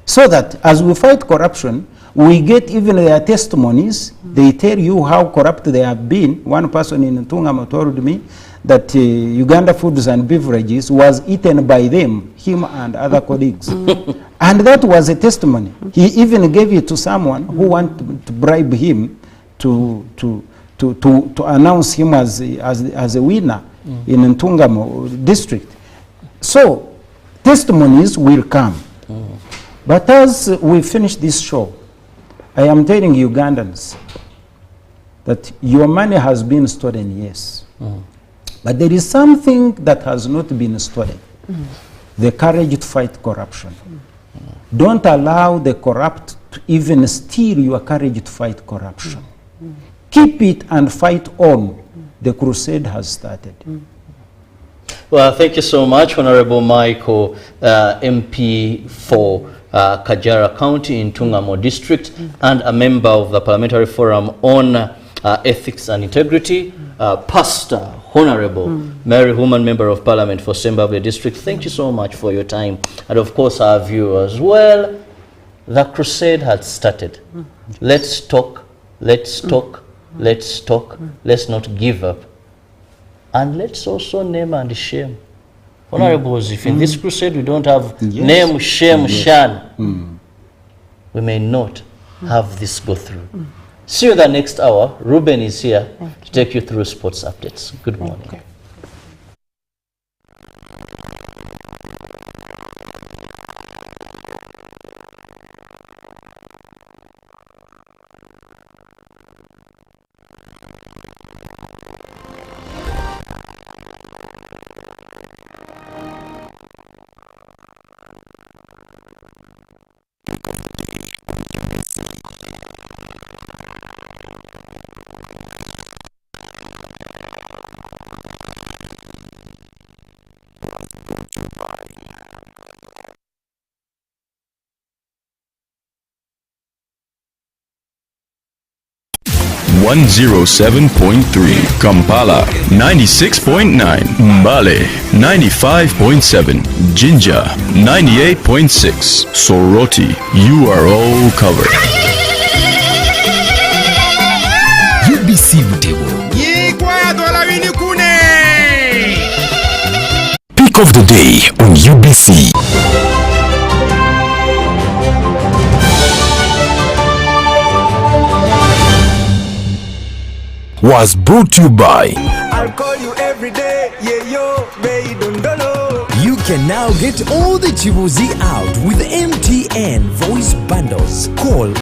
So that as we fight corruption, we get even their testimonies. They tell you how corrupt they have been. One person in Ntungamo told me that Uganda Foods and Beverages was eaten by them, him and other colleagues. And that was a testimony. He even gave it to someone who wanted to bribe him to announce him as a winner in Ntungamo district. So testimonies will come. But as we finish this show, I am telling Ugandans that your money has been stolen, yes. But there is something that has not been stolen. The courage to fight corruption. Don't allow the corrupt to even steal your courage to fight corruption. Keep it and fight on. The crusade has started. Well, thank you so much, Honorable Michael, MP for Kajara County in Ntungamo District, and a member of the Parliamentary Forum on Ethics and Integrity, Pastor Honorable Mary Human, Member of Parliament for Sembabwe District. Thank you so much for your time. And of course, our viewers. Well, the crusade has started. Let's talk, let's talk, let's talk, let's not give up. And let's also name and shame. Honorables, if in this crusade we don't have name, shame, shun, we may not have this go through. See you the next hour. Ruben is here to take you through sports updates. Good morning. One 107.3 Kampala, 96.9 Mbale, 95.7 Jinja, 98.6 Soroti. You are all covered. of the day on UBC. Was brought to you by I'll call you every day, yeah yo, baby dondolo. You can now get all the Chibuzi out with MTN voice bundles. Call